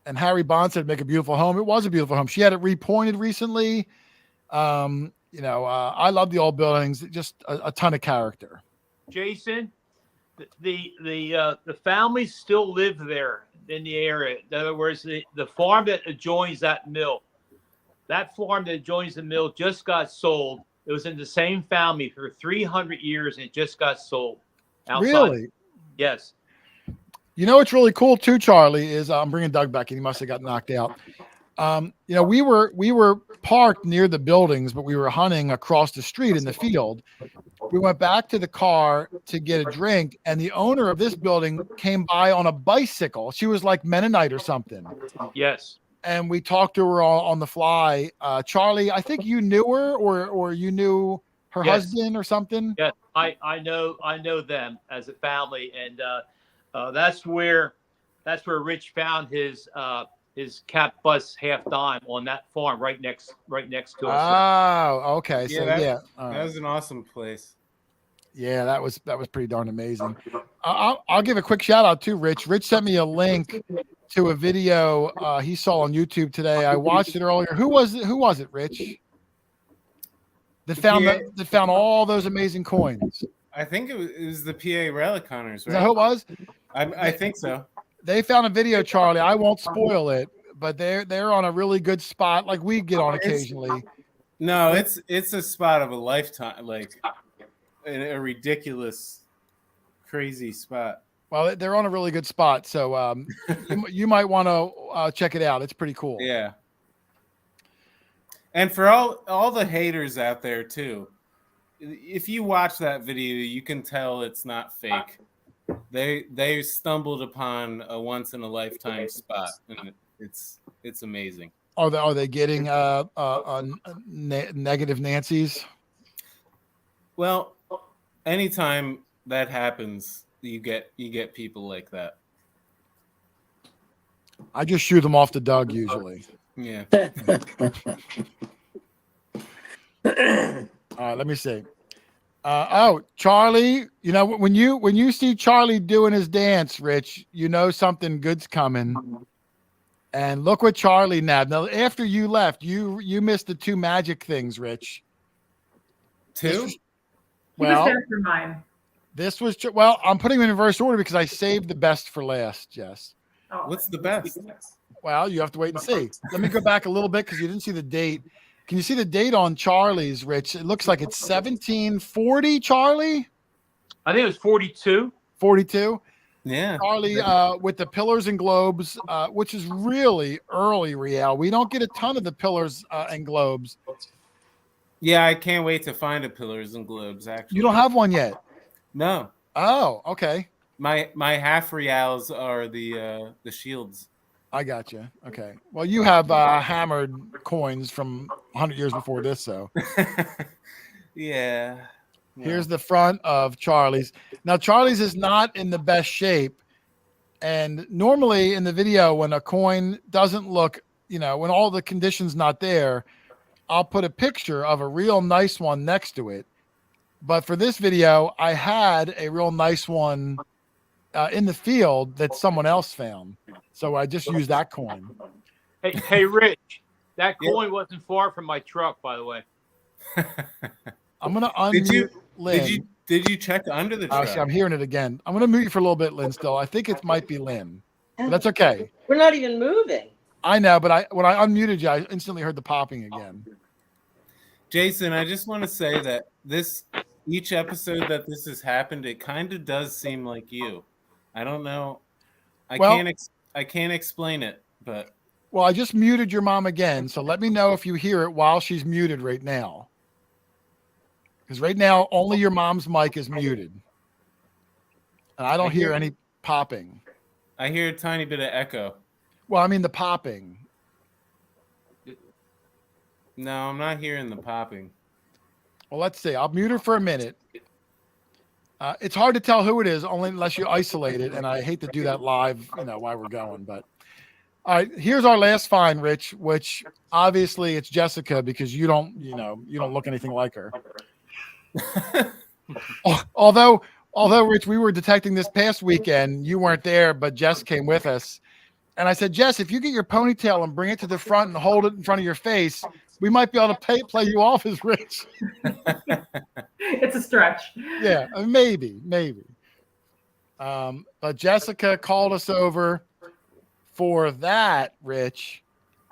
And Harry Bond said, make a beautiful home. It was a beautiful home. She had it repointed recently. I love the old buildings. Just a ton of character. Jason, the families still live there in the area. In other words, the farm that adjoins that mill, that farm that adjoins the mill just got sold. It was in the same family for 300 years, and it just got sold. Outside. Really? Yes. You know what's really cool too, Charlie, is I'm bringing Doug back in. He must have got knocked out. We were parked near the buildings, but we were hunting across the street in the field. We went back to the car to get a drink, and the owner of this building came by on a bicycle. She was like Mennonite or something. Yes. And we talked to her on the fly. Charlie, I think you knew her, or you knew her husband or something. Yeah, I know them as a family, and that's where Rich found his cat bus half dime on that farm right next to us. Oh, okay. So that was an awesome place. Yeah, that was pretty darn amazing. I'll give a quick shout out to Rich. Rich sent me a link to a video he saw on YouTube today. I watched it earlier. Who was it, Rich? That found all those amazing coins. I think it was the PA Relic Hunters, right? Is that who it was? I think so. They found a video, Charlie. I won't spoil it, but they're on a really good spot, like we get on occasionally. No, it's a spot of a lifetime, like a ridiculous, crazy spot. Well, they're on a really good spot, so you might want to check it out. It's pretty cool. Yeah. And for all the haters out there too, if you watch that video, you can tell it's not fake. They stumbled upon a once in a lifetime spot, and it's amazing. Are they getting negative Nancy's? Well, anytime that happens, you get people like that. I just shoot them off to Doug usually. Yeah. All right, let me see. Charlie, when you see Charlie doing his dance, Rich, you know something good's coming. And look what Charlie nabbed. Now, after you left, you missed the 2 magic things, Rich. 2? He was there for mine. This was I'm putting them in reverse order because I saved the best for last, Jess. Oh. What's the best? Well, you have to wait and see. Let me go back a little bit because you didn't see the date. Can you see the date on Charlie's, Rich? It looks like it's 1740, Charlie. I think it was 42. 42. Yeah. Charlie, with the pillars and globes, which is really early, Riel. We don't get a ton of the pillars and globes. Yeah, I can't wait to find a pillars and globes, actually. You don't have one yet? No. Oh, okay. My half reals are the shields. I got you. Okay. Well, you have hammered coins from 100 years before this, so. Yeah. Here's the front of Charlie's. Now, Charlie's is not in the best shape. And normally in the video, when a coin doesn't look, when all the conditions not there, I'll put a picture of a real nice one next to it. But for this video, I had a real nice one in the field that someone else found. So I just used that coin. Hey, Rich, that coin wasn't far from my truck, by the way. I'm gonna unmute Lynn. Did you check under the truck? See, I'm hearing it again. I'm gonna mute you for a little bit, Lynn. Still, I think it might be Lynn, but that's okay. We're not even moving. I know, but when I unmuted you, I instantly heard the popping again. Jason, I just want to say that each episode that this has happened, it kind of does seem like you. I don't know. I can't explain it, but. Well, I just muted your mom again, so let me know if you hear it while she's muted right now. Because right now, only your mom's mic is muted. And I don't hear any popping. I hear a tiny bit of echo. Well, I mean the popping. No, I'm not hearing the popping. Well, let's see. I'll mute her for a minute. It's hard to tell who it is, only unless you isolate it. And I hate to do that live, while we're going. But all right, here's our last find, Rich, which obviously it's Jessica because you don't look anything like her. although Rich, we were detecting this past weekend, you weren't there, but Jess came with us, and I said, Jess, if you get your ponytail and bring it to the front and hold it in front of your face, we might be able to play you off as Rich. It's a stretch. Yeah, maybe. But Jessica called us over for that, Rich,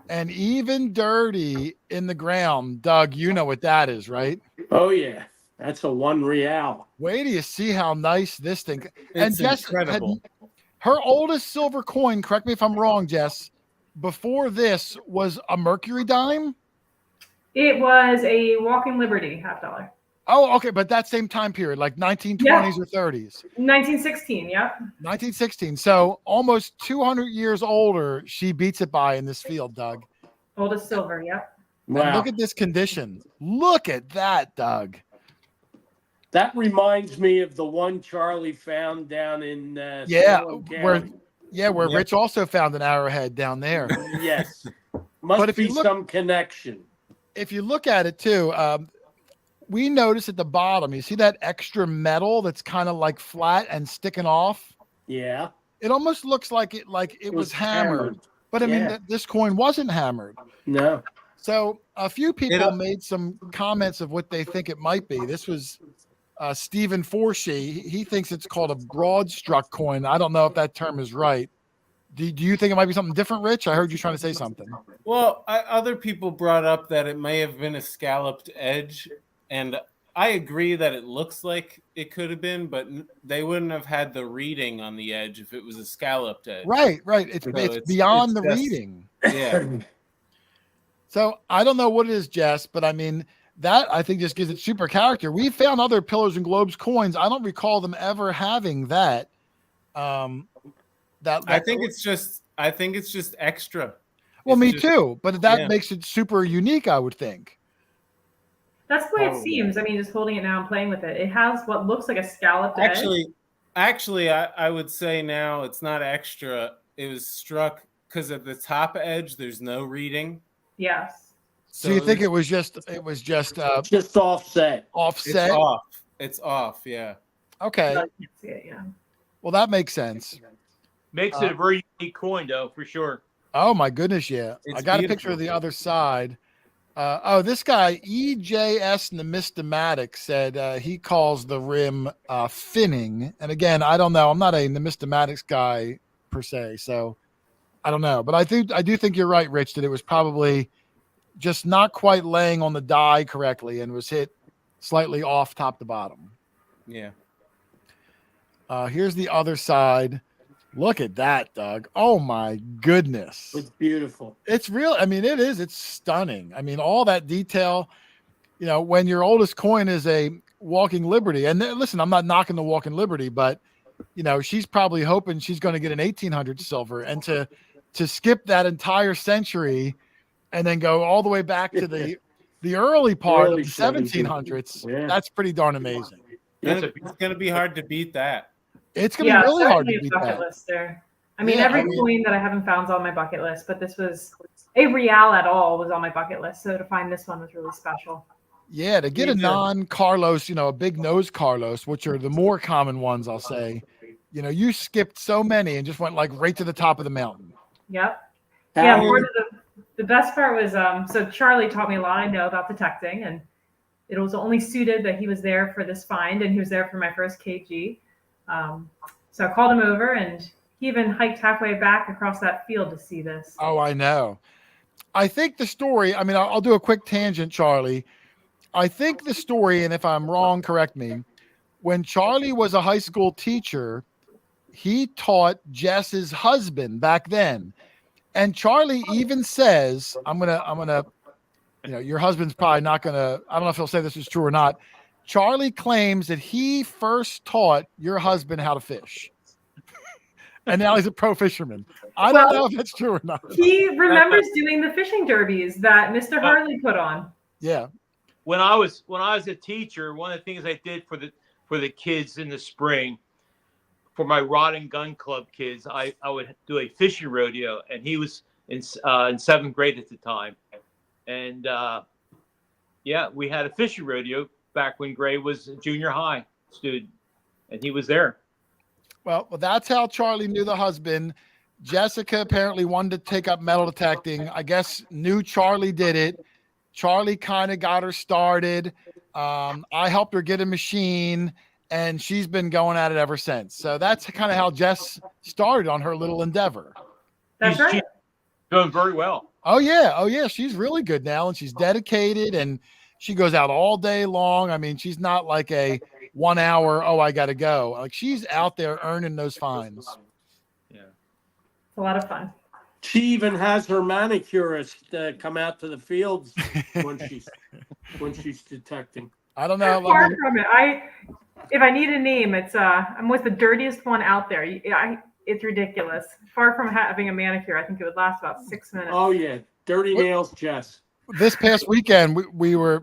and even dirty in the ground. Doug, you know what that is, right? Oh yeah. That's a 1 real. Wait till you see how nice this thing. And Jess incredible. Her oldest silver coin, correct me if I'm wrong, Jess, before this was a Mercury dime? It was a Walking Liberty $50. Oh, okay, but that same time period, like 1920s or 30s. 1916, yep. 1916. So almost 200 years older, she beats it by in this field, Doug. Oldest silver, yep. Wow. And look at this condition. Look at that, Doug. That reminds me of the one Charlie found down in where Rich also found an arrowhead down there. Yes, must be some connection. If you look at it too, we notice at the bottom. You see that extra metal that's kind of like flat and sticking off. Yeah, it almost looks like it was hammered. But I mean, this coin wasn't hammered. No. So a few people made some comments of what they think it might be. This was. Stephen Forshee, he thinks it's called a broad struck coin. I don't know if that term is right. Do you think it might be something different, Rich? I heard you trying to say something. Well, other people brought up that it may have been a scalloped edge, and I agree that it looks like it could have been, but they wouldn't have had the reading on the edge if it was a scalloped edge. Right. It's beyond the reading. Yeah. So I don't know what it is, Jess, but I mean, that I think just gives it super character. We found other Pillars and Globes coins. I don't recall them ever having that. I think it's just extra. Well, me too. But that makes it super unique, I would think. That's the way it seems. I mean, just holding it now and playing with it. It has what looks like a scalloped edge. Actually, I would say now it's not extra. It was struck because at the top edge there's no reading. Yes. So you think it was just offset? Offset. It's off. Yeah. Okay. I can't see it, yeah. Well, that makes sense. Makes it a very unique coin, though, for sure. Oh my goodness, yeah. I got a picture of the other side. This guy EJS Numismatic said he calls the rim finning, and again, I don't know. I'm not a numismatics guy per se, so I don't know. But I do think you're right, Rich, that it was probably just not quite laying on the die correctly and was hit slightly off top to bottom. Yeah. Here's the other side. Look at that, Doug. Oh my goodness. It's beautiful. It's real. I mean, it is. It's stunning. I mean, all that detail, when your oldest coin is a Walking Liberty, and listen, I'm not knocking the Walking Liberty, but she's probably hoping she's going to get an 1800 silver, and to skip that entire century and then go all the way back to the early part Early of the 1700s. Yeah. That's pretty darn amazing. It's gonna be hard to beat that. It's going to be really hard to definitely beat a bucket that. list there. I mean, Yeah, every coin that I haven't found is on my bucket list, but this was a real at all was on my bucket list. So to find this one was really special. Yeah, to get a non-Carlos, a big nose Carlos, which are the more common ones, I'll say. You skipped so many and just went like right to the top of the mountain. Yep. Yeah, the best part was so Charlie taught me a lot I know about detecting, and it was only suited that he was there for this find, and he was there for my first KG. So I called him over, and he even hiked halfway back across that field to see this. Oh, I know. I think the story, I mean, I'll do a quick tangent, Charlie. I think the story, and if I'm wrong, correct me, when Charlie was a high school teacher, he taught Jess's husband back then. And Charlie even says, I'm gonna, your husband's probably not gonna, I don't know if he'll say this is true or not. Charlie claims that he first taught your husband how to fish. And now he's a pro fisherman. I don't know if that's true or not. He remembers doing the fishing derbies that Mr. Harley put on. Yeah. When I was a teacher, one of the things I did for the kids in the spring, for my rod and gun club kids, I would do a fishing rodeo, and he was in 7th grade at the time, and we had a fishing rodeo back when Gray was a junior high student, and he was there. Well, that's how Charlie knew the husband. Jessica apparently wanted to take up metal detecting. I guess knew Charlie did it. Charlie kind of got her started. I helped her get a machine, and she's been going at it ever since. So that's kind of how Jess started on her little endeavor. That's right. She's doing very well. Oh yeah. She's really good now, and she's dedicated, and she goes out all day long. I mean, she's not like a 1 hour, I got to go. Like, she's out there earning those fines. Yeah. It's a lot of fun. She even has her manicurist come out to the fields when she's detecting. I don't know. Far from it. If I need a name, it's I'm with the dirtiest one out there. It's ridiculous. Far from having a manicure, I think it would last about 6 minutes. Oh yeah, dirty nails, Jess. This past weekend,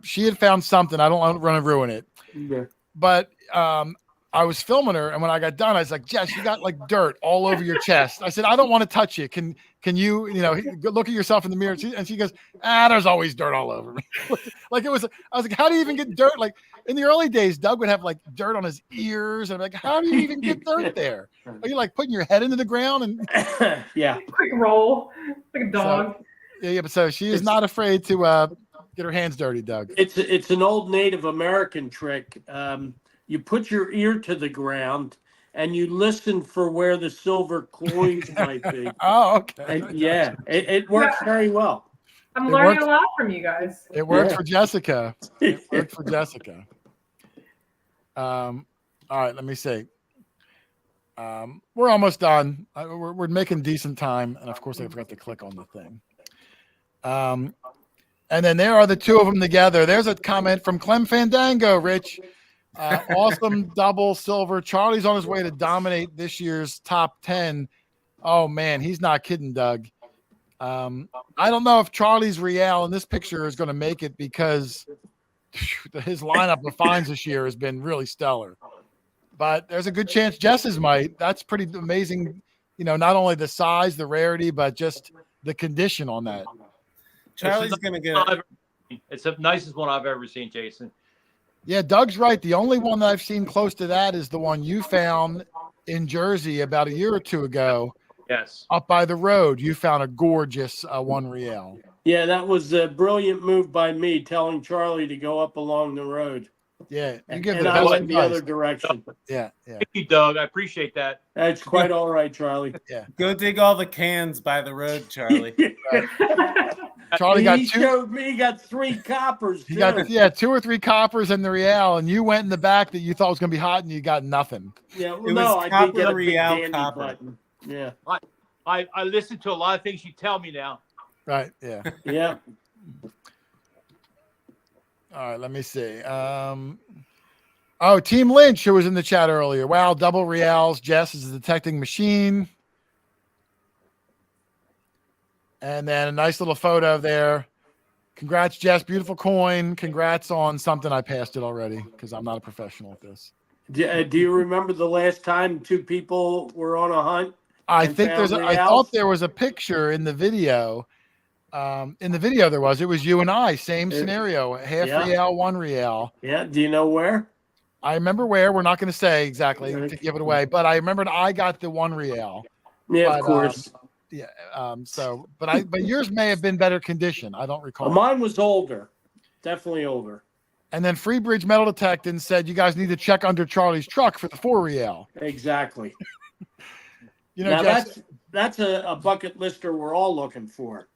she had found something. I don't want to ruin it. Yeah. But I was filming her, and when I got done, I was like, Jess, you got like dirt all over your chest. I said, I don't want to touch you. Can you, look at yourself in the mirror? And she goes, there's always dirt all over me. I was like, how do you even get dirt? Like in the early days, Doug would have like dirt on his ears. And I'm like, how do you even get dirt there? Are you like putting your head into the ground? And yeah. Quick roll, like a dog. So she is not afraid to get her hands dirty, Doug. It's an old Native American trick. You put your ear to the ground and you listen for where the silver coins might be. Oh, okay. And it works very well. I'm learning a lot from you guys. It worked for Jessica. It worked for Jessica. All right, let me see. We're almost done. We're making decent time, and of course, I forgot to click on the thing. And then there are the two of them together. There's a comment from Clem Fandango, Rich. Awesome double silver. Charlie's on his way to dominate this year's top 10. Oh, man, he's not kidding, Doug. I don't know if Charlie's Real in this picture is going to make it because his lineup of finds this year has been really stellar. But there's a good chance Jess's might. That's pretty amazing, not only the size, the rarity, but just the condition on that. Charlie's going to get it. It's the nicest one I've ever seen, Jason. Yeah, Doug's right. The only one that I've seen close to that is the one you found in Jersey about a year or two ago. Yes. Up by the road, you found a gorgeous 1 real. Yeah, that was a brilliant move by me, telling Charlie to go up along the road. Yeah, you give and the I best went the advice. other direction. Yeah. Thank you, Doug. I appreciate that. That's quite all right, Charlie. Yeah. Go dig all the cans by the road, Charlie. Charlie got he showed me he got 3 coppers. He got 2 or 3 coppers in the real, and you went in the back that you thought was going to be hot, and you got nothing. Yeah, well, It no, was I did get a copper big real dandy copper. button. Yeah. I listen to a lot of things you tell me now. Right. Yeah. Yeah. All right. Let me see. Oh, Team Lynch, who was in the chat earlier. Wow, double reals. Jess is a detecting machine. And then a nice little photo there. Congrats, Jess. Beautiful coin. Congrats on something. I passed it already because I'm not a professional at this. Do you remember the last time two people were on a hunt? I and think found I reals? thought there was a picture in the video. In the video there was. It was you and I. Same scenario. Half Yeah. real, 1 real. Yeah. Do you know where? I remember where. We're not going to say exactly to give it away, but I remembered I got the 1 real. Yeah, But, of course. Yeah. But yours may have been better condition. I don't recall. Mine was older, definitely older. And then Freebridge Metal Detecting said you guys need to check under Charlie's truck for the 4 real. Exactly. You know, now Jess, that's a bucket lister we're all looking for.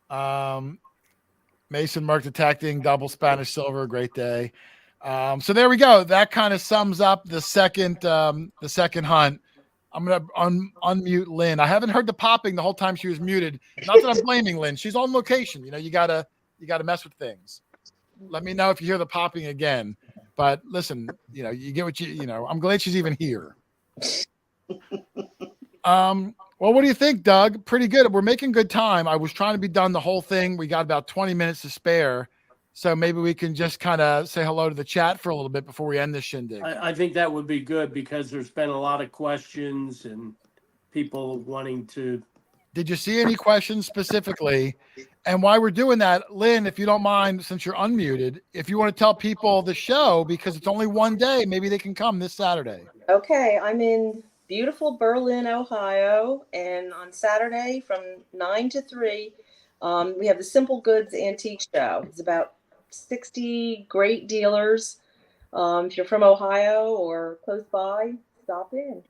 Mason Merck Detecting, double Spanish silver, great day. So there we go. That kind of sums up the second hunt. I'm gonna unmute Lynn. I haven't heard the popping the whole time she was muted. Not that I'm blaming Lynn. She's on location. You know, you gotta mess with things. Let me know if you hear the popping again. But listen, you know, you get what you know. I'm glad she's even here. Well, what do you think, Doug? Pretty good. We're making good time. I was trying to be done the whole thing. We got about 20 minutes to spare. So maybe we can just kind of say hello to the chat for a little bit before we end this shindig. I think that would be good because there's been a lot of questions and people wanting to. Did you see any questions specifically? And while we're doing that, Lynn, if you don't mind, since you're unmuted, if you want to tell people the show, because it's only one day, maybe they can come this Saturday. Okay, I'm in beautiful Berlin, Ohio, and on Saturday from 9 to 3, we have the Simple Goods Antique Show. It's about 60 great dealers. If you're from Ohio or close by, stop in.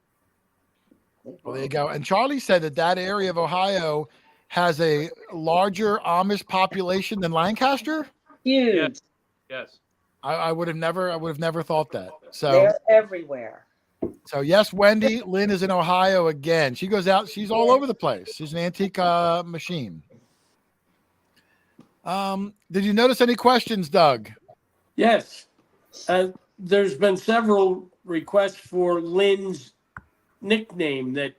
Well, there you go. And Charlie said that area of Ohio has a larger Amish population than Lancaster. Huge. Yes. I would have never thought that. So they're everywhere. So yes, Wendy, Lynn is in Ohio again. She goes out. She's all over the place. She's an antique machine. Did you notice any questions, Doug? Yes. There's been several requests for Lynn's nickname that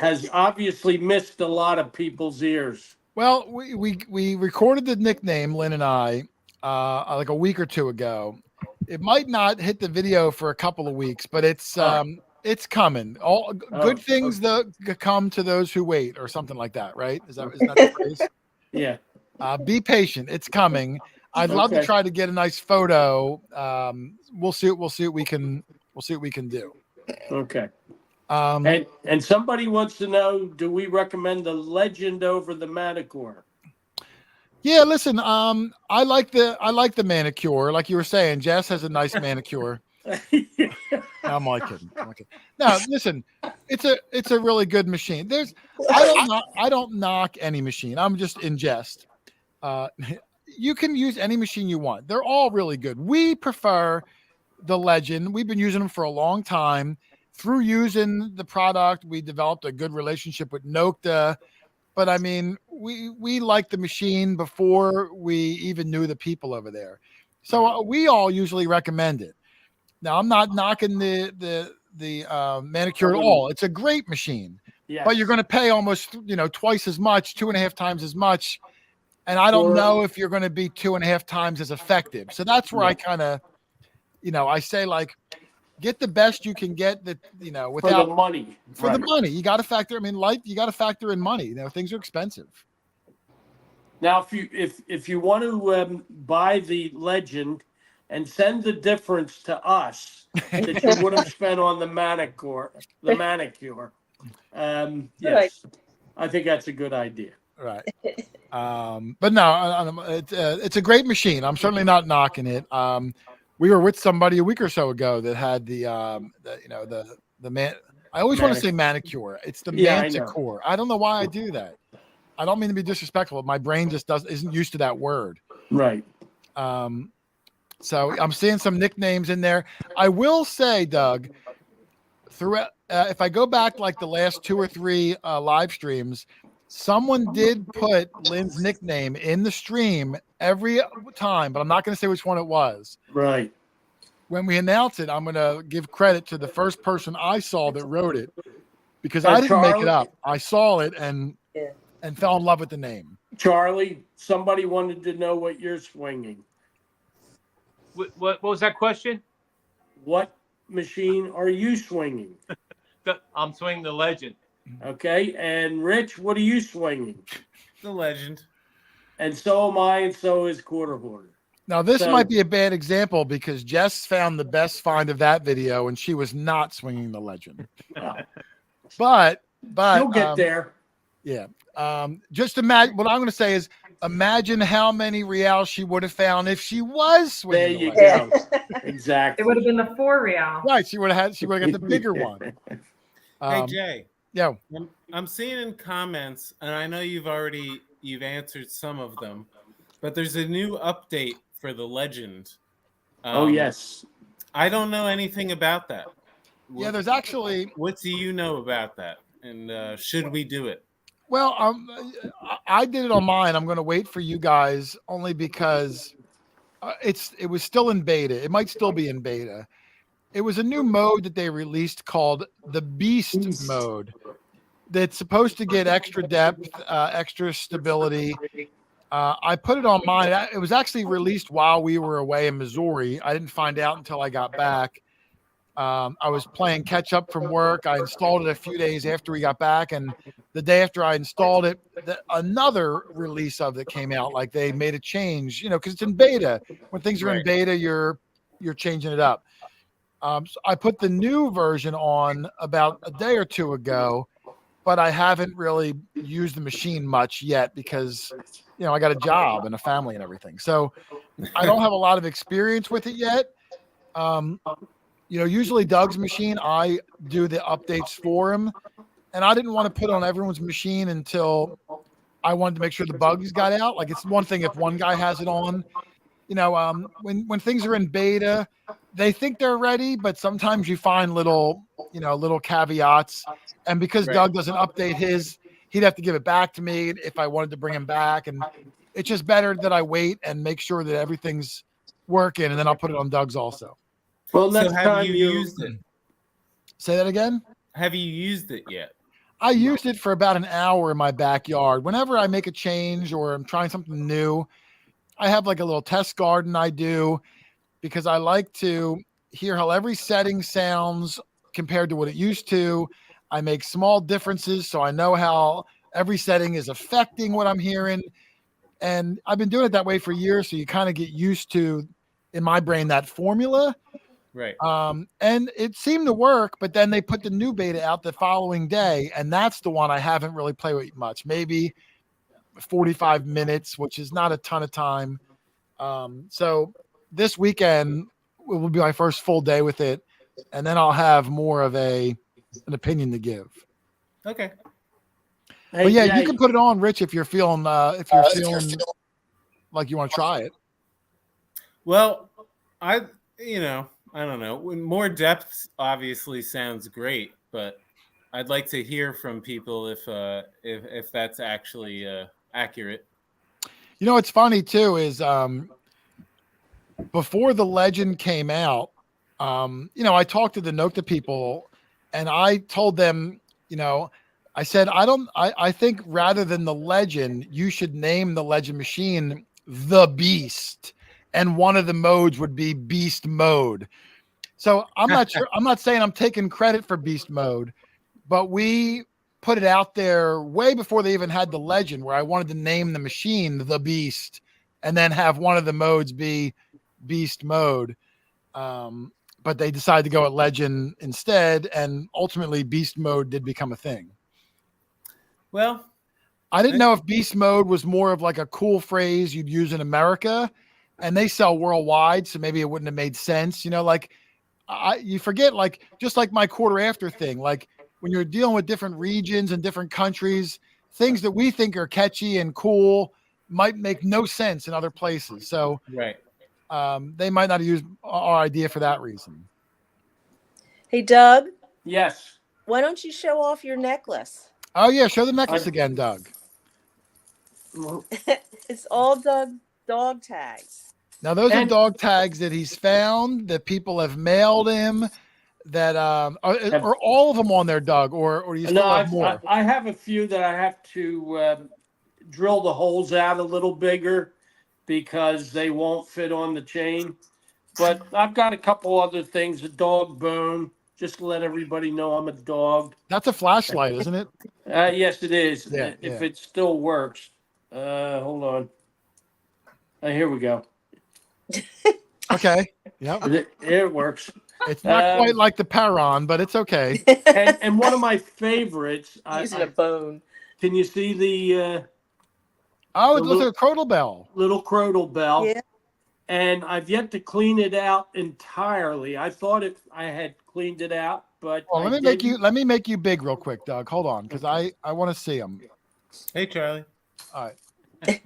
has obviously missed a lot of people's ears. Well, we recorded the nickname, Lynn and I, like a week or two ago. It might not hit the video for a couple of weeks, but it's coming. All good things that come to those who wait, or something like that, right? Isn't that the phrase? Yeah. Be patient. It's coming. I'd love to try to get a nice photo. We'll see what we can do. Okay. And somebody wants to know, do we recommend the Legend over the Manicure? Yeah, listen, I like the manicure, like you were saying. Jess has a nice manicure. I'm like kidding. No, listen, it's a really good machine. I don't knock any machine. I'm just in jest. You can use any machine you want. They're all really good. We prefer the Legend. We've been using them for a long time. Through using the product, we developed a good relationship with Nokta. But I mean, we liked the machine before we even knew the people over there. So we all usually recommend it. Now, I'm not knocking the manicure at all. It's a great machine. Yes. But you're going to pay almost, twice as much, 2.5 times as much. And I don't know if you're going to be 2.5 times as effective. So that's where I kind of, I say, like, get the best you can get without for the money. The money. You got to factor. I mean, you got to factor in money. Things are expensive. Now, if you want to buy the Legend and send the difference to us that you would have spent on the manicure, yes, I think that's a good idea. Right. But no, it's a great machine. I'm certainly not knocking it. We were with somebody a week or so ago that had the man. I always want to say manicure. It's the manticore. I don't know why I do that. I don't mean to be disrespectful. My brain just isn't used to that word. Right. So I'm seeing some nicknames in there. I will say, Doug, throughout, if I go back like the last 2 or 3 live streams, someone did put Lynn's nickname in the stream every time, but I'm not going to say which one it was. Right. when we announce it, I'm going to give credit to the first person I saw that wrote it, because Uh, I didn't make it Charlie? up. I saw it and fell in love with the name. Charlie, somebody wanted to know what you're swinging. What was that question? What machine are you swinging? I'm swinging the Legend. Okay. And Rich, what are you swinging? The Legend. And so am I, and so is Quarter Hoarder. Now, this So- might be a bad example because Jess found the best find of that video and she was not swinging the Legend. But You'll get there. Yeah. Just imagine what I'm going to say is imagine how many reals she would have found if she was swinging. There you Legend. go. Exactly. It would have been the 4 real. Right. She would have got the bigger one. Hey Jay. Yeah. I'm seeing in comments, and I know you've answered some of them, but there's a new update for the Legend. Oh yes. I don't know anything about that. Yeah, there's actually. What do you know about that? And should we do it? Well, I did it on mine. I'm going to wait for you guys only because it was still in beta. It might still be in beta. It was a new mode that they released called the Beast mode. That's supposed to get extra depth, extra stability. I put it on mine. It was actually released while we were away in Missouri. I didn't find out until I got back. I was playing catch up from work. I installed it a few days after we got back, and the day after I installed it, another release of it came out. Like they made a change, because it's in beta. When things are in beta, you're changing it up. So I put the new version on about a day or two ago, but I haven't really used the machine much yet because, I got a job and a family and everything. So I don't have a lot of experience with it yet. Usually Doug's machine, I do the updates for him, and I didn't want to put on everyone's machine until I wanted to make sure the bugs got out. Like it's one thing if one guy has it on, when things are in beta, they think they're ready, but sometimes you find little caveats. And because Doug doesn't update his, he'd have to give it back to me if I wanted to bring him back. And it's just better that I wait and make sure that everything's working, and then I'll put it on Doug's also. Well, next so have time you used it? Say that again? Have you used it yet? I used it for about an hour in my backyard. Whenever I make a change or I'm trying something new, I have like a little test garden I do because I like to hear how every setting sounds compared to what it used to. I make small differences so I know how every setting is affecting what I'm hearing. And I've been doing it that way for years, so you kind of get used to, in my brain, that formula. Right. And it seemed to work, but then they put the new beta out the following day, and that's the one I haven't really played with much. Maybe 45 minutes, which is not a ton of time. So this weekend will be my first full day with it, and then I'll have more of an opinion to give. Okay. Hey, But yeah, Jay, you can put it on, Rich, if you're feeling feeling like you want to try it. Well, I don't know. More depth obviously sounds great, but I'd like to hear from people if that's actually accurate. What's funny too is before the Legend came out, I talked to the Nokta people, and I told them, I said, I think rather than the Legend, you should name the Legend machine the Beast, and one of the modes would be Beast mode. So I'm not sure. I'm not saying I'm taking credit for Beast mode, but we put it out there way before they even had the Legend, where I wanted to name the machine the Beast and then have one of the modes be Beast mode. But they decided to go at Legend instead, and ultimately Beast mode did become a thing. Well, I didn't know if Beast mode was more of like a cool phrase you'd use in America, and they sell worldwide, so maybe it wouldn't have made sense. You forget, like, just like my quarter after thing, like when you're dealing with different regions and different countries, things that we think are catchy and cool might make no sense in other places. So right. They might not have used our idea for that reason. Hey, Doug, yes. why don't you show off your necklace? Oh yeah, show the necklace again, Doug. It's all dog tags. Now those are And- dog tags that he's found, that people have mailed him. That are all of them on there, Doug, or do you still have more? I have a few that I have to drill the holes out a little bigger because they won't fit on the chain. But I've got a couple other things, a dog bone, just to let everybody know I'm a dog. That's a flashlight, isn't it? Yes, it is. Yeah, If yeah. it still works. Hold on. Here we go. Okay. Yep. It works. It's not quite like the Paron, but it's okay. And one of my favorites. Using a bone. Can you see the? Oh, it looks like a Crotal bell. Little Crotal bell. Yeah. And I've yet to clean it out entirely. I thought I had cleaned it out, but Well, let me make you big real quick, Doug. Hold on, because I want to see them. Hey, Charlie. All right.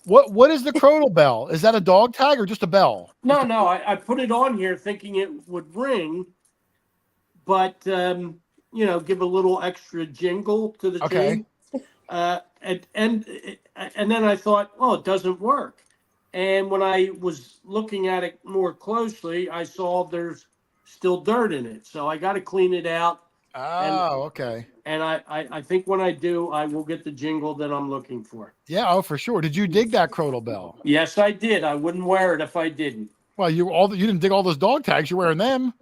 What is the Crotal bell? Is that a dog tag or just a bell? No, I put it on here thinking it would ring, but give a little extra jingle to the chain. And then I thought, oh, it doesn't work. And when I was looking at it more closely, I saw there's still dirt in it. So I got to clean it out. Oh, okay. And I think when I do, I will get the jingle that I'm looking for. Yeah, oh, for sure. Did you dig that Crotal bell? Yes, I did. I wouldn't wear it if I didn't. Well, you didn't dig all those dog tags. You're wearing them.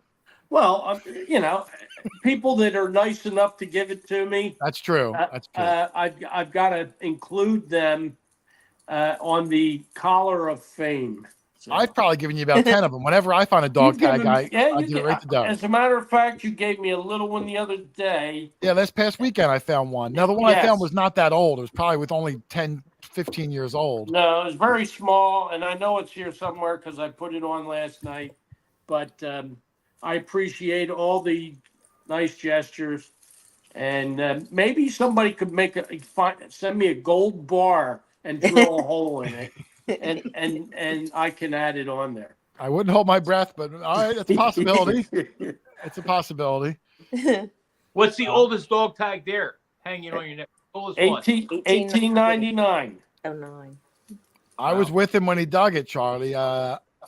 Well, people that are nice enough to give it to me. That's true. That's true. I've got to include them on the collar of fame. So. I've probably given you about 10 of them. Whenever I find a dog tag, I give it right to Doug. As a matter of fact, you gave me a little one the other day. Yeah, this past weekend I found one. Now, the one I found was not that old. It was probably with only 10, 15 years old. No, it was very small, and I know it's here somewhere because I put it on last night. But I appreciate all the nice gestures. And maybe somebody could send me a gold bar and drill a hole in it. And I can add it on there. I wouldn't hold my breath, but all right, it's a possibility. It's a possibility. What's the oldest dog tag there hanging on your neck? Oldest one? 1899. 09. I was with him when he dug it, Charlie.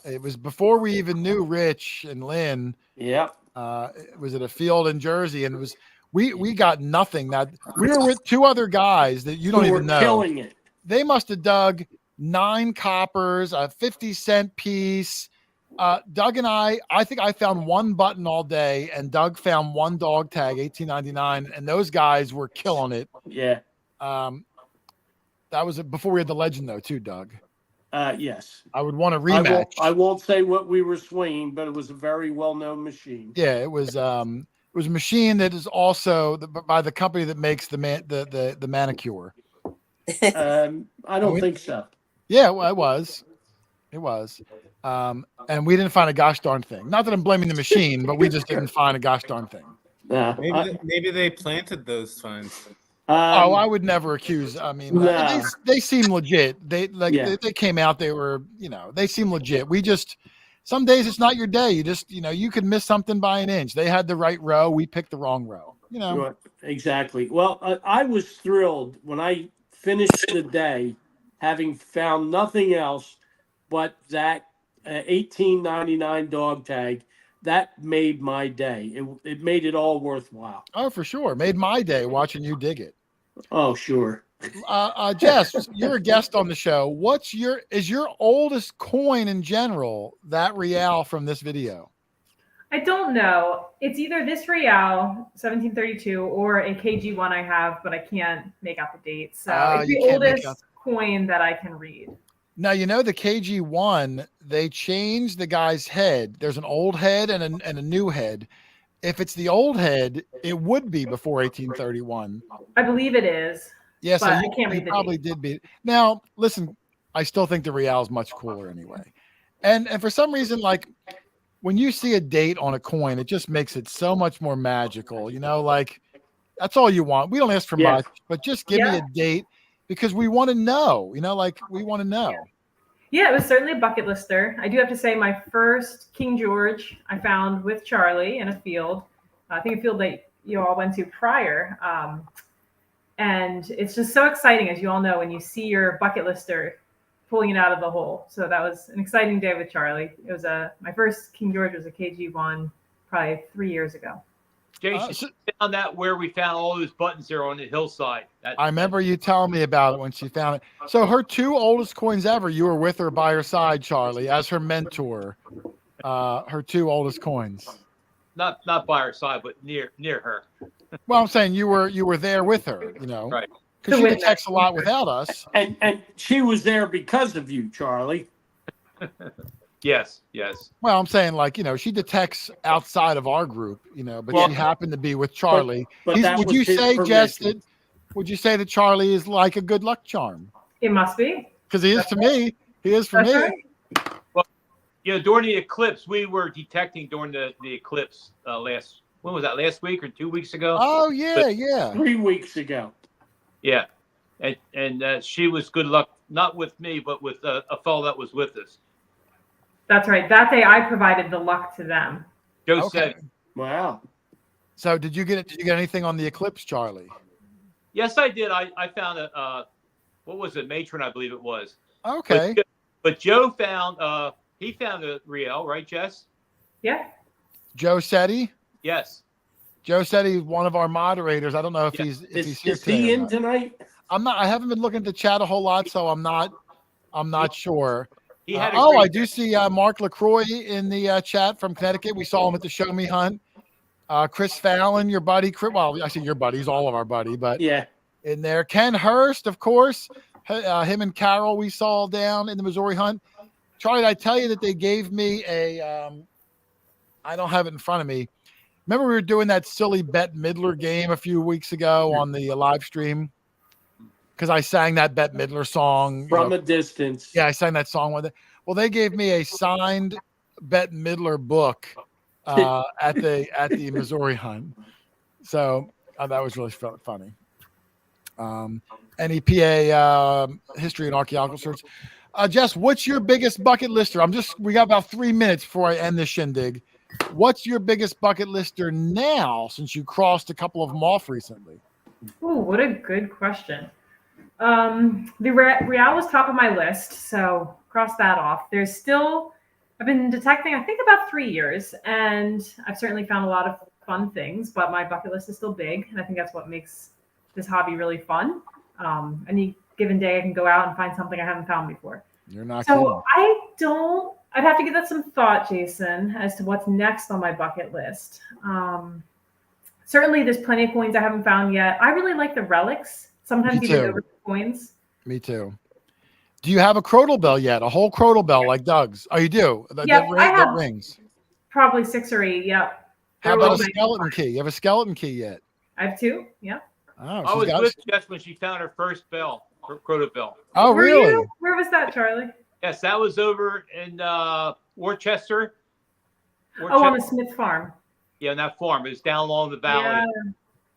It was before we even knew Rich and Lynn. Yep. It was at a field in Jersey, and it was we got nothing. Now we were with two other guys that you don't even know. Killing it. They must have dug 9 coppers, a 50-cent piece. Doug and I think I found one button all day, and Doug found one dog tag, 1899, and those guys were killing it. Yeah. That was before we had the legend, though, too, Doug. Yes. I would want a rematch. I won't say what we were swinging, but it was a very well-known machine. Yeah, it was a machine that is also by the company that makes the manicure. I don't think so. Yeah, well, it was. And we didn't find a gosh darn thing. Not that I'm blaming the machine, but we just didn't find a gosh darn thing. Maybe they planted those finds. I would never accuse. I mean, they seem legit. They came out. They were, they seem legit. We just some days it's not your day. You just, you could miss something by an inch. They had the right row. We picked the wrong row. Exactly. Well, I was thrilled when I finished the day, having found nothing else but that 1899 dog tag. That made my day. It made it all worthwhile. Oh, for sure. Made my day watching you dig it. Oh, sure. Jess, you're a guest on the show. Is your oldest coin in general that real from this video? I don't know. It's either this real 1732 or a KG1 I have, but I can't make out the date. So it's the oldest coin that I can read. Now, the KG1, they changed the guy's head. There's an old head and a new head. If it's the old head, it would be before 1831. I believe it is. Yes, I can't read the probably date. did be. Now, listen, I still think the real is much cooler anyway. And for some reason, like when you see a date on a coin, it just makes it so much more magical. Like that's all you want. We don't ask for much, but just give me a date. Because we want to know, we want to know. Yeah, it was certainly a bucket lister. I do have to say my first King George I found with Charlie in a field. I think a field that you all went to prior. And it's just so exciting, as you all know, when you see your bucket lister pulling it out of the hole. So that was an exciting day with Charlie. It was my first King George was a KG1 probably 3 years ago. Jason, So- she found that where we found all those buttons there on the hillside. I remember you telling me about it when she found it. So her two oldest coins ever, you were with her by her side, Charlie, as her mentor. Her two oldest coins. Not by her side, but near her. Well, I'm saying you were there with her, Right. because To she witness. detects a lot without us. And she was there because of you, Charlie. Yes. Well, I'm saying she detects outside of our group, but Well- she happened to be with Charlie. But that Would was you his say, Jess, permission. would you say that Charlie is like a good luck charm? It must be. Because he is to me. He is for That's me. right. During the eclipse, we were detecting during the eclipse when was that? Last week or 2 weeks ago? Oh yeah. 3 weeks ago. Yeah. And she was good luck, not with me, but with a fellow that was with us. That's right. That day I provided the luck to them. Joe Okay. said, Wow. So did you get anything on the eclipse, Charlie? yes, I did. I found what was it? Matron, I believe it was. Okay. But Joe found, he found a Riel, right, Jess? Yeah. Joe Setti. Yes. Joe said he's one of our moderators. I don't know if Yeah. he's Is here today. he or in not. tonight? I'm not. I haven't been looking at the chat a whole lot, so I'm not sure. He had a I great do see Mark LaCroix in the chat from Connecticut. We saw him at the Show Me Hunt. Chris Fallon, your buddy. Well, I say your buddy. He's all of our buddy, but Yeah. in there. Ken Hurst, of course. Him and Carol we saw down in the Missouri Hunt. Charlie, did I tell you that they gave me a I don't have it in front of me. Remember we were doing that silly Bette Midler game a few weeks ago on the live stream? Because I sang that Bette Midler song. From a distance. Yeah, I sang that song with it. Well, they gave me a signed Bette Midler book at the Missouri Hunt. So that was really funny. NEPA history and archaeological search. Jess, what's your biggest bucket lister? We got about 3 minutes before I end this shindig. What's your biggest bucket lister now since you crossed a couple of them off recently? Ooh, what a good question. The Real was top of my list, so cross that off. I've been detecting, I think, about 3 years, and I've certainly found a lot of fun things, but my bucket list is still big, and I think that's what makes this hobby really fun. Any given day I can go out and find something I haven't found before. You're not So I'd have to give that some thought, Jason, as to what's next on my bucket list. Certainly there's plenty of coins I haven't found yet. I really like the relics. Sometimes Me even too. over the coins. Me too. Do you have a Crodal bell yet? A whole Crodal bell like Doug's? Oh, you do? That rings. Probably 6 or 8, yep. How They're about a little bit- skeleton key? You have a skeleton key yet? I have 2, yeah. Oh, I she's was got with Jess when she found her first bell, her Crota bell. Oh, Were really? you? Where was that, Charlie? Yes, that was over in Worcester. Oh, on the Smith farm. Yeah, on that farm. It was down along the valley. Yeah.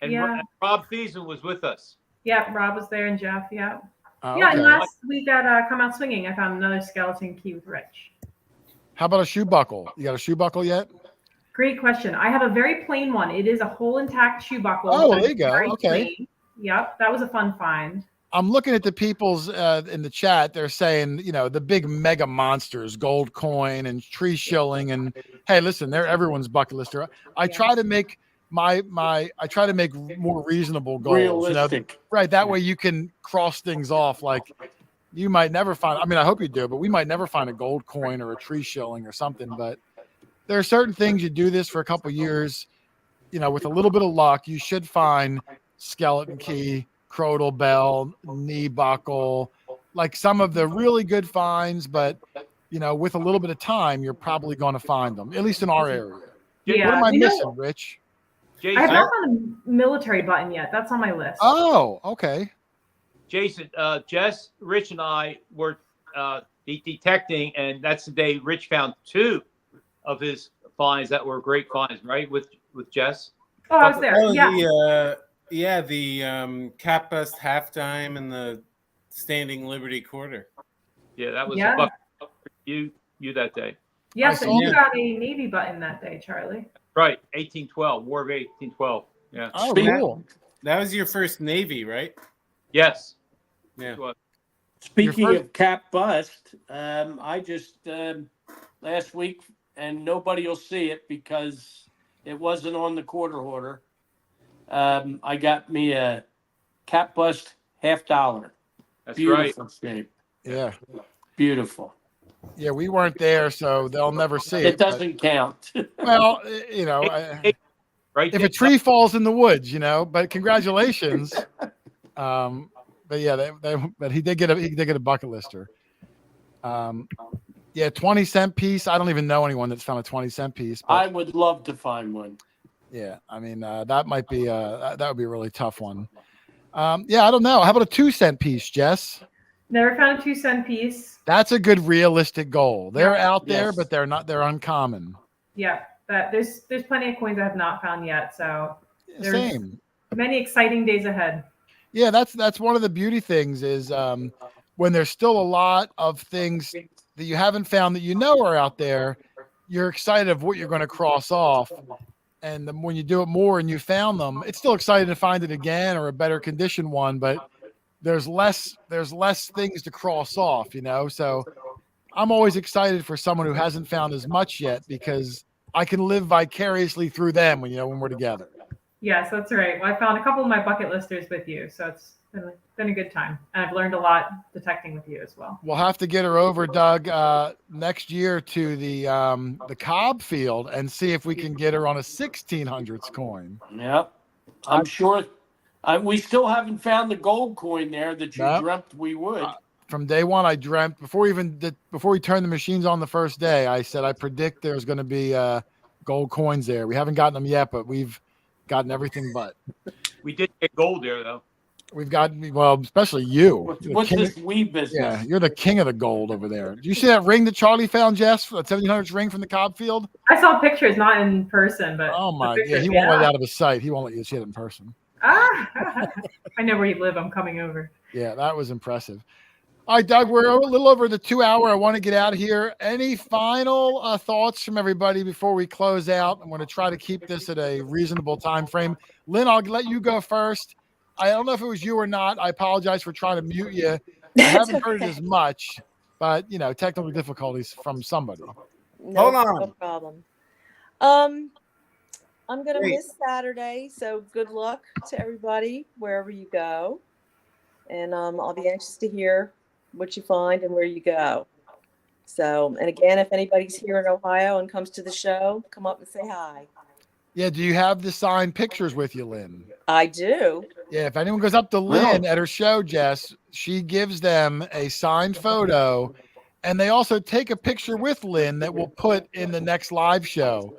And Yeah. Rob Thiessen was with us. Yeah, Rob was there and Jeff, yeah. Oh, Yeah, and okay. last week at Come Out Swinging, I found another skeleton key with Rich. How about a shoe buckle? You got a shoe buckle yet? Great question. I have a very plain one. It is a whole intact shoe buckle. Oh, there you go. Very Okay. plain. Yep, that was a fun find. I'm looking at the people's in the chat. They're saying, the big mega monsters, gold coin and tree shilling. And hey, listen, they're everyone's bucket lister. I try to make I try to make more reasonable goals. Realistic. Right. That way you can cross things off. Like you might never find, I hope you do, but we might never find a gold coin or a tree shilling or something. But there are certain things you do this for a couple of years, with a little bit of luck, you should find skeleton key, Crodal bell, knee buckle, like some of the really good finds, but with a little bit of time, you're probably going to find them, at least in our area. Yeah. What am I missing, Rich? Jason, I have not found a military button yet. That's on my list. Oh, okay. Jason, Jess, Rich, and I were detecting, and that's the day Rich found 2 of his finds that were great finds, right? With Jess. Oh, I was there. Yeah. The cap bust half dime and the standing Liberty quarter. Yeah, that was Yeah. a buck for you that day. Yes, I and saw you that. got a Navy button that day, Charlie. Right, 1812, War of 1812. Yeah. Oh, Speak- cool. That was your first Navy, right? Yes. Yeah. It was. Speaking first- of cap bust, I just last week, and nobody will see it because it wasn't on the quarter order. I got me a cap bust $50. That's Beautiful shape. Yeah. Beautiful. Yeah, we weren't there, so they'll never see It it. but- doesn't count. well, right. if a tree falls in the woods, but congratulations. But yeah, but he did get a bucket lister. Yeah, 20-cent piece. I don't even know anyone that's found a 20-cent piece. But I would love to find one. yeah, I mean that might be that would be a really tough one. Yeah, I don't know. How about a 2-cent piece, Jess? Never found a 2-cent piece. That's a good realistic goal. They're out there, Yes. but they're uncommon. Yeah, but there's plenty of coins I have not found yet. So there's Same. many exciting days ahead. Yeah, that's one of the beauty things is when there's still a lot of things that you haven't found that are out there, you're excited of what you're going to cross off. And then when you do it more and you found them, it's still exciting to find it again or a better condition one, but there's less things to cross off, So I'm always excited for someone who hasn't found as much yet because I can live vicariously through them when we're together. Yes, that's right. Well, I found a couple of my bucket listers with you, so it's been a good time, and I've learned a lot detecting with you as well. We'll have to get her over, Doug, next year to the Cobb field and see if we can get her on a 1600s coin. Yep. I'm sure. We still haven't found the gold coin there that you dreamt we would. From day one, I dreamt before we turned the machines on the first day. I said I predict there's going to be gold coins there. We haven't gotten them yet, but we've gotten everything but. We did get gold there, though. We've got, especially you. What's this wee business? Yeah, you're the king of the gold over there. Did you see that ring that Charlie found, Jess? That 1700s ring from the Cobb field? I saw pictures, not in person, but Oh my, pictures, he won't let it out of his sight. He won't let you see it in person. I know where you live. I'm coming over. Yeah, that was impressive. All right, Doug, we're a little over the 2 hour. I want to get out of here. Any final thoughts from everybody before we close out? I'm going to try to keep this at a reasonable time frame. Lynn, I'll let you go first. I don't know if it was you or not. I apologize for trying to mute you. I haven't heard it as much, but technical difficulties from somebody. Hold on. No problem. I'm gonna miss Saturday, so good luck to everybody wherever you go, and I'll be anxious to hear what you find and where you go. So, and again, if anybody's here in Ohio and comes to the show, come up and say hi. Yeah, do you have the signed pictures with you, Lynn? I do. Yeah, if anyone goes up to Lynn at her show, Jess, she gives them a signed photo, and they also take a picture with Lynn that we'll put in the next live show.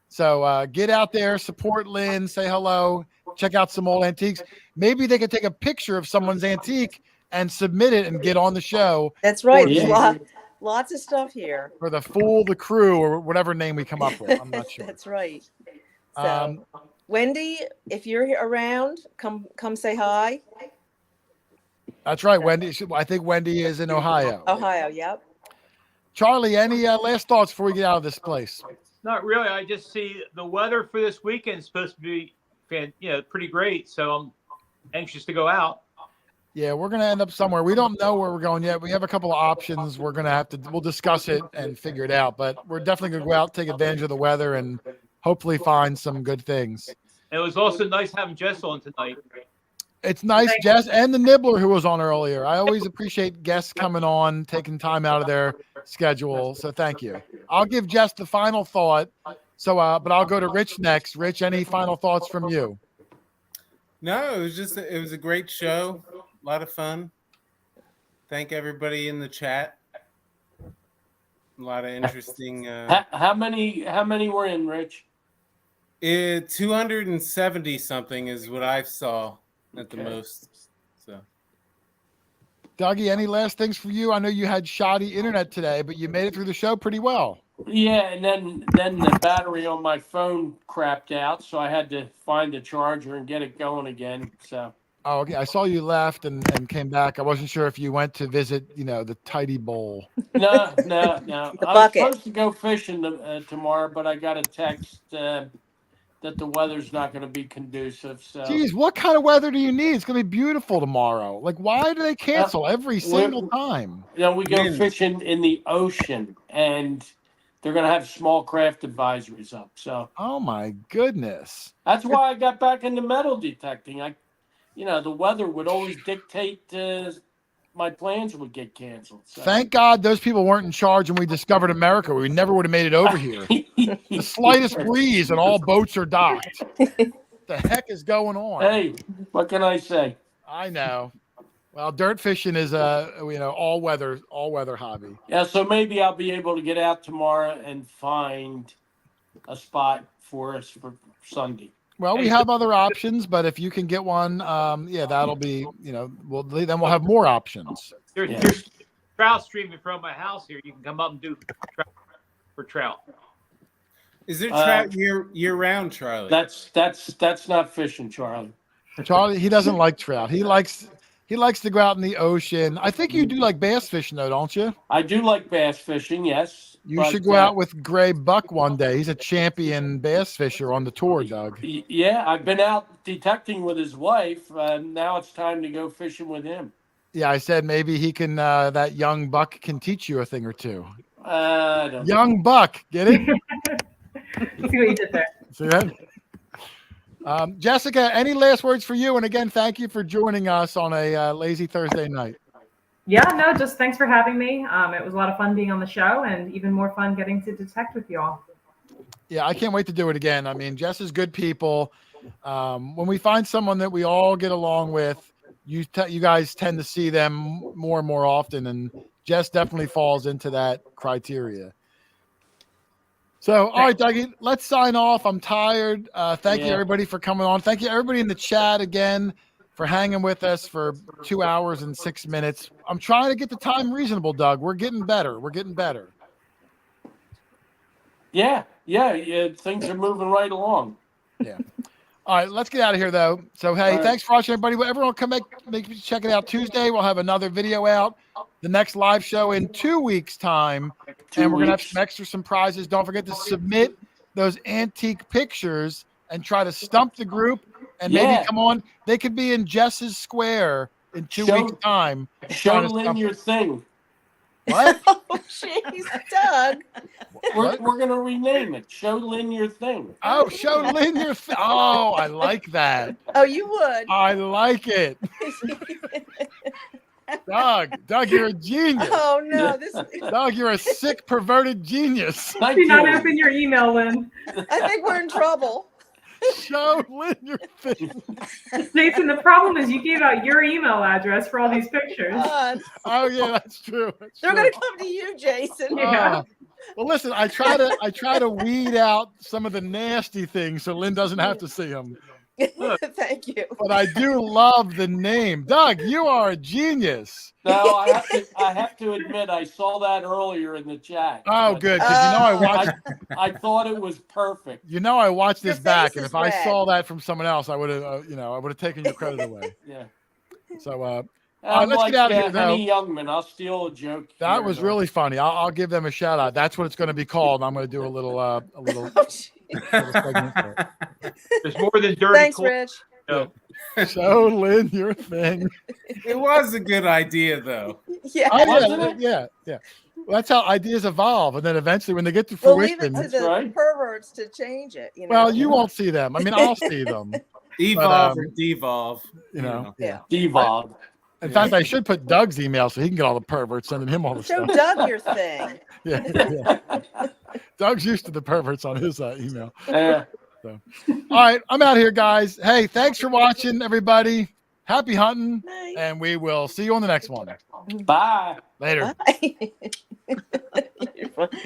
So get out there, support Lynn, say hello, check out some old antiques. Maybe they could take a picture of someone's antique and submit it and get on the show. That's right. Yeah. Lots of stuff here. For the Fool, the Crew, or whatever name we come up with. I'm not sure. That's right. So, Wendy, if you're around, come say hi. That's right, Wendy. I think Wendy is in Ohio. Ohio, yep. Charlie, any last thoughts before we get out of this place? Not really. I just see the weather for this weekend is supposed to be, pretty great. So I'm anxious to go out. Yeah, we're going to end up somewhere. We don't know where we're going yet. We have a couple of options. We'll discuss it and figure it out. But we're definitely going to go out, take advantage of the weather, and hopefully find some good things. And it was also nice having Jess on tonight. It's nice, Jess, and the Nibbler who was on earlier. I always appreciate guests coming on, taking time out of their schedule. So thank you. I'll give Jess the final thought. So, but I'll go to Rich next. Rich, any final thoughts from you? No, it was a great show. A lot of fun. Thank everybody in the chat. A lot of interesting. How many were in, Rich? 270 something is what I saw at the most. So, Dougie, any last things for you? I know you had shoddy internet today, but you made it through the show pretty well. Yeah, and then the battery on my phone crapped out, so I had to find a charger and get it going again. So. Oh, okay. I saw you left and came back. I wasn't sure if you went to visit, the tidy bowl. No. I was bucket. supposed to go fishing tomorrow, but I got a text that the weather's not going to be conducive. So, Geez, what kind of weather do you need? It's going to be beautiful tomorrow. Like, why do they cancel every single time? we go Wind. fishing in the ocean, and they're going to have small craft advisories up. So, Oh my goodness. that's why I got back into metal detecting. The weather would always dictate my plans would get canceled. So. Thank God those people weren't in charge when we discovered America. We never would have made it over here. The slightest breeze and all boats are docked. The heck is going on? Hey, what can I say? I know. Well, dirt fishing is a all weather hobby. Yeah, so maybe I'll be able to get out tomorrow and find a spot for us for Sunday. Well, we have other options, but if you can get one, that'll be, then we'll have more options. There's trout streaming from my house here. You can come up and do trout for trout. Is there trout year round, Charlie? That's not fishing, Charlie. Charlie, he doesn't like trout. He likes to go out in the ocean. I think you do like bass fishing, though, don't you? I do like bass fishing, yes. You should go out with Gray Buck one day. He's a champion bass fisher on the tour, Doug. Yeah, I've been out detecting with his wife. Now it's time to go fishing with him. Yeah, I said maybe he can. That young buck can teach you a thing or two. Young buck, get it? See what you did there. See that? Jessica, any last words for you? And again, thank you for joining us on a lazy Thursday night. Yeah, no, just thanks for having me. It was a lot of fun being on the show, and even more fun getting to detect with you all. Yeah, I can't wait to do it again. I mean, Jess is good people. When we find someone that we all get along with, you guys tend to see them more and more often, and Jess definitely falls into that criteria. So, all right, Dougie, let's sign off. I'm tired. Thank you, everybody, for coming on. Thank you, everybody in the chat again, for hanging with us for 2 hours and 6 minutes. I'm trying to get the time reasonable, Doug. We're getting better. Yeah, things are moving right along. Yeah. All right, let's get out of here, though. So, hey, thanks for watching, everybody. Everyone come make check it out Tuesday. We'll have another video out. The next live show in 2 weeks' time. And we're going to have some extra prizes. Don't forget to submit those antique pictures and try to stump the group. And maybe come on. They could be in Jess's Square in 2 weeks' time. Show Lynn your thing. What? Oh, jeez, Doug. We're going to rename it. Show Lynn your thing. Oh, show Lynn your thing. Oh, I like that. Oh, you would. I like it. Doug, you're a genius. Oh, no. Doug, you're a sick, perverted genius. Do not open your email, Lynn. I think we're in trouble. Show Lynn your thing. Jason, the problem is you gave out your email address for all these pictures. Oh yeah, that's true. They're going to come to you, Jason. Yeah. Well, listen, I try to weed out some of the nasty things so Lynn doesn't have to see them. Thank you. But I do love the name, Doug. You are a genius. No, I have to admit, I saw that earlier in the chat. Oh, good, because I watched. I thought it was perfect. I watched this back, and if red. I saw that from someone else, I would have, I would have taken your credit away. Yeah. So, let's get out of here, though. Henny Youngman, I'll steal a joke. That was really funny. I'll give them a shout out. That's what it's going to be called. I'm going to do a little. Segment for it. There's more than dirty. Thanks, Rich. No. Show Lynn your thing. It was a good idea, though. Yeah. Oh, yeah. Well, that's how ideas evolve, and then eventually, when they get to We'll leave fruition, it to the perverts to change it. well, you won't see them. I mean, I'll see them. Evolve or devolve. Yeah. Devolve. In fact, I should put Doug's email so he can get all the perverts sending him all the Show stuff. Doug your thing. Yeah. Doug's used to the perverts on his email. Yeah. So. All right, I'm out here, guys. Hey, thanks for watching, everybody. Happy hunting, and we will see you on the next one. Bye. Later. Bye. You're funny.